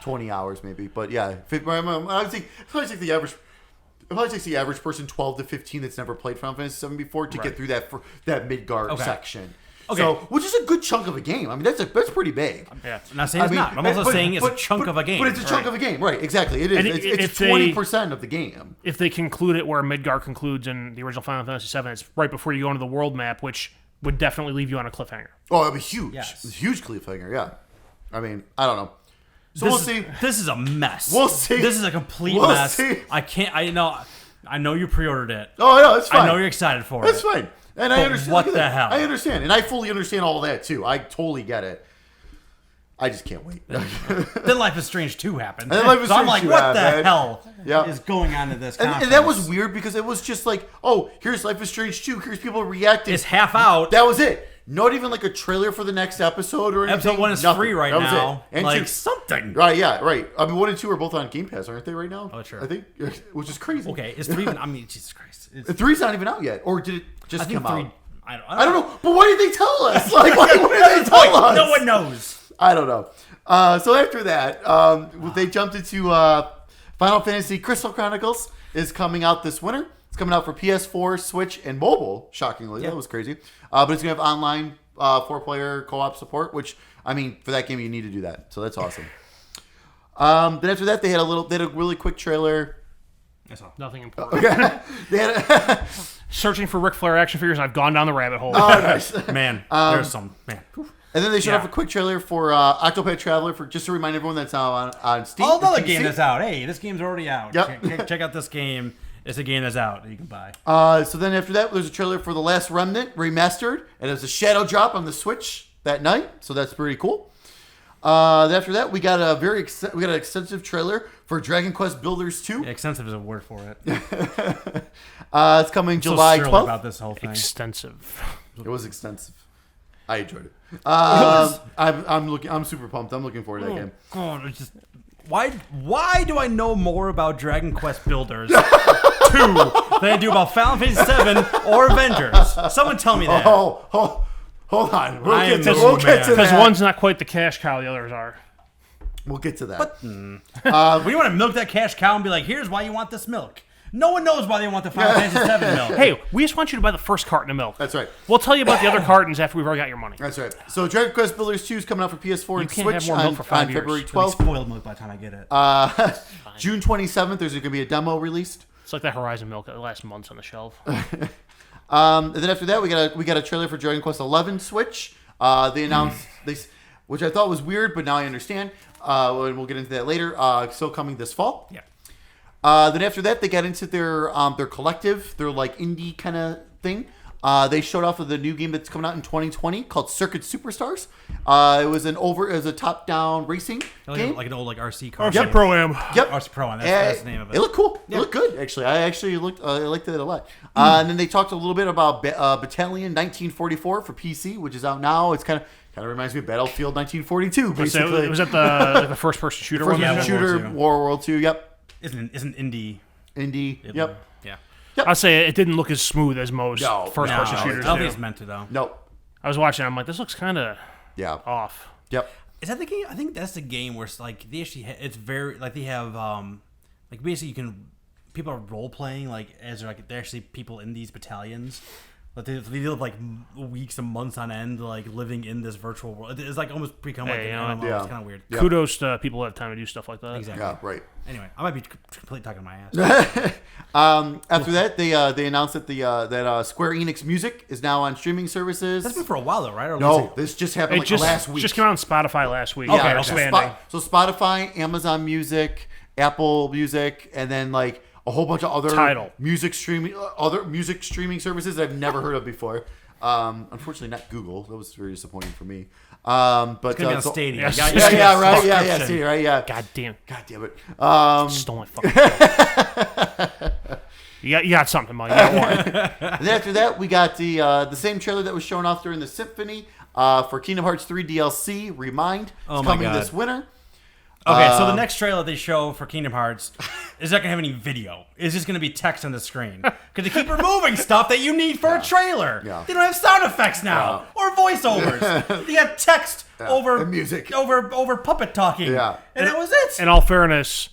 20 hours maybe. But yeah, I would think the average. It probably takes the average person 12 to 15 that's never played Final Fantasy VII before to get through that Midgar section. Okay. So, which is a good chunk of a game. I mean, that's pretty big. Yeah, I'm not saying it's not. I'm also saying it's a chunk of a game. But it's a chunk of a game, right? Exactly. It is. It's 20% of the game. If they conclude it where Midgar concludes in the original Final Fantasy VII, it's right before you go into the world map, which would definitely leave you on a cliffhanger. Oh, it'd be huge. Yes. It's a huge cliffhanger. Yeah. I mean, I don't know. So we'll see. This is a mess. We'll see. This is a complete mess. See. I know you pre-ordered it. Oh, no, it's fine. I know you're excited for it. That's fine. And I understand. What the hell? I understand. And I fully understand all of that, too. I totally get it. I just can't wait. Then Life is Strange 2 happened. And Life is Strange I'm like, 2 what the hell is going on in this and that was weird because it was just like, oh, here's Life is Strange 2. Here's people reacting. It's half out. That was it. Not even like a trailer for the next episode or anything. Episode 1 is Nothing. free right That was now. it. And Like, 2 something. Right, yeah, right. I mean, 1 and 2 are both on Game Pass, aren't they? Right now? Oh, sure. I think, which is crazy. Okay, is 3 even... I mean, Jesus Christ. It's, 3's not even out yet, or did it just I think come 3... out? I I don't know. But why did they tell us? Like, why did they tell us? No one knows. I don't know. So after that, they jumped into Final Fantasy Crystal Chronicles is coming out this winter. It's coming out for PS4, Switch, and mobile. Shockingly, that was crazy. But it's gonna have online 4-player co-op support. Which, I mean, for that game, you need to do that. So that's awesome. Then after that, they had a really quick trailer. That's all. Nothing important. Okay. They had Searching for Ric Flair action figures, and I've gone down the rabbit hole. oh, nice. Man, there's some... Man. And then they showed Yeah. off a quick trailer for Octopath Traveler for just to remind everyone that's now on Steam. Oh, another and PC. game that's out. Hey, this game's already out. Yep. Check out this game. It's a game that's out that you can buy. So then after that, there's a trailer for The Last Remnant Remastered, and there's a shadow drop on the Switch that night, so that's pretty cool. Then after that, we got an extensive trailer for Dragon Quest Builders 2. Yeah, extensive is a word for it. It's coming July so surly 12th. about this whole thing. Extensive. It was extensive. I enjoyed it. I'm super pumped. I'm looking forward to that game. God, it's just why do I know more about Dragon Quest Builders 2 than I do about Final Fantasy 7 or Avengers? Someone tell me that. Hold on. We'll I get am to, no we'll get man. to Because that. one's not quite the cash cow the others are. We'll get to that. What do you want to milk that cash cow and be like, here's why you want this milk? No one knows why they want the Final Fantasy 7 milk. Hey, we just want you to buy the first carton of milk. That's right. We'll tell you about the other cartons after we've already got your money. That's right. So Dragon Quest Builders 2 is coming out for PS4 and can't Switch have more milk for 5 on years. February It'll be 12th. spoiled milk by the time I get it. June 27th, there's going to be a demo released. It's like that Horizon milk that lasts months on the shelf. And then after that, we got a trailer for Dragon Quest 11 Switch. They announced which I thought was weird, but now I understand. And we'll get into that later. Still coming this fall. Yeah. Then after that, they got into their collective, their like indie kind of thing. They showed off of the new game that's coming out in 2020 called Circuit Superstars. It was a top-down racing game. Like an old RC car. RC Pro-Am. Yep. RC Pro, that's the name of it. It looked cool. It looked good, actually. I liked it a lot. And then they talked a little bit about Battalion 1944 for PC, which is out now. It's kind of reminds me of Battlefield 1942, basically. Was that the first-person shooter one? First-person shooter, War World War II. Yep. Isn't indie? Indie. Yep. Yeah. I'll say it didn't look as smooth as most No, first-person no, shooters I don't do. think it's meant to though. Nope. I was watching. I'm like, this looks kind of Yeah. off. Yep. Is that the game? I think that's the game where it's like they actually it's very like they have like basically you can people are role playing like as like they're actually people in these battalions. Like they live like weeks and months on end, like living in this virtual world. It's like almost become like Hey, an MMO. yeah. It's kind of weird. Yeah. Kudos to people who have time to do stuff like that. Exactly. Yeah. Right. Anyway, I might be completely talking my ass. After that, they announced that that Square Enix music is now on streaming services. That's been for a while though, right? Or was No, it- this just happened It last week. just came out on Spotify last week. Okay, They're okay. expanding. So Spotify, Amazon Music, Apple Music, and then like a whole bunch of other Tidal. music streaming services I've never heard of before. Unfortunately, not Google. That was very disappointing for me. But It's gonna be on Stadia. yes. You gotta yeah, get yeah, a right, yeah, subscription. see, right, yeah. God damn. God damn it. Stole my fucking You got something, Mike. You got one. And then after that, we got the same trailer that was shown off during the Symphony for Kingdom Hearts 3 DLC Remind. Oh It's my coming God. this winter. Okay, so the next trailer they show for Kingdom Hearts is not going to have any video. It's just going to be text on the screen. Because they keep removing stuff that you need for a trailer. Yeah. They don't have sound effects now or voiceovers. They got text over and music. over puppet talking. Yeah. And that was it. In all fairness,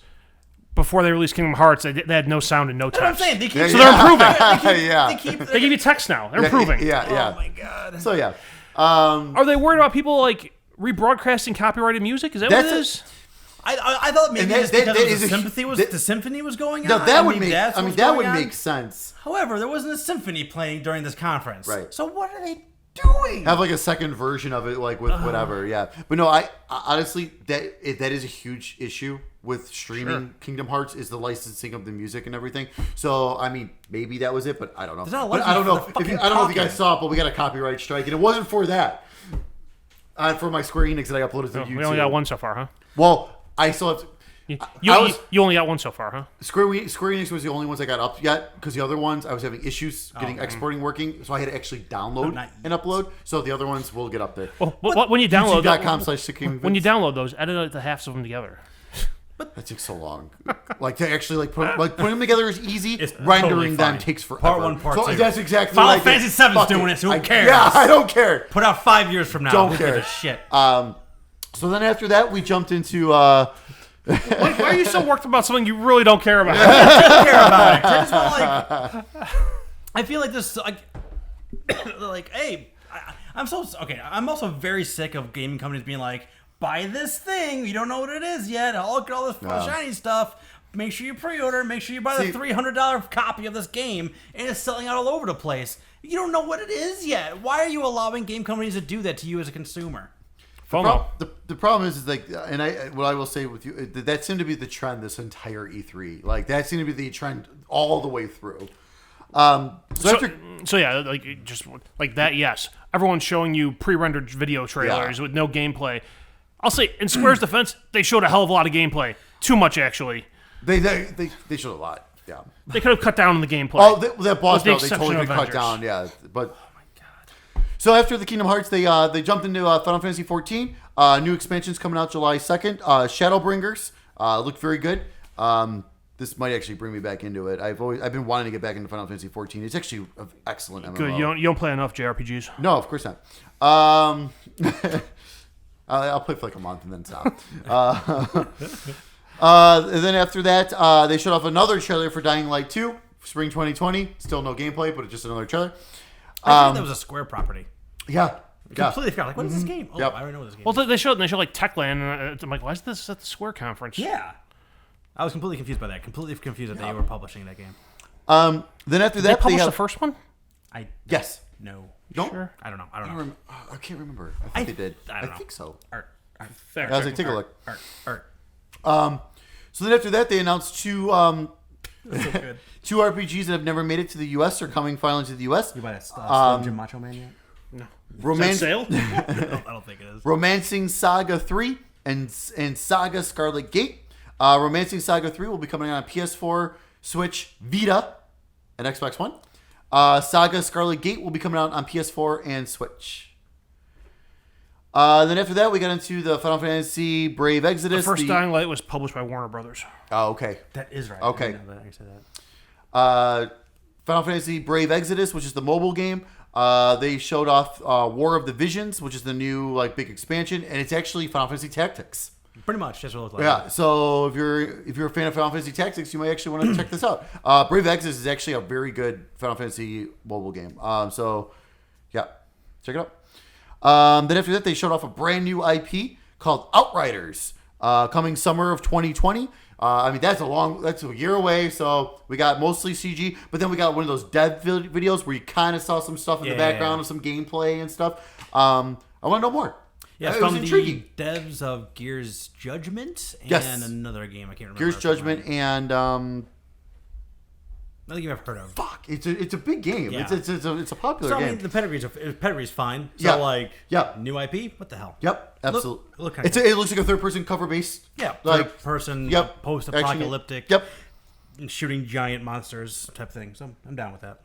before they released Kingdom Hearts, they had no sound and no That's what I'm text. saying. They keep, So they're improving. Yeah. They They give you text now. They're improving. Yeah, yeah. Oh my god. So yeah. Are they worried about people like rebroadcasting copyrighted music? Is that what That's it a- is? I thought maybe And just that because is the a- symphony was going on. No, that would maybe make. that's I mean, what's that going would on. make sense. However, there wasn't a symphony playing during this conference. Right. So what are they doing? Have like a second version of it, like with whatever. Yeah, but no, I honestly that is a huge issue with streaming Kingdom Hearts is the licensing of the music and everything. So I mean, maybe that was it, but I don't know. There's not a But I don't know. license for the If I don't know if you fucking guys saw it, but we got a copyright strike, and it wasn't for that. For my Square Enix that I uploaded to YouTube. We only got one so far, huh? Well, I still have. You only got one so far, huh? Square Enix was the only ones I got up yet because the other ones I was having issues getting exporting working, so I had to actually download and upload. So the other ones will get up there. Well, when you download when you download those, edit the halves of them together. But that takes so long. Like to actually putting them together is easy. It's rendering totally them fine. takes forever. Part 1, part 2. That's exactly Final what I did. Fantasy VII's Fuck doing it. it, so who cares? Yeah, I don't care. Put out 5 years from now. Don't Who care. gives a shit. So then after that, we jumped into. Why are you so worked about something you really don't care about? I don't care about it. I just want, like, I feel like this, like, hey, I'm also very sick of gaming companies being like, buy this thing. You don't know what it is yet. I'll look at all this shiny stuff. Make sure you pre-order. Make sure you buy the $300 copy of this game, and it's selling out all over the place. You don't know what it is yet. Why are you allowing game companies to do that to you as a consumer? The problem is like, and what I will say with you, that seemed to be the trend this entire E3. Like that seemed to be the trend all the way through. So yeah, like just like that. Yes, everyone's showing you pre-rendered video trailers with no gameplay. I'll say, in Square's defense, they showed a hell of a lot of gameplay. Too much, actually. They showed a lot. Yeah. They could have cut down on the gameplay. Oh, that boss battle, they exception totally of could cut Avengers. down. Yeah, but. Oh my god. So after the Kingdom Hearts, they jumped into Final Fantasy 14. New expansions coming out July 2nd. Shadowbringers looked very good. This might actually bring me back into it. I've been wanting to get back into Final Fantasy 14. It's actually an excellent MMO. Good. You don't play enough JRPGs. No, of course not. I'll play for like a month and then stop. And then after that, they showed off another trailer for Dying Light 2, spring 2020. Still no gameplay, but it's just another trailer. I think that was a Square property. Yeah. Completely forgot. Like, what is this game? Oh, Yep. I already know what this game. Well, they showed like Techland, and I'm like, why is this at the Square conference? Yeah. I was completely confused by that. Completely confused that they were publishing that game. Then after Did that, they published have the first one? yes. No. Don't. Sure. I don't know. I can't remember. I think they did. I don't know. think so. Art. Fair. I was like, take a look. Art. So then after that, they announced two That's so good. two RPGs that have never made it to the U.S. are coming finally to the U.S. You buy that Slim Jim Macho Man yet? No. Romance, Sale? I don't think it is. Romancing Saga 3 and Saga Scarlet Gate. Romancing Saga 3 will be coming out on PS4, Switch, Vita, and Xbox One. Saga Scarlet Gate will be coming out on PS4 and Switch. Then after that, we got into the Final Fantasy Brave Exodus. The first Dying Light was published by Warner Brothers. Oh, okay. That is right. Okay. I didn't know that. I said that. Final Fantasy Brave Exodus, which is the mobile game. They showed off War of the Visions, which is the new big expansion, and it's actually Final Fantasy Tactics. Pretty much. That's what it looks like. Yeah, so if you're a fan of Final Fantasy Tactics, you might actually want to check this out. Brave Exodus is actually a very good Final Fantasy mobile game. So yeah, check it out. Then after that, they showed off a brand new IP called Outriders, coming summer of 2020. I mean, that's a year away, so we got mostly CG, but then we got one of those dev videos where you kind of saw some stuff in the background of some gameplay and stuff. I want to know more. Yeah, it from was intriguing. the devs of Gears Judgment and Yes. another game I can't remember. Gears Judgment and Another game I've heard of. it's a big game. Yeah. It's a popular So I game. mean, the pedigree's fine. So new IP. What the hell? Yep, absolutely. Look It looks like a third-person cover-based. Yeah, like third person. Yep, Post-apocalyptic. Yep, Shooting giant monsters type thing. So I'm down with that.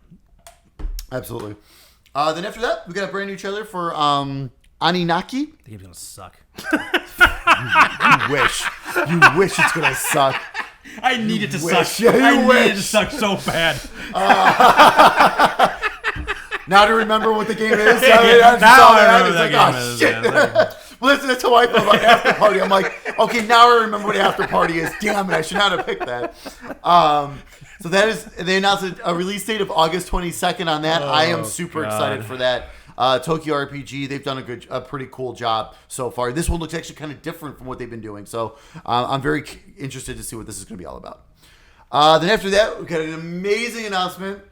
absolutely. Then after that, we got a brand new trailer for Aninaki. The game's gonna suck. You wish it's gonna suck. I need it to wish. suck. Yeah, you I need wish. it to suck so bad. Now to remember what the game is. Now I remember that game is. Shit. Yeah, Well, that's how I feel about After Party. I'm like, okay, now I remember what After Party is. Damn it, I should not have picked that. So that is, they announced a release date of August 22nd on that. I am super excited for that. Tokyo RPG, they've done a pretty cool job so far. This one looks actually kind of different from what they've been doing. So I'm very interested to see what this is going to be all about. Then after that, we got an amazing announcement.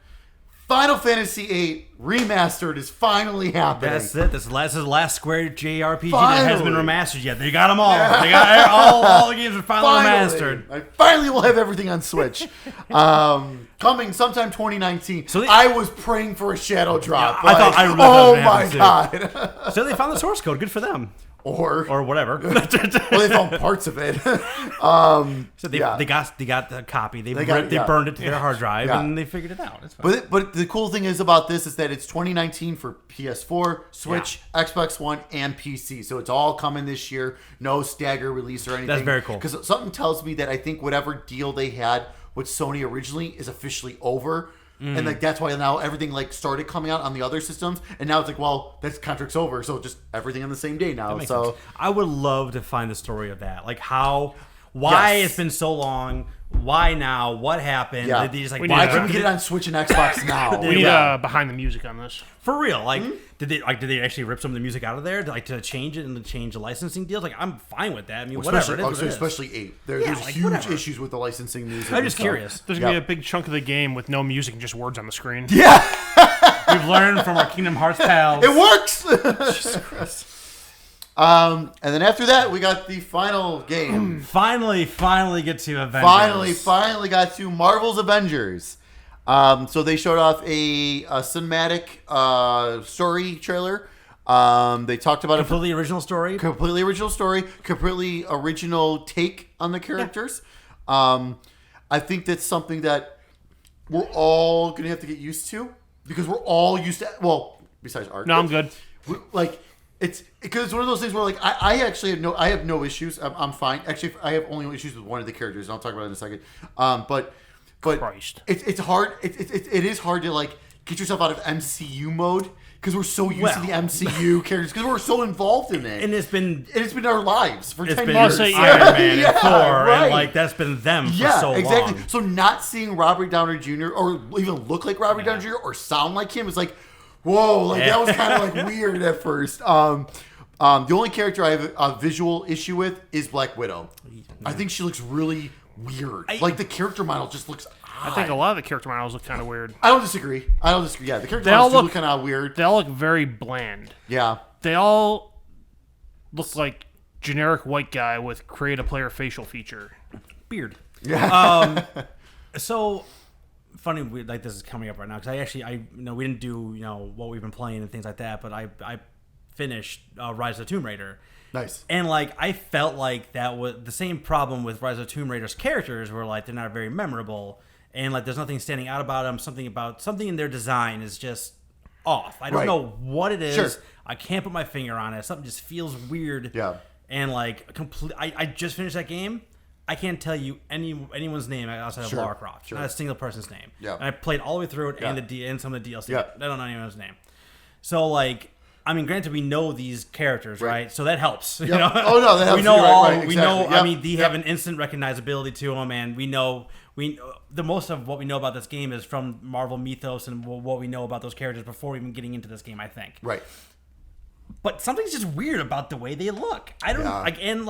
Final Fantasy VIII Remastered is finally happening. That's it. This is the last Square JRPG Finally. that hasn't been remastered yet. They got them all. They got all the games are finally remastered. I finally will have everything on Switch. Coming sometime 2019. So I was praying for a shadow drop. Yeah, I thought I remember oh that my happened god. So they found the source code. Good for them. or whatever. Well, they found parts of it. So they got the copy. They burned it to their hard drive and they figured it out. It's fine. But the cool thing is about this is that it's 2019 for PS4, Switch, Xbox One, and PC. So it's all coming this year. No stagger release or anything. That's very cool. Because something tells me that I think whatever deal they had with Sony originally is officially over. And like that's why now everything like started coming out on the other systems, and now it's like, well, that contract's over, so just everything on the same day now. So sense. I would love to find the story of that, like why it's been so long, why now, what happened? Yeah. They just like why can't we get it on Switch and Xbox now? We need behind the music on this. For real, like did they actually rip some of the music out of there, to change it and to change the licensing deals? Like I'm fine with that. I mean, whatever. Especially 8. There's huge issues with the licensing music. I'm just curious. There's gonna be a big chunk of the game with no music and just words on the screen. Yeah, we've learned from our Kingdom Hearts pals. It works. Jesus Christ. And then after that, we got the final game. Finally get to Avengers. Finally got to Marvel's Avengers. So they showed off a cinematic story trailer. They talked about completely original story, completely original take on the characters. I think that's something that we're all gonna have to get used to because we're all used to. Well, besides art. No, I'm good. Like it's because it's one of those things where like I actually have no issues. I'm fine. Actually, I have only issues with one of the characters, and I'll talk about it in a second. But Christ. It's hard. It is hard to like get yourself out of MCU mode because we're so used to the MCU characters because we're so involved in it, and it's been our lives for 10 been years. Iron Man and Thor, and like that's been them for so exactly. long. So not seeing Robert Downey Jr. or even look like Robert Downey Jr. or sound like him is like, whoa, like that was kind of like weird at first. The only character I have a visual issue with is Black Widow. I think she looks really weird. Like the character model just looks odd. I think a lot of the character models look kind of weird. I don't disagree. Yeah, the character models look kind of weird. They all look very bland. Yeah. They all look like generic white guy with create a player facial feature. Beard. Yeah. So funny, like this is coming up right now because we didn't do what we've been playing and things like that, but I finished Rise of the Tomb Raider. Nice. And like I felt like that was the same problem with Rise of the Tomb Raider's characters, where like they're not very memorable, and like there's nothing standing out about them. Something in their design is just off. I don't know what it is. Sure. I can't put my finger on it. Something just feels weird. Yeah. And like I just finished that game. I can't tell you anyone's name outside of Lara Croft. Not a single person's name. Yeah. And I played all the way through it and some of the DLC. Yeah. I don't know anyone's name. So like, I mean, granted, we know these characters, right? So that helps. Yep. Oh no, that helps. We know Exactly. We know. Yep. I mean, they have an instant recognizability to them, and we know the most of what we know about this game is from Marvel mythos and what we know about those characters before even getting into this game. I think. Right. But something's just weird about the way they look. I don't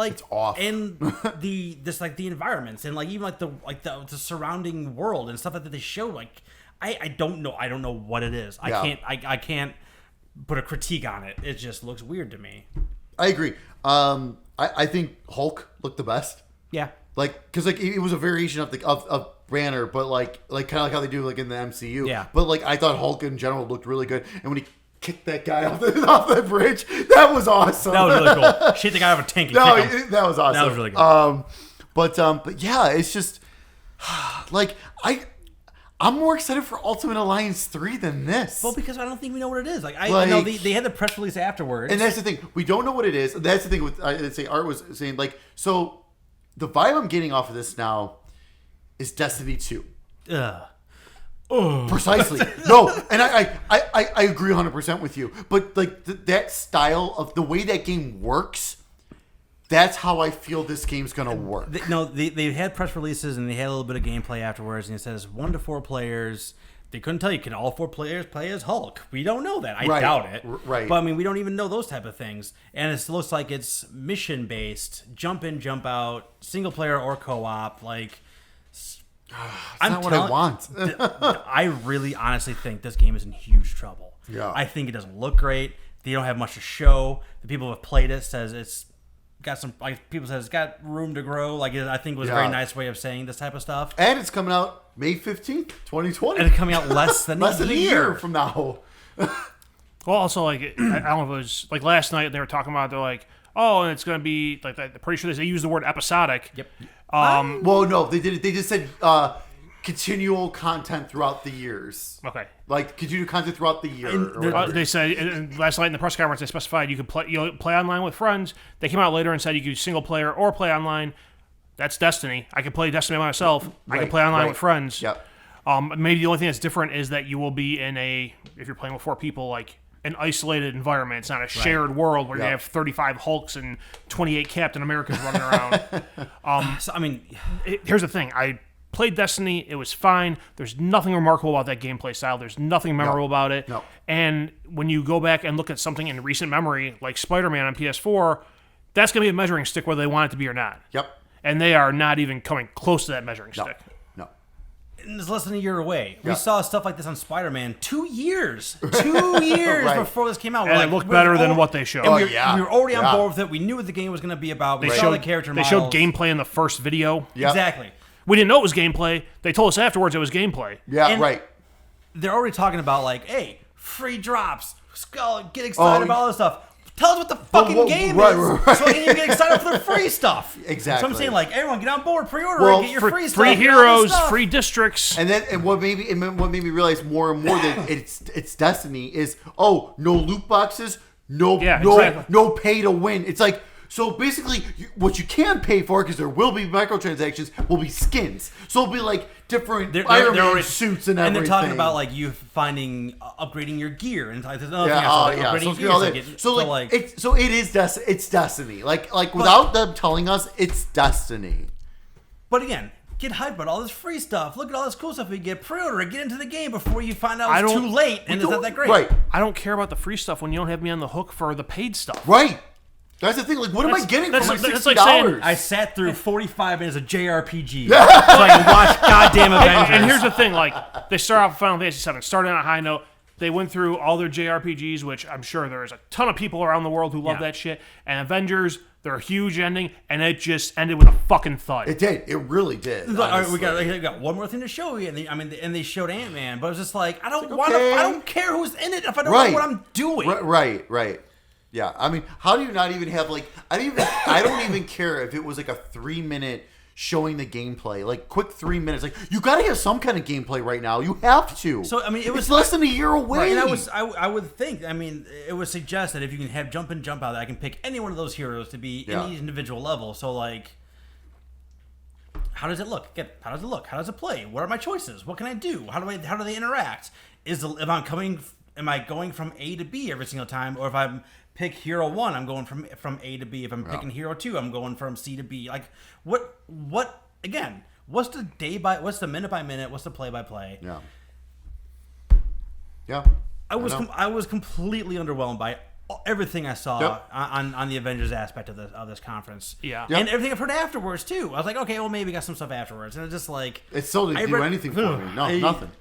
it's off. And the environments and like even the surrounding world and stuff that they show. Like I don't know. I don't know what it is. I can't put a critique on it. It just looks weird to me. I agree. I think Hulk looked the best. Yeah. Like, because like it was a variation of Banner, but like kind of like how they do like in the MCU. Yeah. But like I thought Hulk in general looked really good, and when he kicked that guy off the bridge, that was awesome. That was really cool. Shit the guy off a tank. That was awesome. That was really good. But yeah, it's just like I'm more excited for Ultimate Alliance 3 than this. Well, because I don't think we know what it is. Like I know they had the press release afterwards, and that's the thing. We don't know what it is. That's the thing with I'd say Art was saying like so. The vibe I'm getting off of this now is Destiny 2. Precisely. No, and I agree 100% with you. But like that style of the way that game works, that's how I feel this game's gonna work. They had press releases and they had a little bit of gameplay afterwards, and it says 1 to 4 players. They couldn't tell you, can all 4 players play as Hulk? We don't know that. I doubt it. Right. But I mean, we don't even know those type of things. And it looks like it's mission based, jump in, jump out, single player or co-op. Like, That's not what I want. I really honestly think this game is in huge trouble. Yeah. I think it doesn't look great. They don't have much to show. The people who have played it says it's got some, like people says it's got room to grow. Like I think it was a very nice way of saying this type of stuff. And it's coming out May 15th, 2020. And it's coming out less than a year from now. Well, also, like, I don't know if it was, like, last night they were talking about, they're like, oh, and it's going to be like I'm pretty sure they use the word episodic. Yep. Well, no, they did it. They just said continual content throughout the years. Okay. Like continual content throughout the year. or whatever. They said last night in the press conference they specified you could play online with friends. They came out later and said you could use single player or play online. That's Destiny. I can play Destiny by myself. I can play online with friends. Yep. Maybe the only thing that's different is that you will be in if you're playing with 4 people, like an isolated environment. It's not a shared world where you have 35 Hulks and 28 Captain Americas running around. So, I mean, Here's the thing. I played Destiny. It was fine. There's nothing remarkable about that gameplay style. There's nothing memorable about it. No. And when you go back and look at something in recent memory, like Spider-Man on PS4, that's going to be a measuring stick whether they want it to be or not. Yep. And they are not even coming close to that measuring stick. No. it's less than a year away. Yeah. We saw stuff like this on Spider-Man 2 years. 2 years Right. before this came out. And it looked better than what they showed. And Oh, we were already yeah. on board with it. We knew what the game was going to be about. We They saw showed the character They models. showed gameplay in the first video. Yep. Exactly. We didn't know it was gameplay. They told us afterwards it was gameplay. Yeah, And- right. They're already talking about like, hey, free drops. Skull, get excited about all this stuff. Tell us what the fucking game right, is, right. so I can even get excited for the free stuff. Exactly. So I'm saying, like, everyone get on board, pre-order, Well, and get your For free stuff. free get all this heroes, stuff. free districts. And what made me realize more and more that it's Destiny is no loot boxes, no pay to win. It's like so basically what you can pay for because there will be microtransactions will be skins. So it'll be like different Iron Man already- suits and And everything. they're talking about like you finding upgrading your gear and like, there's another thing. So, Upgrading gear. it's Destiny. Like without them telling us, it's Destiny. But again, get hyped about all this free stuff. Look at all this cool stuff we get. Pre-order it. Get into the game before you find out it's too late and it's not that great. Right. I don't care about the free stuff when you don't have me on the hook for the paid stuff. Right. That's the thing. Like, what am I getting for my that's $60? like saying- I sat through 45 minutes of JRPG so I can watch goddamn Avengers. And here's the thing, like, they start off with Final Fantasy VII, started on a high note. They went through all their JRPGs, which I'm sure there's a ton of people around the world who love that shit. And Avengers, they're a huge ending, and it just ended with a fucking thud. It did. It really did. Like, all right, honestly. we got one more thing to show you, and they showed Ant-Man, but it was just like I don't okay. I don't care who's in it if I don't know what I'm doing. Right. Yeah, I mean, how do you not even have like? I don't even care if it was like a 3-minute showing the gameplay, like quick 3 minutes. Like you got to have some kind of gameplay right now. You have to. So I mean, it's less than a year away. Right, and I would think. I mean, it would suggest that if you can have jump in, jump out, that I can pick any one of those heroes to be in each individual level. So like, how does it look? How does it look? How does it play? What are my choices? What can I do? How do they interact? Am I going from A to B every single time, or if I'm pick hero 1, I'm going from A to B. If I'm picking hero 2, I'm going from C to B. Like what again? What's the minute by minute? What's the play by play? Yeah. I was completely underwhelmed by everything I saw on the Avengers aspect of this conference. Yeah. And everything I've heard afterwards too. I was like, okay, well maybe got some stuff afterwards, and it's just like It still didn't do anything for me. No,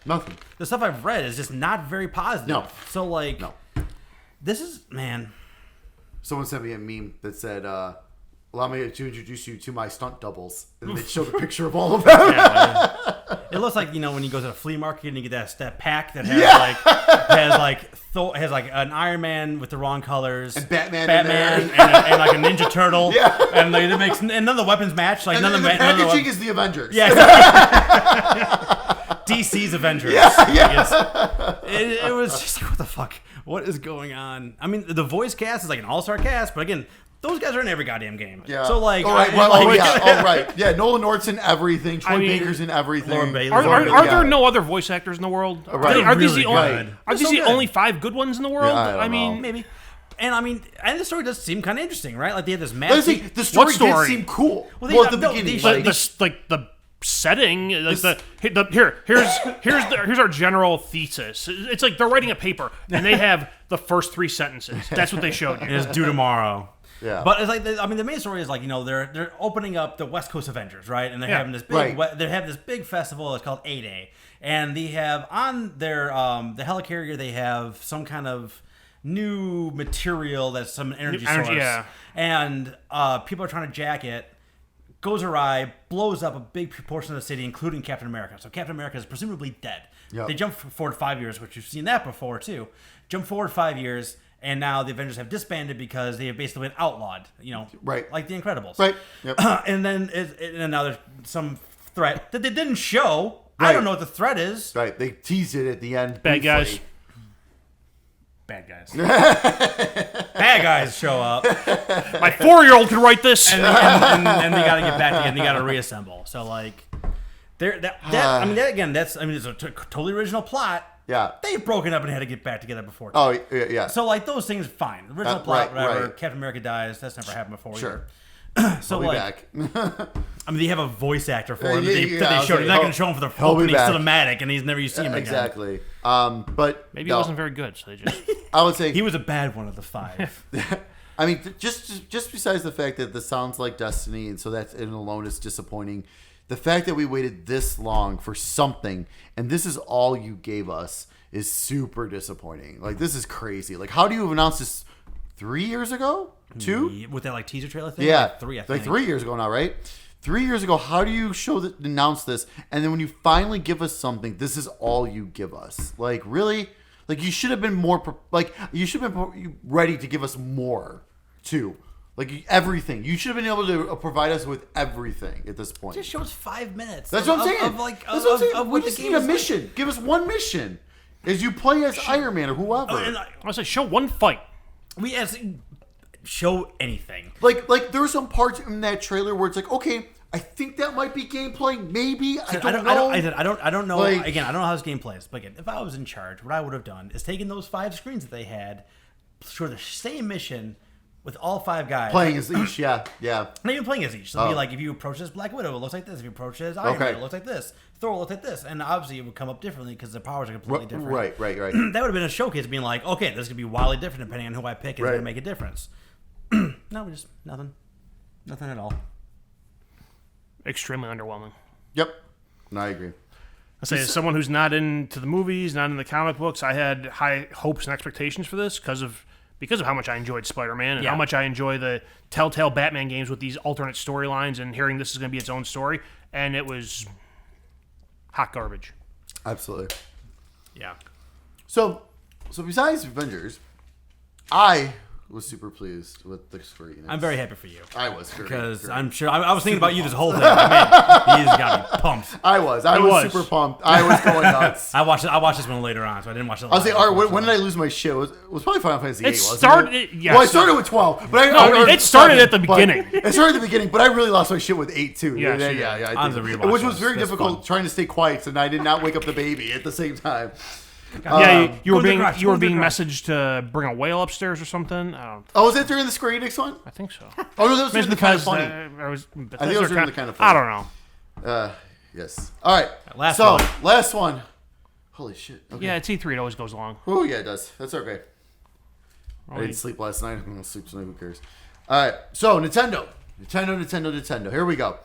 nothing. The stuff I've read is just not very positive. No. So like, No. this is Someone sent me a meme that said, "Allow me to introduce you to my stunt doubles," and they showed a picture of all of them. It looks like when you go to the flea market and you get that pack that has like an Iron Man with the wrong colors, And Batman and like a Ninja Turtle, and none of the weapons match. Like And none of the the packaging is the Avengers. Yeah. DC's Avengers. It was just like, what the fuck? What is going on? I mean, the voice cast is like an all-star cast, but again, those guys are in every goddamn game. Yeah. So like, right. Yeah, Nolan North's in everything. Troy Baker's in everything. Lauren Bailey. Are there no other voice actors in the world? Right. Are these Really the only? good. Are these They're so the good. only 5 good ones in the world? Yeah, I don't mean, know. Maybe. And the story does seem kind of interesting, right? Like they have this Let's see, massive. the story, What story? did seem cool. Well, At the beginning. the setting, like here's our general thesis. It's like they're writing a paper and they have the first 3 sentences. That's what they showed you. It's due tomorrow. Yeah. But it's like the main story is like they're opening up the West Coast Avengers, right? And they're having this big they have this big festival. It's called A-Day, and they have on their the helicarrier they have some kind of new material that's some energy source, and people are trying to jack it. Goes awry, blows up a big portion of the city, including Captain America. So Captain America is presumably dead. Yep. They jump forward 5 years, which you've seen that before too. Jump forward 5 years, and now the Avengers have disbanded because they have basically been outlawed. Right. Like the Incredibles. Right. Yep. And then now there's some threat that they didn't show. Right. I don't know what the threat is. Right. They teased it at the end. Bad guys. Bad guys. Bad guys show up. My 4-year-old could write this. And they got to get back together. They got to reassemble. So like, it's a totally original plot. Yeah. They've broken up and had to get back together before. Oh, yeah. So like those things, fine. Original plot, right, whatever. right. Captain America dies. That's never happened before. Sure. So I'll be like, back. I mean, they have a voice actor for him Yeah, that yeah, they I was showed. like, They're not going to show him for the he'll be opening back. cinematic, and he's never you see him again. Exactly. But Maybe it wasn't very good, so they just. I would say He was a bad one of the 5. I mean, just besides the fact that this sounds like Destiny, and so that in alone is disappointing. The fact that we waited this long for something, and this is all you gave us, is super disappointing. Like, this is crazy. Like, how do you announce this 3 years ago? 2? With that like teaser trailer thing. Yeah, Like 3. I think. like 3 years ago now, right? 3 years ago, how do you announce this, and then when you finally give us something, this is all you give us? Like, really? Like, you should have been more. You should have been ready to give us more, too. Like, everything. You should have been able to provide us with everything at this point. Just show us 5 minutes. That's what I'm saying. That's what I'm saying. We what just the need game a is like. mission. Give us one mission. As you play as Iron Man or whoever. And I was like, show one fight. we as show anything. Like there were some parts in that trailer where it's like, okay, I think that might be gameplay. Maybe I don't know. I don't know. Like- Again, I don't know how this game plays. But again, if I was in charge, what I would have done is taken those 5 screens that they had, show the same mission with all 5 guys. Playing as each, yeah. Not even playing as each. So it'd be like, if you approach this Black Widow, it looks like this. If you approach this Iron Man, it looks like this. Thor looks like this. And obviously it would come up differently because the powers are completely different. Right. That would have been a showcase being like, okay, this is going to be wildly different depending on who I pick. It's going to make a difference. No, just nothing. Nothing at all. Extremely underwhelming. Yep. No, I agree. I say, as someone who's not into the movies, not in the comic books, I had high hopes and expectations for this because of how much I enjoyed Spider-Man and how much I enjoy the Telltale Batman games with these alternate storylines and hearing this is going to be its own story, and it was hot garbage. Absolutely. Yeah. So besides Avengers, I was super pleased with the screen. I'm very happy for you. I was because I'm sure I was thinking about you this whole thing. Man, he's got me pumped. I was super pumped. I was going nuts. I watched this one later on, so I didn't watch it. I was like, all right, when did I lose my shit? It was probably Final Fantasy VIII, wasn't it? Yes. Well, I started with 12, but it started at the beginning. It started at the beginning, but I really lost my shit with 8 too. Yes, Yeah. On the rewatch which was ones. very That's difficult fun. trying to stay quiet, and I did not wake up the baby at the same time. You were go to the being garage, you were go to the being garage. messaged to bring a whale upstairs or something. I Was that during the Square-Enix one? think so. Oh no, that was Maybe during the kind of because funny. I was. I think it was during the kind of I funny. don't know. Yes. All right. Last one. Holy shit. Okay. Yeah, it's E3. It always goes long. Oh yeah, it does. That's okay. I didn't sleep last night. I'm gonna sleep tonight. Who cares? All right. So Nintendo. Here we go.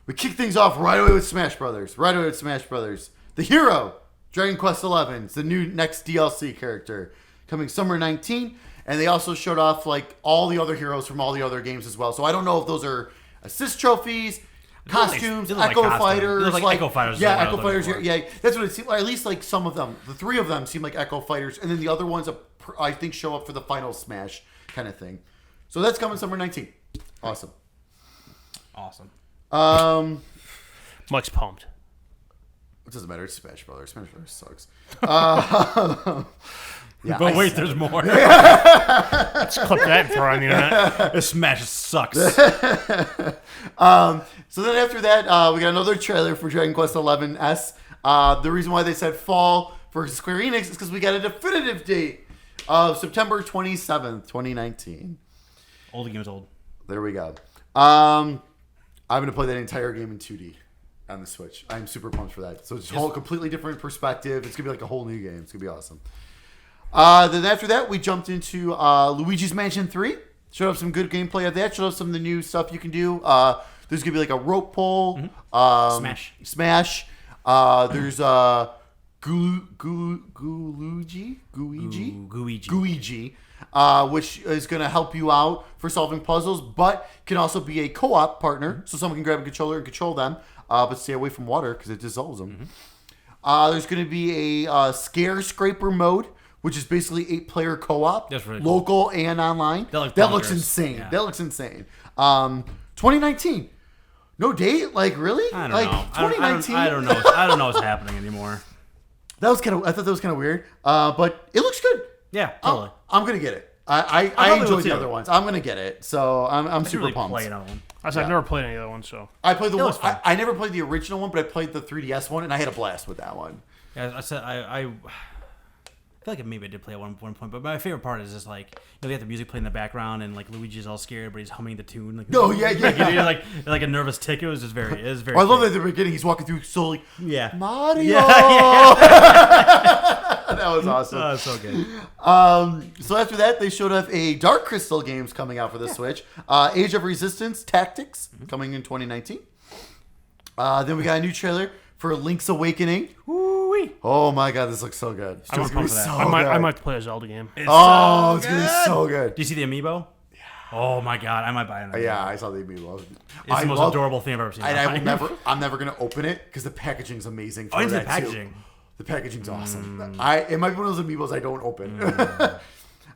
We kick things off right away with Smash Brothers. The hero, Dragon Quest XI. It's the new next DLC character coming summer 19, and they also showed off like all the other heroes from all the other games as well. So I don't know if those are assist trophies, costumes, They look like Echo costumes. Fighters. They look like Echo Fighters is Yeah, what I Echo was looking Fighters. for. Yeah, that's what it seemed. Or at least like some of them. The 3 of them seem like Echo Fighters, and then the other ones I think show up for the final Smash kind of thing. So that's coming summer 19. Awesome. Mike's pumped. It doesn't matter. It's Smash Brothers. Smash Brothers sucks. But wait, there's more. Let's clip that and throw it on the internet. This Smash sucks. So then after that, we got another trailer for Dragon Quest XI S. The reason why they said fall for Square Enix is because we got a definitive date of September 27th, 2019. Old game's old. There we go. I'm going to play that entire game in 2D on the Switch. I'm super pumped for that. So it's a whole completely different perspective. It's going to be like a whole new game. It's going to be awesome. Then after that, we jumped into Luigi's Mansion 3. Showed up some good gameplay of that. Showed up some of the new stuff you can do. There's going to be like a rope pull. Smash. There's Gooigi, which is going to help you out for solving puzzles, but can also be a co-op partner, so someone can grab a controller and control them, but stay away from water because it dissolves them. There's going to be a scare scraper mode, which is basically 8-player co-op, That's really cool. local and online. That looks bonkers. insane. Yeah. That looks insane. 2019. No date? Like really? I don't like know. 2019. I don't know. I don't know what's happening anymore. That was I thought that was kind of weird. But it looks good. Yeah, totally. I'm gonna get it. I probably enjoyed will the too. other ones. I'm gonna get it. So I'm super really pumped. play another one. I said I've never played any other ones, so I played the It one. was fun. I never played the original one, but I played the 3DS one, and I had a blast with that one. Yeah, I said I feel like maybe I did play at one point, but my favorite part is just like they have the music playing in the background and like Luigi's all scared, but he's humming the tune. Like, Oh, yeah, yeah. like a nervous tick. It was very. Oh, I love cute. that at the beginning he's walking through slowly. Yeah. Mario. Yeah. That was awesome. Oh, so good. So after that, they showed off a Dark Crystal games coming out for the Switch. Age of Resistance Tactics coming in 2019. Then we got a new trailer for Link's Awakening. Woo-wee. Oh my god, this looks so good. I'm It's gonna pumped be for that. so I might good. play a Zelda game. It's Oh, so it's gonna be good. so good. Do you see the amiibo? Yeah. Oh my god, I might buy it. Yeah, I saw the amiibo. It's the most adorable thing I've ever seen. And I'm never gonna open it because the packaging's amazing. For Oh, into the that packaging. Too. The packaging's awesome. It might be one of those amiibos I don't open.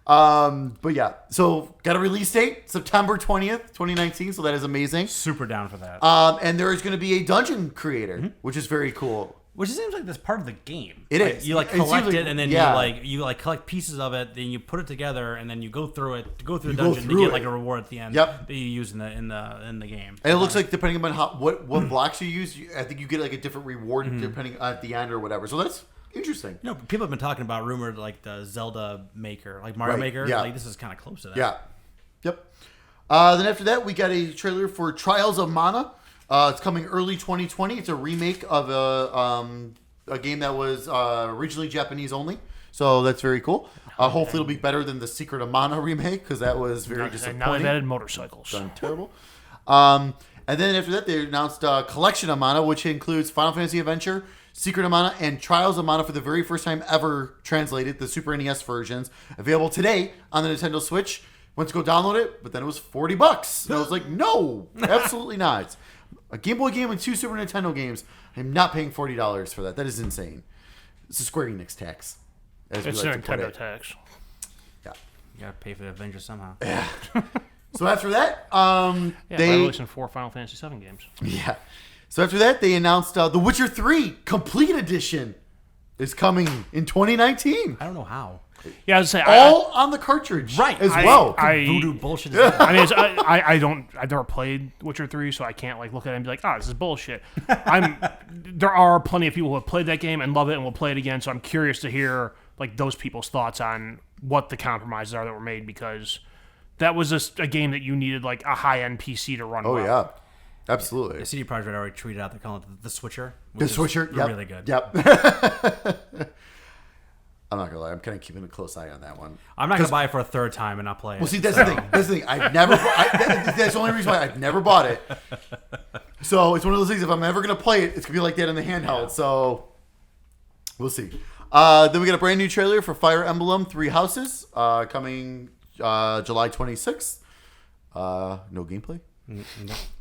But yeah, so got a release date, September 20th, 2019. So that is amazing. Super down for that. And there is going to be a dungeon creator, which is very cool. Which seems like that's part of the game. It Like, is. You like It seems collect like- it, and then yeah. you collect pieces of it, then you put it together, and then you go through it, the go dungeon to through get like it. a reward at the end. Yep. That you use in the game. And it looks like depending on what blocks you use, I think you get like a different reward depending at the end or whatever. So that's interesting. You know, people have been talking about rumored like the Zelda Maker, like Mario Right, Maker. yeah. Like this is kind of close to that. Yeah. Yep. Then after that, we got a trailer for Trials of Mana. It's coming early 2020. It's a remake of a game that was originally Japanese only. So that's very cool. Hopefully it'll be better than the Secret of Mana remake because that was very Now they've disappointing. added motorcycles. Done terrible. And then after that, they announced Collection of Mana, which includes Final Fantasy Adventure, Secret of Mana, and Trials of Mana for the very first time ever translated, the Super NES versions, available today on the Nintendo Switch. Went to go download it, but then it was $40. And I was like, no, absolutely not. A Game Boy game and 2 Super Nintendo games. I'm not paying $40 for that. That is insane. It's a Square Enix tax. As we It's like a to put Nintendo it. tax. Yeah. You gotta pay for the Avengers somehow. So after that, Yeah, by they releasing 4 Final Fantasy VII games. Yeah. So after that, they announced The Witcher 3 Complete Edition is coming in 2019. I don't know how. Yeah, I was say All on the cartridge, Right. As well. Voodoo bullshit. Is that? I mean, I've never played Witcher 3, so I can't like look at it and be like, this is bullshit. There are plenty of people who have played that game and love it and will play it again. So I'm curious to hear like those people's thoughts on what the compromises are that were made, because that was a game that you needed like a high end PC to run. Oh well. yeah, absolutely. The CD Projekt Red already tweeted out. They're calling it the Switcher. The which is Switcher, yep. really good. Yep. I'm not gonna lie. I'm kind of keeping a close eye on that one. I'm not gonna buy it for a third time and not play it. Well, see, that's the thing. That's the thing. I've never. That's the only reason why I've never bought it. So it's one of those things. If I'm ever gonna play it, it's gonna be like that in the handheld. So we'll see. Then we got a brand new trailer for Fire Emblem Three Houses coming July 26th. No gameplay.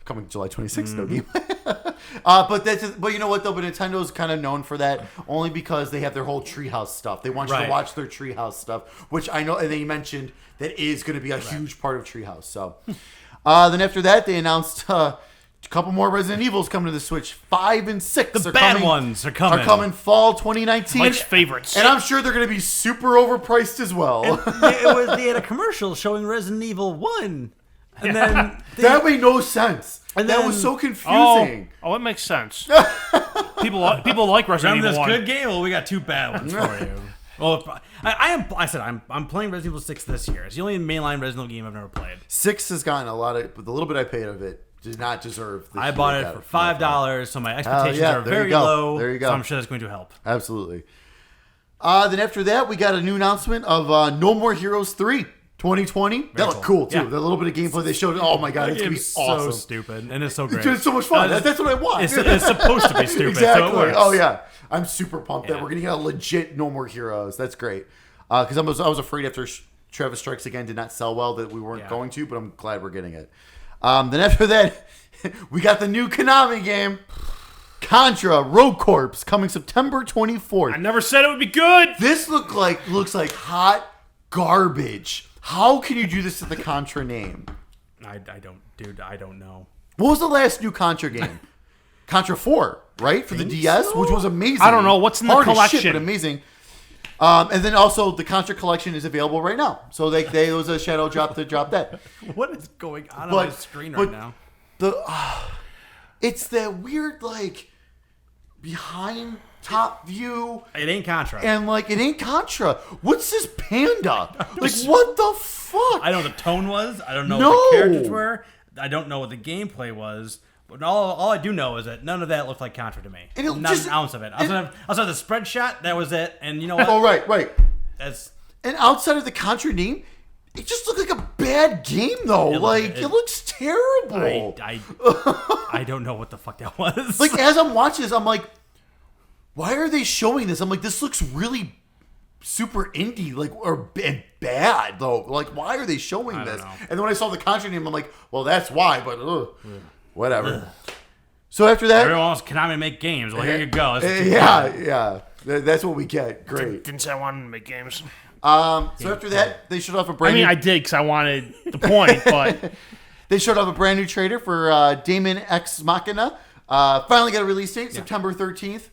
Coming July 26th. No gameplay. But you know what though? But Nintendo's kind of known for that only because they have their whole treehouse stuff. They want you to Right. watch their treehouse stuff, which I know, and they mentioned that is going to be a huge part of treehouse. So then after that, they announced a couple more Resident Evils coming to the Switch. 5 and 6. The bad ones are coming. Are coming fall 2019. Mike's favorites. And I'm sure they're going to be super overpriced as well. They had a commercial showing Resident Evil 1. And then That made no sense. And that then- was so confusing. Oh, it makes sense. people like Resident remember Evil this 1. good game? Well, we got two bad ones for you. Well, I'm playing Resident Evil 6 this year. It's the only mainline Resident Evil game I've never played. 6 has gotten a lot of, but the little bit I paid of it did not deserve. I bought it for $5, so my expectations yeah, are there you very go. low. There you go. So I'm sure that's going to help. Absolutely. Then after that, we got a new announcement of No More Heroes 3 2020. That looked cool too. Yeah. The little bit of gameplay they showed. Oh my god, it's gonna be It's awesome. so stupid, and it's so great. It's so much fun. That's what I want. It's supposed to be stupid, Exactly. so it works. Oh yeah, I'm super pumped that Yeah. we're gonna get a legit No More Heroes. That's great. Because I was afraid after Travis Strikes Again did not sell well that we weren't Yeah. going to, but I'm glad we're getting it. Then after that, we got the new Konami game. Contra Rogue Corps coming September 24th. I never said it would be good. This looks like hot garbage. How can you do this to the Contra name? I don't know. What was the last new Contra game? Contra 4, right? For the DS, so? which was amazing. I don't know. What's in the Hard as collection? shit, but amazing. And then also the Contra collection is available right now. So there was a shadow drop to drop that. What is going on my screen right now? It's that weird behind top view. It ain't Contra. And it ain't Contra. What's this panda? What the fuck? I know what the tone was. I don't know what the characters were. I don't know what the gameplay was. But all I do know is that none of that looked like Contra to me. And Not an ounce of it. I saw the spread shot. That was it. And you know what? Oh, right. That's And outside of the Contra name, it just looked like a bad game, though. It looks terrible. I don't know what the fuck that was. As I'm watching this, I'm like, why are they showing this? I'm like, this looks really super indie, and bad, though. Why are they showing this? know. And then when I saw the Contra name, I'm like, well, that's why, but whatever. So after that... Everyone wants Konami to make games. Well, here you go. Yeah. That's what we get. Great. Didn't say I wanted to make games. So after that, they showed off a brand new... I did because I wanted the point, but... They showed off a brand new trailer for Daemon X Machina. Finally got a release date, September 13th.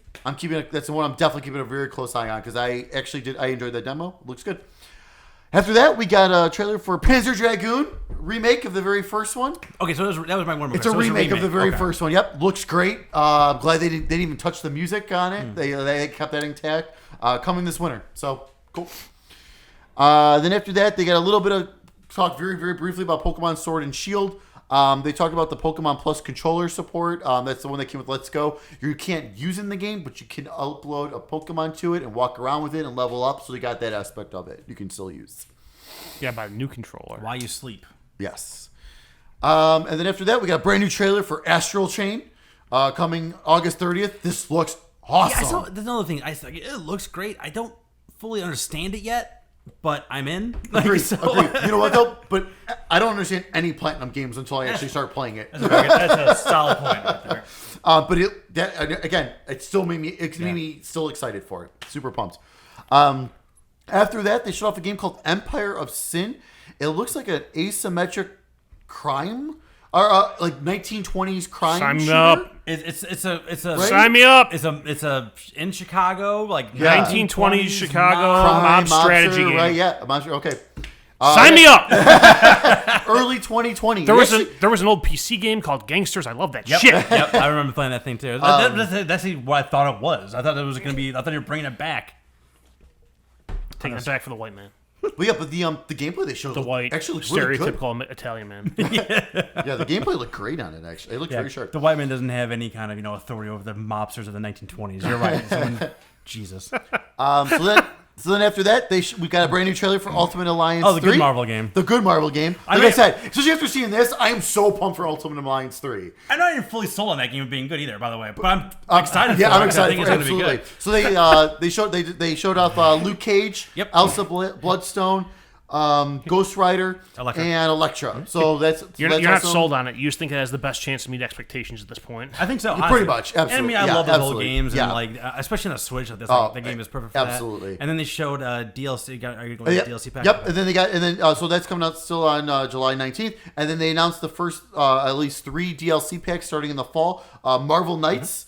That's the one I'm definitely keeping a very close eye on because I enjoyed that demo. Looks good. After that, we got a trailer for Panzer Dragoon, remake of the very first one. Okay, so that was my one. It's a remake of the very first one. Yep, looks great. I'm glad they didn't even touch the music on it. They kept that intact. Coming this winter, so cool. Then after that, they got a little bit of talk very, very briefly about Pokemon Sword and Shield. They talked about the Pokemon Plus controller support. That's the one that came with Let's Go. You can't use it in the game, but you can upload a Pokemon to it and walk around with it and level up. So they got that aspect of it. You can still use. Yeah, by the new controller. Why you sleep? Yes. And then after that, we got a brand new trailer for Astral Chain coming August 30th. This looks awesome. Yeah, there's another thing. It looks great. I don't fully understand it yet. But I'm in. Agreed. You know what though? But I don't understand any Platinum games until I actually start playing it. That's a solid point right there. But it still made me still excited for it. Super pumped. After that, they showed off a game called Empire of Sin. It looks like an asymmetric crime. Or 1920s crime. Sign me shooter. up. It's a Right? Sign me up. It's a in Chicago 1920s Chicago Crime, mob strategy monster, game. right? Yeah, a monster. Okay. Sign me up. Early 2020. There was an old PC game called Gangsters. I love that shit. Yep, I remember playing that thing too. That's what I thought it was. I thought it was going to be. I thought you were bringing it back. Taking it back for the white man. But the gameplay they showed The white, actually looked really good. stereotypical Italian man. Yeah, the gameplay looked great on it. Actually, it looked very sharp. The white man doesn't have any kind of authority over the mobsters of the 1920s. You're right. Jesus. So then after that, we got a brand new trailer for Ultimate Alliance 3. The good Marvel game. The good Marvel game. Like I said, especially after seeing this, I am so pumped for Ultimate Alliance 3. I'm not even fully sold on that game being good either, by the way. But I'm excited for it. Yeah, I'm excited for it. I think it's going to be Absolutely. good. So they showed off Luke Cage, Yep. Elsa Bloodstone, Ghost Rider, Elektra. and Elektra. So that's You're that's not awesome. sold on it. You just think it has the best chance to meet expectations at this point. I think so. Pretty honestly. much, And absolutely. I love those old absolutely. games, Yeah. and especially on the Switch, the game is perfect for absolutely. that. And then they showed DLC. Are you going to the DLC pack? Yep, and then so that's coming out still on July 19th, and then they announced the first at least 3 DLC packs starting in the fall: Marvel Knights,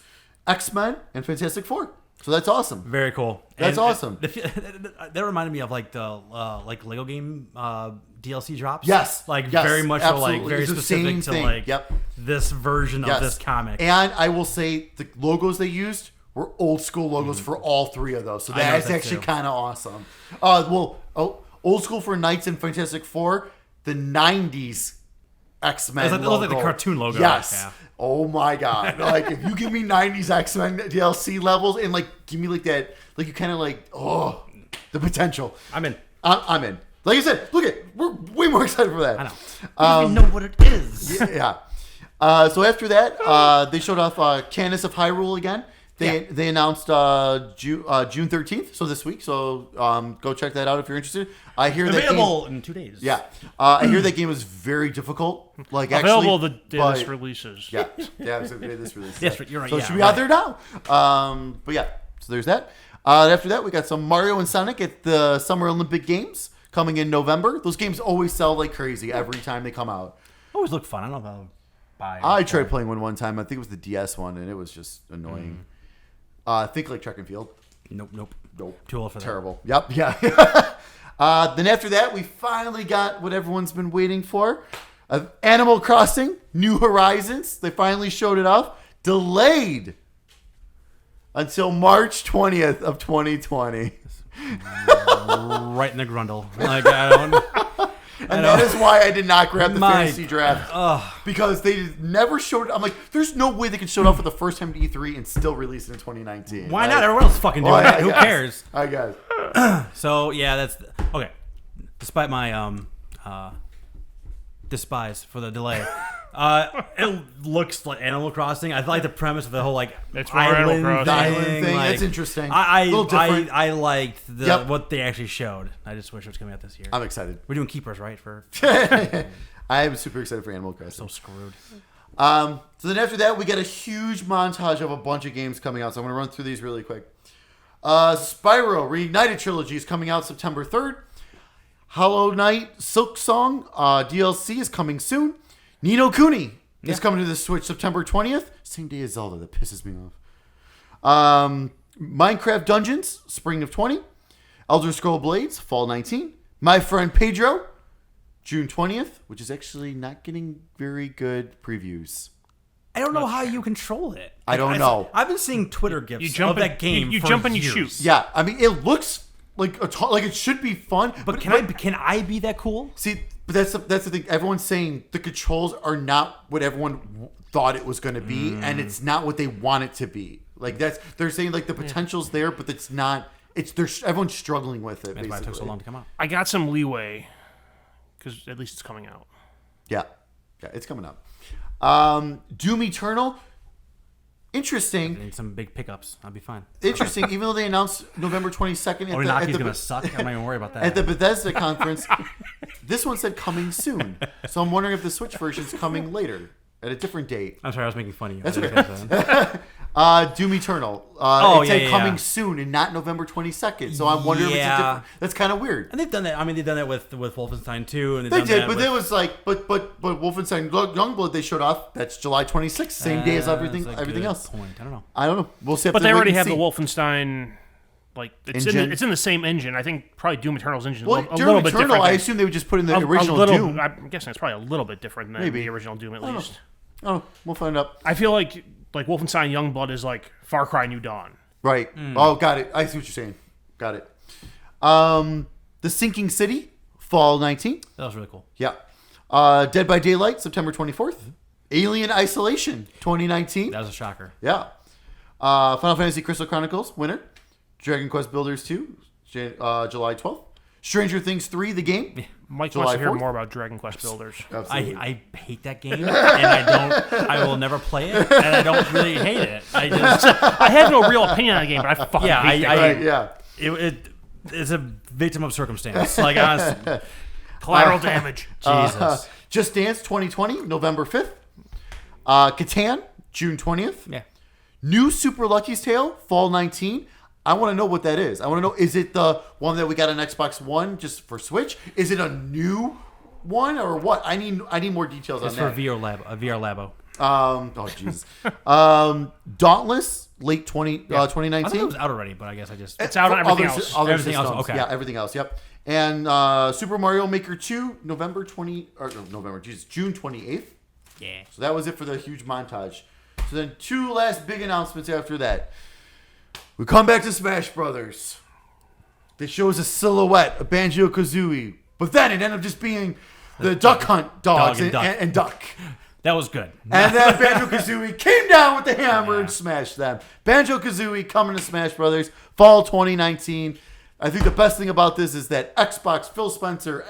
X-Men, and Fantastic Four. So that's awesome. Very cool. That's awesome. That reminded me of the Lego game DLC drops. Yes, very much absolutely. very It's the specific same to thing. this version Yes. of this comic. And I will say the logos they used were old school logos for all 3 of those. So that's that actually too. kind of awesome. Old school for Knights and Fantastic Four, the 90s X-Men It logo. was like the cartoon logo. Yes. Yeah. Oh my god! If you give me 90s X-Men DLC levels and give me that, you kind of the potential. I'm in. I'm in. Like I said, we're way more excited for that. I know. I don't even know what it is. Yeah. So after that, they showed off Candace of Hyrule again. They announced June 13th, so this week. So go check that out if you're interested. I hear Available in 2 days. Yeah, I hear that game is very difficult. Like Available actually, the day this releases. Yeah, so the day this releases. Yes, you're right. So yeah, it should be right. out there now. But yeah, so there's that. After that, we got some Mario and Sonic at the Summer Olympic Games coming in November. Those games always sell like crazy every time they come out. Always look fun. I don't know if I'll buy. I tried playing one time. I think it was the DS one, and it was just annoying. Think like track and field. Nope. Nope. Too old for that. Terrible. Yep. Yeah. Then after that, we finally got what everyone's been waiting for: Animal Crossing: New Horizons. They finally showed it off. Delayed until March 20th of 2020. Right in the grundle. Like I don't. And that is why I did not grab the My- fantasy draft. Because they never showed it. I'm like, there's no way they could show it off for the first time at E3 and still release it in 2019. Why not? Everyone else fucking doing it. Who cares? I guess. So yeah, that's okay. Despite my despise for the delay, it looks like Animal Crossing. I like the premise of the whole like It's more Animal Crossing. Island thing. Like, That's interesting. I A little different. I liked Yep. what they actually showed. I just wish it was coming out this year. I'm excited. We're doing keepers, right? For I am super excited for Animal Crossing. so screwed. So then after that, we get a huge montage of a bunch of games coming out. So I'm going to run through these really quick. Spyro Reignited Trilogy is coming out September 3rd. Hollow Knight Silk Song DLC is coming soon. Ni no Kuni is coming to the Switch September 20th. Same day as Zelda. That pisses me off. Minecraft Dungeons, spring of 20. Elder Scroll Blades, fall 19. My Friend Pedro, June 20th, which is actually not getting very good previews. I don't know how you control it. I don't know. I've been seeing Twitter gifs You jump of in- that game. you for jump and you years. shoot. Yeah, I mean, it looks like like it should be fun. But can I be that cool? See, but that's the thing. Everyone's saying the controls are not what everyone thought it was going to be, and it's not what they want it to be. Like they're saying like the potential's there, but it's not. Everyone's struggling with it. That's why it took so basically. long to come out. I got some leeway because at least it's coming out. Yeah, it's coming up. Doom Eternal. Interesting. I need some big pickups. I'll be fine. Interesting. Even though they announced November 22nd Orinaki's gonna suck. I'm not even worried about that. at the Bethesda conference, this one said coming soon. So I'm wondering if the Switch version's coming later at a different date. I'm sorry, I was making fun of you. That's I okay. didn't catch that. Doom Eternal. Oh, it said yeah. coming soon and not November 22nd. So I'm wondering if it's a different. That's kind of weird. And they've done that. I mean, they've done that with Wolfenstein 2. And they've They done did, that but with, it was like, but Wolfenstein Youngblood they showed off. That's July 26th, same day as everything that's a everything good else. Point. I don't know. I don't know. We'll see. But they already have the Wolfenstein. Like it's Engine? it's in the same engine. I think probably Doom Eternal's engine is Well, a Doom little bit Eternal, different. I than- assume they would just put in the a original little, Doom. I'm guessing it's probably a little bit different than Maybe. the original Doom at don't least. Oh, we'll find out. I feel like Wolfenstein Youngblood is like Far Cry New Dawn. Right. Oh, got it. I see what you're saying. Got it. The Sinking City, fall 19. That was really cool. Yeah. Dead by Daylight, September 24th. Alien Isolation, 2019. That was a shocker. Yeah. Final Fantasy Crystal Chronicles, winner. Dragon Quest Builders 2, July 12th. Stranger Things 3, the game. Mike July wants to hear 4th? more about Dragon Quest Builders. Absolutely. I hate that game, and I will never play it, and I don't really hate it. I have no real opinion on the game, but I fucking hate that Right, game. yeah. It's a victim of circumstance. Like honestly, Collateral damage. Jesus. Just Dance 2020, November 5th. Catan, June 20th. Yeah. New Super Lucky's Tale, fall 19. I want to know what that is. I want to know, is it the one that we got on Xbox One just for Switch? Is it a new one or what? I need more details It's on for that. VR Labo. Oh, Jesus. Dauntless, late 2019. I thought it was out already, but I guess I just. It's out on everything Other else. Everything else, systems. okay. Yeah, everything else. Yep. And Super Mario Maker 2, June 28th. Yeah. So that was it for the huge montage. So then two last big announcements after that. We come back to Smash Brothers. They show us a silhouette of Banjo-Kazooie, but then it ended up just being the Duck Hunt dogs Dog and Duck. Duck. That was good. And then Banjo-Kazooie came down with the hammer and smashed them. Banjo-Kazooie coming to Smash Brothers, fall 2019. I think the best thing about this is that Xbox, Phil Spencer,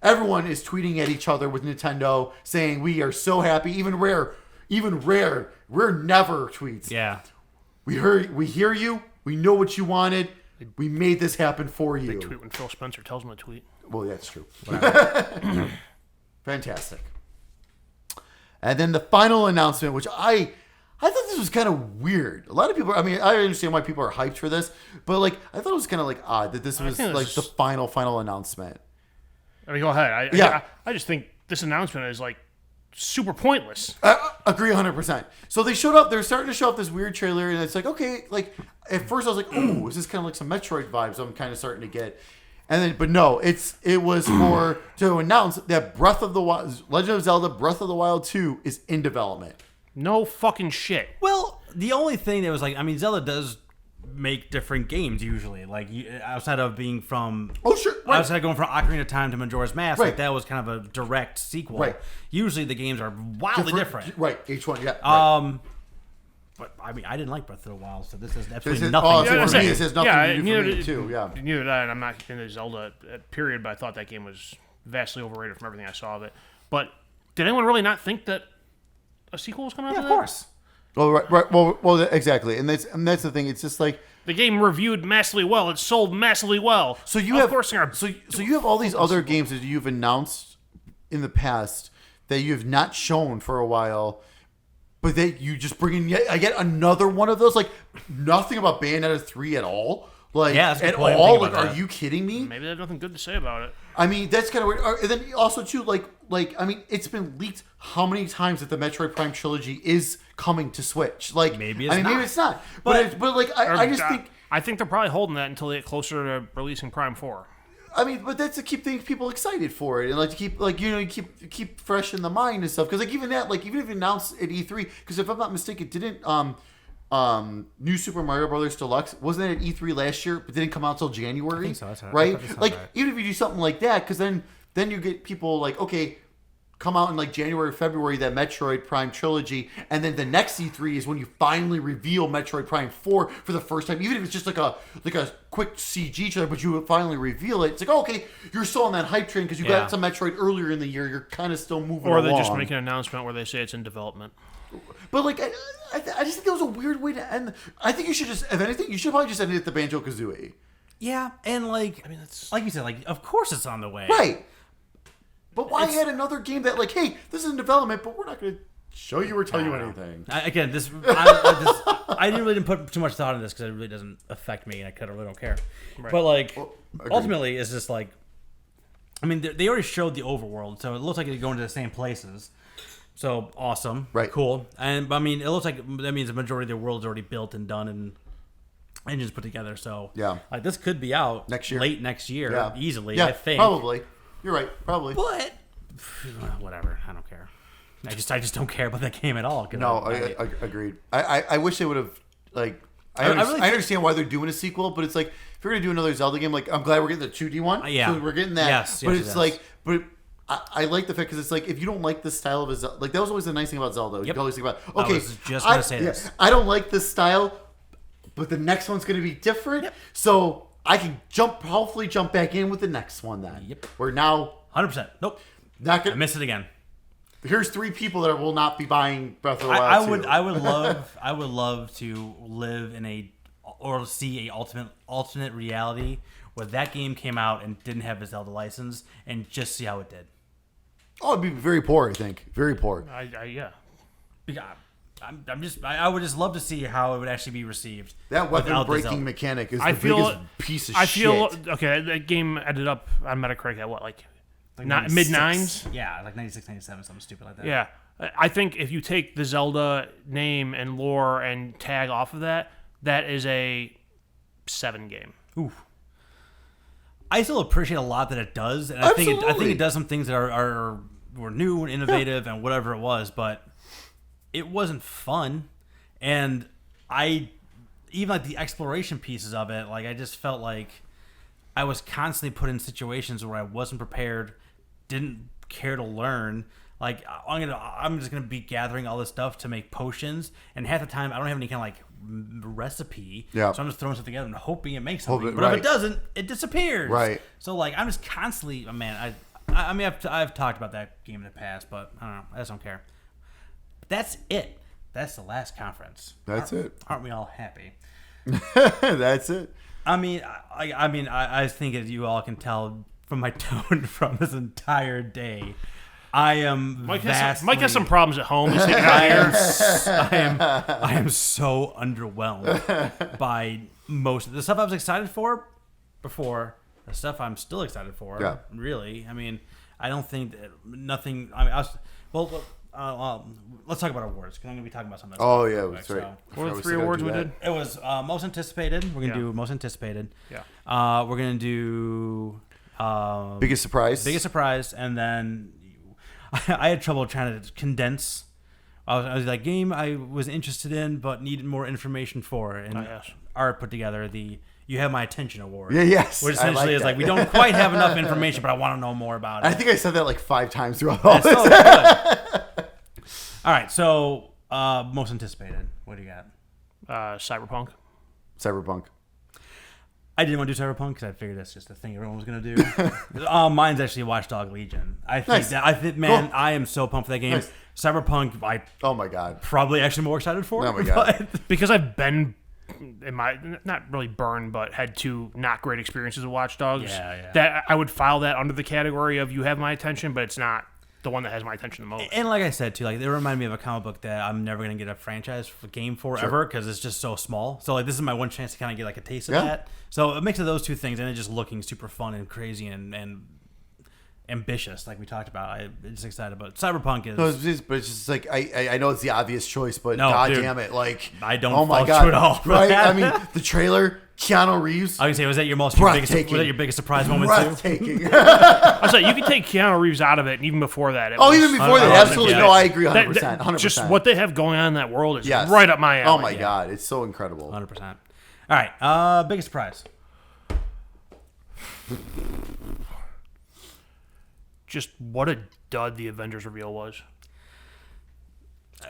everyone is tweeting at each other with Nintendo saying we are so happy. Even Rare, we're never tweets. Yeah. We hear you. We know what you wanted. We made this happen for you. They tweet when Phil Spencer tells them to tweet. Well, that's true. Fantastic. And then the final announcement, which I thought this was kind of weird. A lot of people, I mean, I understand why people are hyped for this, but like, I thought it was kind of like odd that this was like the final announcement. I mean, go ahead. I just think this announcement is like super pointless. I agree 100%. So they showed up, they're starting to show up this weird trailer, and it's like, okay, like, at first I was like, ooh, is this kind of like some Metroid vibes I'm kind of starting to get. And then, but no, it was to announce that Legend of Zelda Breath of the Wild 2 is in development. No fucking shit. Well, the only thing that was like, I mean, Zelda does make different games usually. Like outside of being from outside of going from Ocarina of Time to Majora's Mask, like that was kind of a direct sequel. Right. Usually the games are wildly different. Right. Each one. Yeah. Right. But I mean, I didn't like Breath of the Wild, so this has absolutely nothing. This has nothing to do for me too. Yeah. Neither did I, and I'm not into Zelda period, but I thought that game was vastly overrated from everything I saw of it. But did anyone really not think that a sequel was coming out? Yeah, of course. Well, right. Well, exactly, and that's the thing. It's just like the game reviewed massively well. It sold massively well. So you have all these other games that you've announced in the past that you have not shown for a while. But you just bring in yet another one of those. Like, nothing about Bayonetta 3 at all. Like, at all. Like, are you kidding me? Maybe they have nothing good to say about it. I mean, that's kind of weird. And then also, too, like I mean, it's been leaked how many times that the Metroid Prime trilogy is coming to Switch. Like, maybe it's not. Maybe it's not. But I just think... I think they're probably holding that until they get closer to releasing Prime 4. I mean, but that's to keep people excited for it, and like to keep keep fresh in the mind and stuff. Because like even if you announce at E3, because if I'm not mistaken, didn't New Super Mario Brothers Deluxe wasn't it at E3 last year, but didn't come out until January? I think so. That's right. Like even if you do something like that, because then you get people like come out in like January or February, that Metroid Prime trilogy, and then the next E3 is when you finally reveal Metroid Prime 4 for the first time, even if it's just like a quick CG trailer, but you finally reveal it. It's like, okay, you're still on that hype train because you got some Metroid earlier in the year, you're kind of still moving along. Or they just make an announcement where they say it's in development. But like, I just think that was a weird way to end. I think you should just, if anything, you should probably just end it at the Banjo-Kazooie. Yeah, and like, I mean, it's like you said, like, of course it's on the way. Right. But why had another game that, like, hey, this is in development, but we're not going to show you or tell you anything? I really didn't put too much thought into this because it really doesn't affect me, and I kind of really don't care. Right. But, like, ultimately, it's just like, I mean, they already showed the overworld, so it looks like it's going to the same places. So, awesome. Right. Cool. And, I mean, it looks like that means the majority of the world's already built and done and engines put together. So, like, this could be out next year, late next year, easily, I think. Probably. You're right, probably. But whatever, I don't care. I just don't care about that game at all. No, I agreed. I wish they would have like. I understand why they're doing a sequel, but it's like if you're gonna do another Zelda game, like I'm glad we're getting the 2D one. Yeah, so we're getting that. Yes, but it's like, I like the fact because it's like if you don't like the style of a Zelda, like that was always the nice thing about Zelda. You always think about okay, I was just gonna say this. I don't like this style, but the next one's gonna be different. Yep. So I can hopefully jump back in with the next one then. Yep. We're now 100%. Nope. Not gonna. I missed it again. Here's 3 people that will not be buying Breath of the Wild. I would love to live in or see a alternate reality where that game came out and didn't have a Zelda license and just see how it did. Oh, it'd be very poor. I think very poor. Yeah. I would just love to see how it would actually be received. That weapon breaking mechanic is the biggest piece of shit. Okay, that game ended up on Metacritic at what, like mid-9s? Yeah, like 96, 97, something stupid like that. Yeah. I think if you take the Zelda name and lore and tag off of that, that is a 7 game. Oof. I still appreciate a lot that it does, and I think it does some things that were new and innovative and whatever it was, but it wasn't fun, and even like the exploration pieces of it, like I just felt like I was constantly put in situations where I wasn't prepared, didn't care to learn. Like I'm just gonna be gathering all this stuff to make potions, and half the time I don't have any kind of like recipe. Yeah. So I'm just throwing stuff together and hoping it makes something. But if it doesn't, it disappears. Right. So like I'm just constantly, I mean I've talked about that game in the past, but I don't know. I just don't care. That's it. that's the last conference. That's it. Aren't we all happy? That's it. I mean, I think as you all can tell from my tone from this entire day, I am Mike has some problems at home. He's thinking, I am so underwhelmed by most of the stuff I was excited for before. The stuff I'm still excited for. Yeah. Really. I mean, I don't think nothing. I mean, let's talk about awards because I'm going to be talking about something. Oh yeah, that's right. What are the 3 awards we did? It was most anticipated. We're going to do most anticipated. Yeah. We're going to do Biggest surprise, and then I had trouble trying to condense. I was like, game I was interested in but needed more information for, and Art put together the "You Have My Attention" award. Yeah, yes. Which essentially is like, we don't quite have enough information, but I want to know more about it. I think I said that like 5 times throughout all this. So good. All right, so most anticipated. What do you got? Cyberpunk. I didn't want to do Cyberpunk because I figured that's just a thing everyone was going to do. Mine's actually Watch Dogs Legion. I think, man, cool. I am so pumped for that game. Nice. Cyberpunk, oh my god, probably actually more excited for. Oh my god, because I've been in my not really burned, but had 2 not great experiences with Watch Dogs. Yeah. That I would file that under the category of "You Have My Attention," but it's not the one that has my attention the most. And like I said too, like they remind me of a comic book that I'm never gonna get a franchise game for ever because it's just so small. So like this is my one chance to kind of get like a taste of that. So a mix of those 2 things and it just looking super fun and crazy and ambitious, like we talked about. I'm just excited about it. Cyberpunk is. No, it's just like I know it's the obvious choice, but damn it, like I don't. Oh my god, at all. Right? I mean, the trailer, Keanu Reeves. I was gonna say, was that your biggest surprise moment breathtaking. too? I was like, you can take Keanu Reeves out of it, and even before that. Even before that, absolutely. No, I agree, 100%. 100%. Just what they have going on in that world is right up my alley. Oh my god, it's so incredible. 100%. All right, biggest surprise. Just what a dud the Avengers reveal was.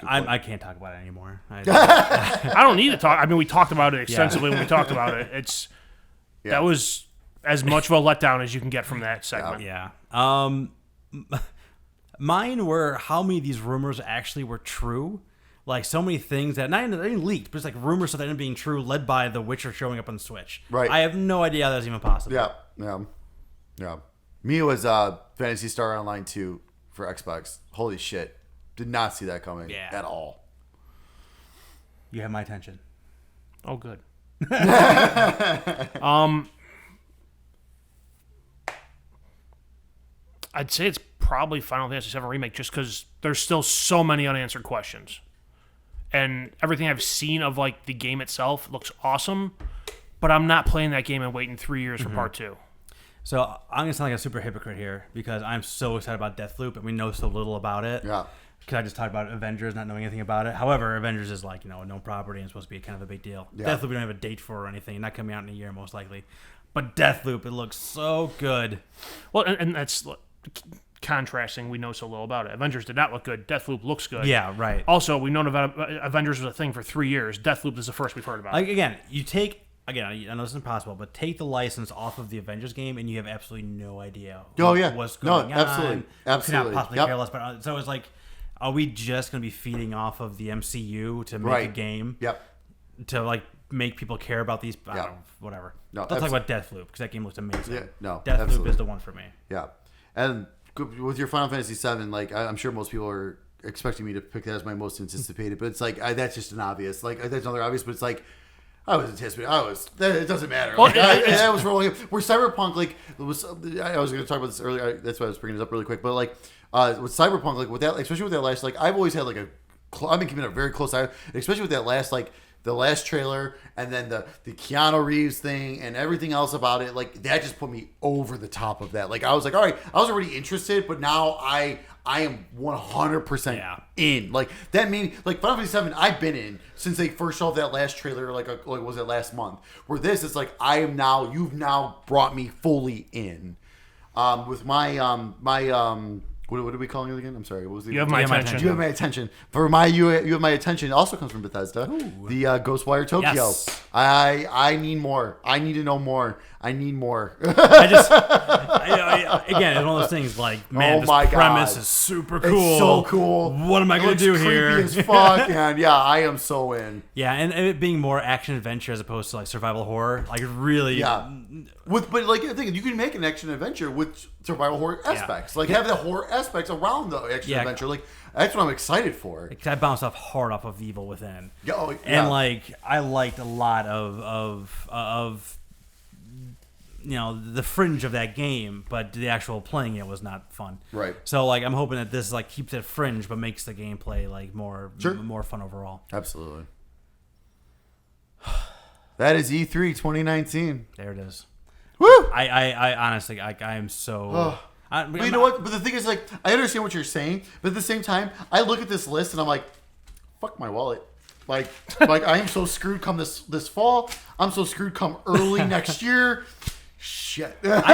I can't talk about it anymore. I don't need to talk. I mean, we talked about it extensively when we talked about it. That was as much of a letdown as you can get from that segment. Yeah. Mine were how many of these rumors actually were true. Like so many things that not even leaked, but it's like rumors that ended up being true, led by The Witcher showing up on the Switch. Right. I have no idea how that was even possible. Yeah. Me was Phantasy Star Online 2 for Xbox. Holy shit. Did not see that coming at all. You have my attention. Oh, good. I'd say it's probably Final Fantasy VII Remake just because there's still so many unanswered questions. And everything I've seen of like the game itself looks awesome, but I'm not playing that game and waiting 3 years for part 2. So I'm going to sound like a super hypocrite here because I'm so excited about Deathloop and we know so little about it. Yeah. Because I just talked about Avengers, not knowing anything about it. However, Avengers is like, a known property and supposed to be kind of a big deal. Yeah. Deathloop, we don't have a date for or anything. Not coming out in a year, most likely. But Deathloop, it looks so good. Well, and that's contrasting. We know so little about it. Avengers did not look good. Deathloop looks good. Yeah, right. Also, we've known about Avengers was a thing for 3 years. Deathloop is the first we've heard about. Like, again, I know this is impossible, but take the license off of the Avengers game and you have absolutely no idea what's going on. Absolutely. Cannot possibly care less. But so it's like, are we just going to be feeding off of the MCU to make a game? Yep. To like make people care about these? I don't know, whatever. No, don't talk about Deathloop because that game looks amazing. Yeah, no, Deathloop is the one for me. Yeah, and with your Final Fantasy VII, like I'm sure most people are expecting me to pick that as my most anticipated, but it's like that's just an obvious. Like that's another obvious, but it's like. I was anticipating. It doesn't matter. Like, that was rolling. Where Cyberpunk, like, was. I was going to talk about this earlier. That's why I was bringing this up really quick. But like, with Cyberpunk, like with that, especially with that last, like, I've always had like I've been keeping a very close eye, especially with that last, like, the last trailer, and then the Keanu Reeves thing, and everything else about it. Like that just put me over the top of that. Like I was like, all right, I was already interested, but now I am 100% in. Like that means like Final Fantasy VII, I've been in since they first showed that last trailer. Like was it last month? Where this is like you've now brought me fully in. With my What are we calling it again? I'm sorry. What was the? You have my attention. You have my attention. You have my attention. It also comes from Bethesda. Ooh. The Ghostwire Tokyo. Yes. I need more. I need to know more. I need more. Again, it's one of those things like, man, Oh my this premise God. is super cool. It's so cool. What am I going to do here? Creepy as fuck, and yeah, I am so in. Yeah, and it being more action adventure as opposed to like survival horror, like really. Yeah. But like the thing, you can make an action adventure with survival horror aspects. Like have the horror aspects around the action adventure. Like that's what I'm excited for. Because I bounced off hard off of Evil Within. Yeah. And like I liked a lot of you know, the fringe of that game, but the actual playing it was not fun. Right. So like I'm hoping that this like keeps it fringe but makes the gameplay like more fun overall. Absolutely. That is E3 2019. There it is. Woo! I honestly I am so But you know what? But the thing is, like, I understand what you're saying, but at the same time, I look at this list and I'm like, fuck my wallet. Like I am so screwed come this fall. I'm so screwed come early next year. Shit. That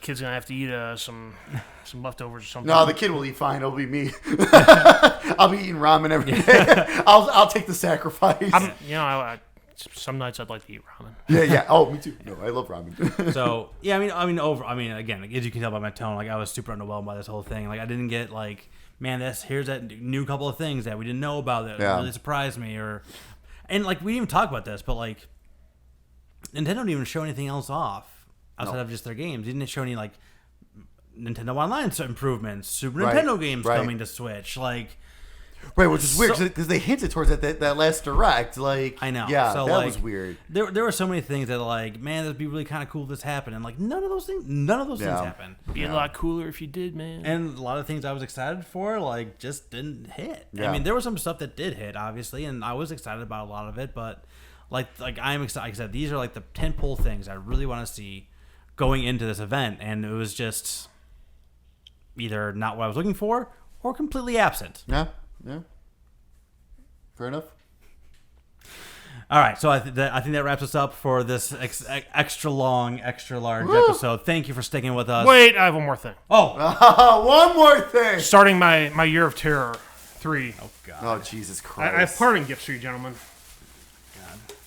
kid's gonna have to eat some leftovers or something. No, the kid will eat fine. It'll be me. I'll be eating ramen every day. I'll take the sacrifice. Some nights I'd like to eat ramen. Yeah. Oh, me too. No, I love ramen. So yeah, I mean, again, as you can tell by my tone, like I was super underwhelmed by this whole thing. Like I didn't get like, man, here's that new couple of things that we didn't know about that really surprised me, and like we didn't even talk about this, but like Nintendo didn't even show anything else off outside of just their games. They didn't show any like Nintendo Online improvements, Super Nintendo games coming to Switch, like. Right, which is weird because they hinted towards that last direct. Like, I know. Yeah, so, that like, was weird. There were so many things that like, man, that'd be really kind of cool if this happened, and like none of those things happened. Be a lot cooler if you did, man. And a lot of things I was excited for, like, just didn't hit. Yeah. I mean, there was some stuff that did hit, obviously, and I was excited about a lot of it, but like I'm excited. Like I said, these are like the tentpole things I really want to see going into this event, and it was just either not what I was looking for or completely absent. Yeah. Fair enough. All right, so I think that wraps us up for this extra long, extra large episode. Thank you for sticking with us. Wait, I have one more thing. Oh, one more thing. Starting my Year of Terror 3. Oh God. Oh Jesus Christ. I have parting gifts for you, gentlemen.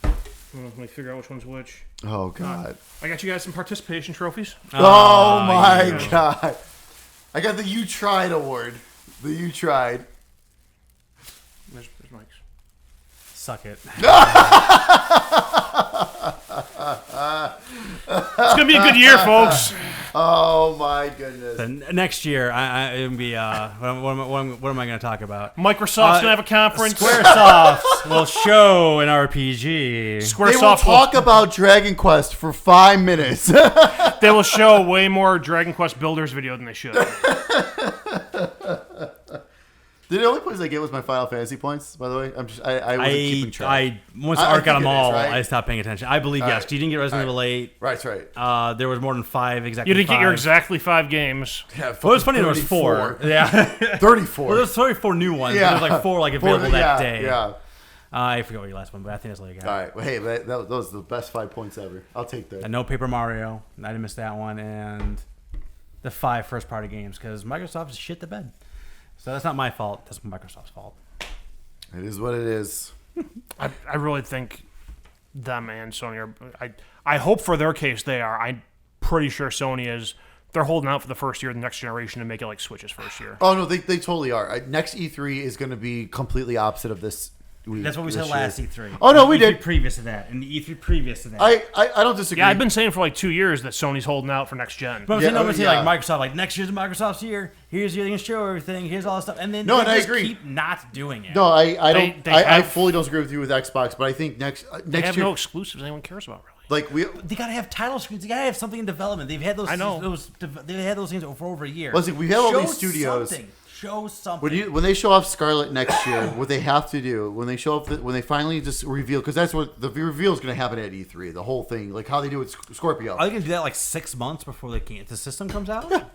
God. Let me figure out which one's which. Oh God. I got you guys some participation trophies. Oh my God. I got the You Tried award. The You Tried. There's Mike's. Suck it. It's gonna be a good year, folks. Oh my goodness. Then next year, it would be what am I going to talk about? Microsoft's gonna have a conference. Squaresoft will show an RPG. They will talk about Dragon Quest for 5 minutes. They will show way more Dragon Quest Builders video than they should. The only points I get was my Final Fantasy points, by the way. I wasn't keeping track. Once Art got them all, right? I stopped paying attention. I believe, yes. You didn't get Resident Evil 8. Right, that's right. There was more than 5 exactly. You didn't get your 5. exactly 5 games. Yeah, Well, it was funny. There was 4. Yeah. 34. Well, there's 34 new ones. Yeah. There's like 4 available that day. Yeah. I forgot what your last one, but I think that's all you got. All right. Well, hey, those are the best 5 points ever. I'll take that. And no Paper Mario. I didn't miss that one. And the 5 first-party games because Microsoft just shit the bed. So that's not my fault. That's Microsoft's fault. It is what it is. I really think them and Sony are. I hope for their case they are. I'm pretty sure Sony is. They're holding out for the first year of the next generation to make it like Switch's first year. Oh no, they totally are. Next E3 is going to be completely opposite of this. That's what we said last E3. Oh no, we did. Previous to that, and the E3 previous to that. I don't disagree. Yeah, I've been saying for like 2 years that Sony's holding out for next gen. But I'm saying like Microsoft, like next year's Microsoft's year. Here's you're gonna show everything. Here's all this stuff, and then No, they and I just agree. keep not doing it. No, I don't. They I have- fully don't agree with you with Xbox, but I think next They have year, no exclusives anyone cares about, really. like They gotta have title screens. They gotta have something in development. They've had those. I know. They've had those things for over a year. Listen, we have all Show these studios. Show something. when they show off Scarlet next yew, what they have to do when they show up, when they finally just reveal, because that's what the reveal is going to happen at E3. The whole thing, like how they do with Scorpio. Are they gonna do that like 6 months before the system comes out? Yeah.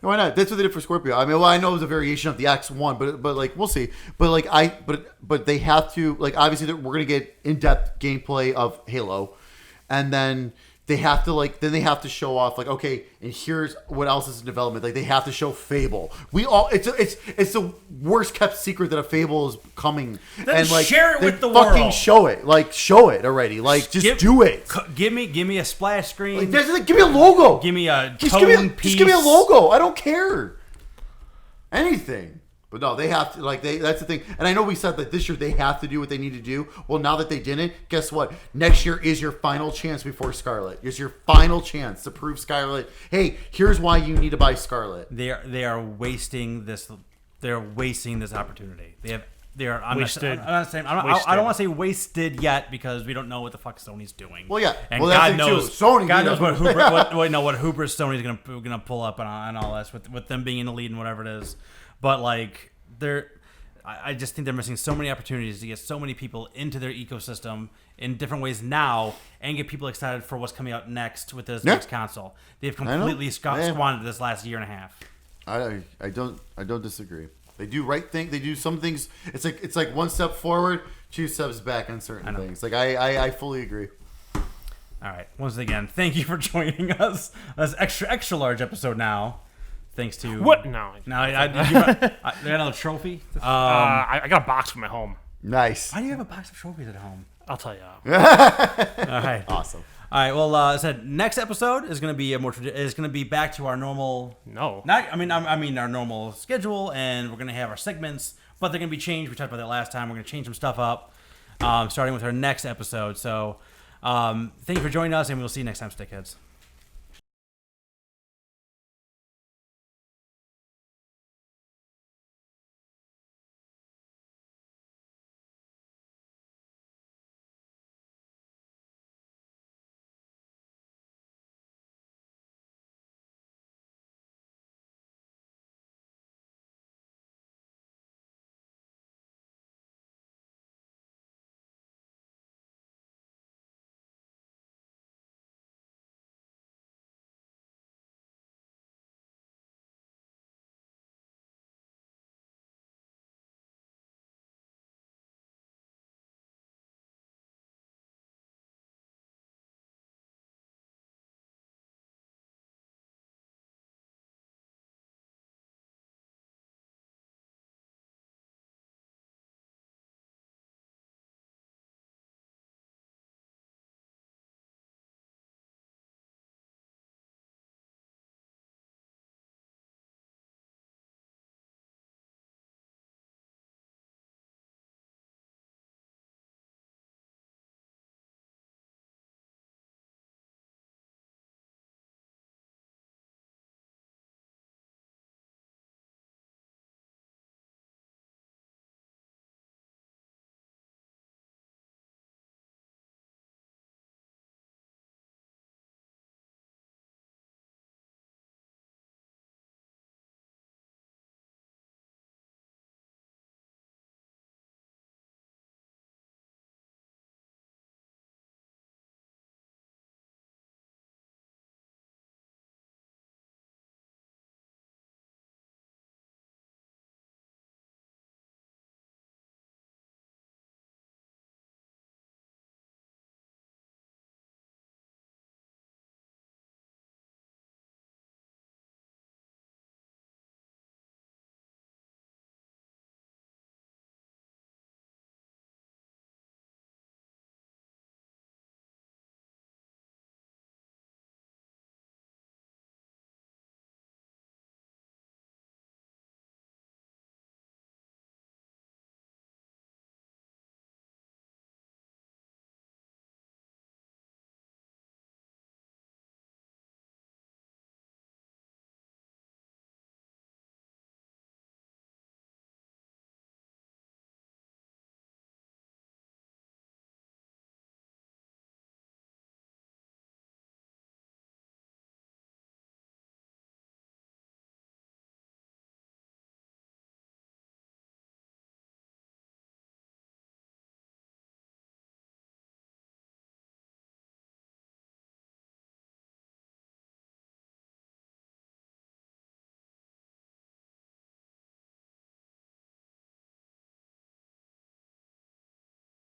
Why not? That's what they did for Scorpio. I mean, well, I know it was a variation of the X1, but like we'll see. But like but they have to, like, obviously we're gonna get in-depth gameplay of Halo, and then they have to then they have to show off okay, and here's what else is in development. Like they have to show Fable. It's the worst kept secret that a Fable is coming. Then and share it they with the fucking world. show it. Show it already. Just do it. Give me a splash screen. Give me a logo. Give me a just tone piece. Just give me a logo. I don't care. Anything. But no, they have to that's the thing. And I know we said that this year they have to do what they need to do. Well, now that they didn't, guess what? Next year is your final chance before Scarlet. It's your final chance to prove Scarlet, hey, here's why you need to buy Scarlet. They are wasting this. They're wasting this opportunity. They are. I'm Wasted. not saying. I don't want to say wasted yet because we don't know what the fuck Sony's doing. Well, yeah. And well, God that's knows. Sony. God knows what Hooper Sony's gonna pull up on all this with them being in the lead and whatever it is. But I just think they're missing so many opportunities to get so many people into their ecosystem in different ways now and get people excited for what's coming out next with this next console. They've completely squandered this last year and a half. I don't disagree. They do right thing. They do some things. It's like one step forward, 2 steps back on certain things. I fully agree. All right. Once again, thank you for joining us. This extra large episode now. Thanks to what? No, I got another trophy. I got a box from my home. Nice. Why do you have a box of trophies at home? I'll tell you. All right. Awesome. All right. Well, I said next episode is going to be is going to be back to our normal. No. I mean our normal schedule, and we're going to have our segments, but they're going to be changed. We talked about that last time. We're going to change some stuff up, starting with our next episode. So, thank you for joining us, and we'll see you next time, Stickheads.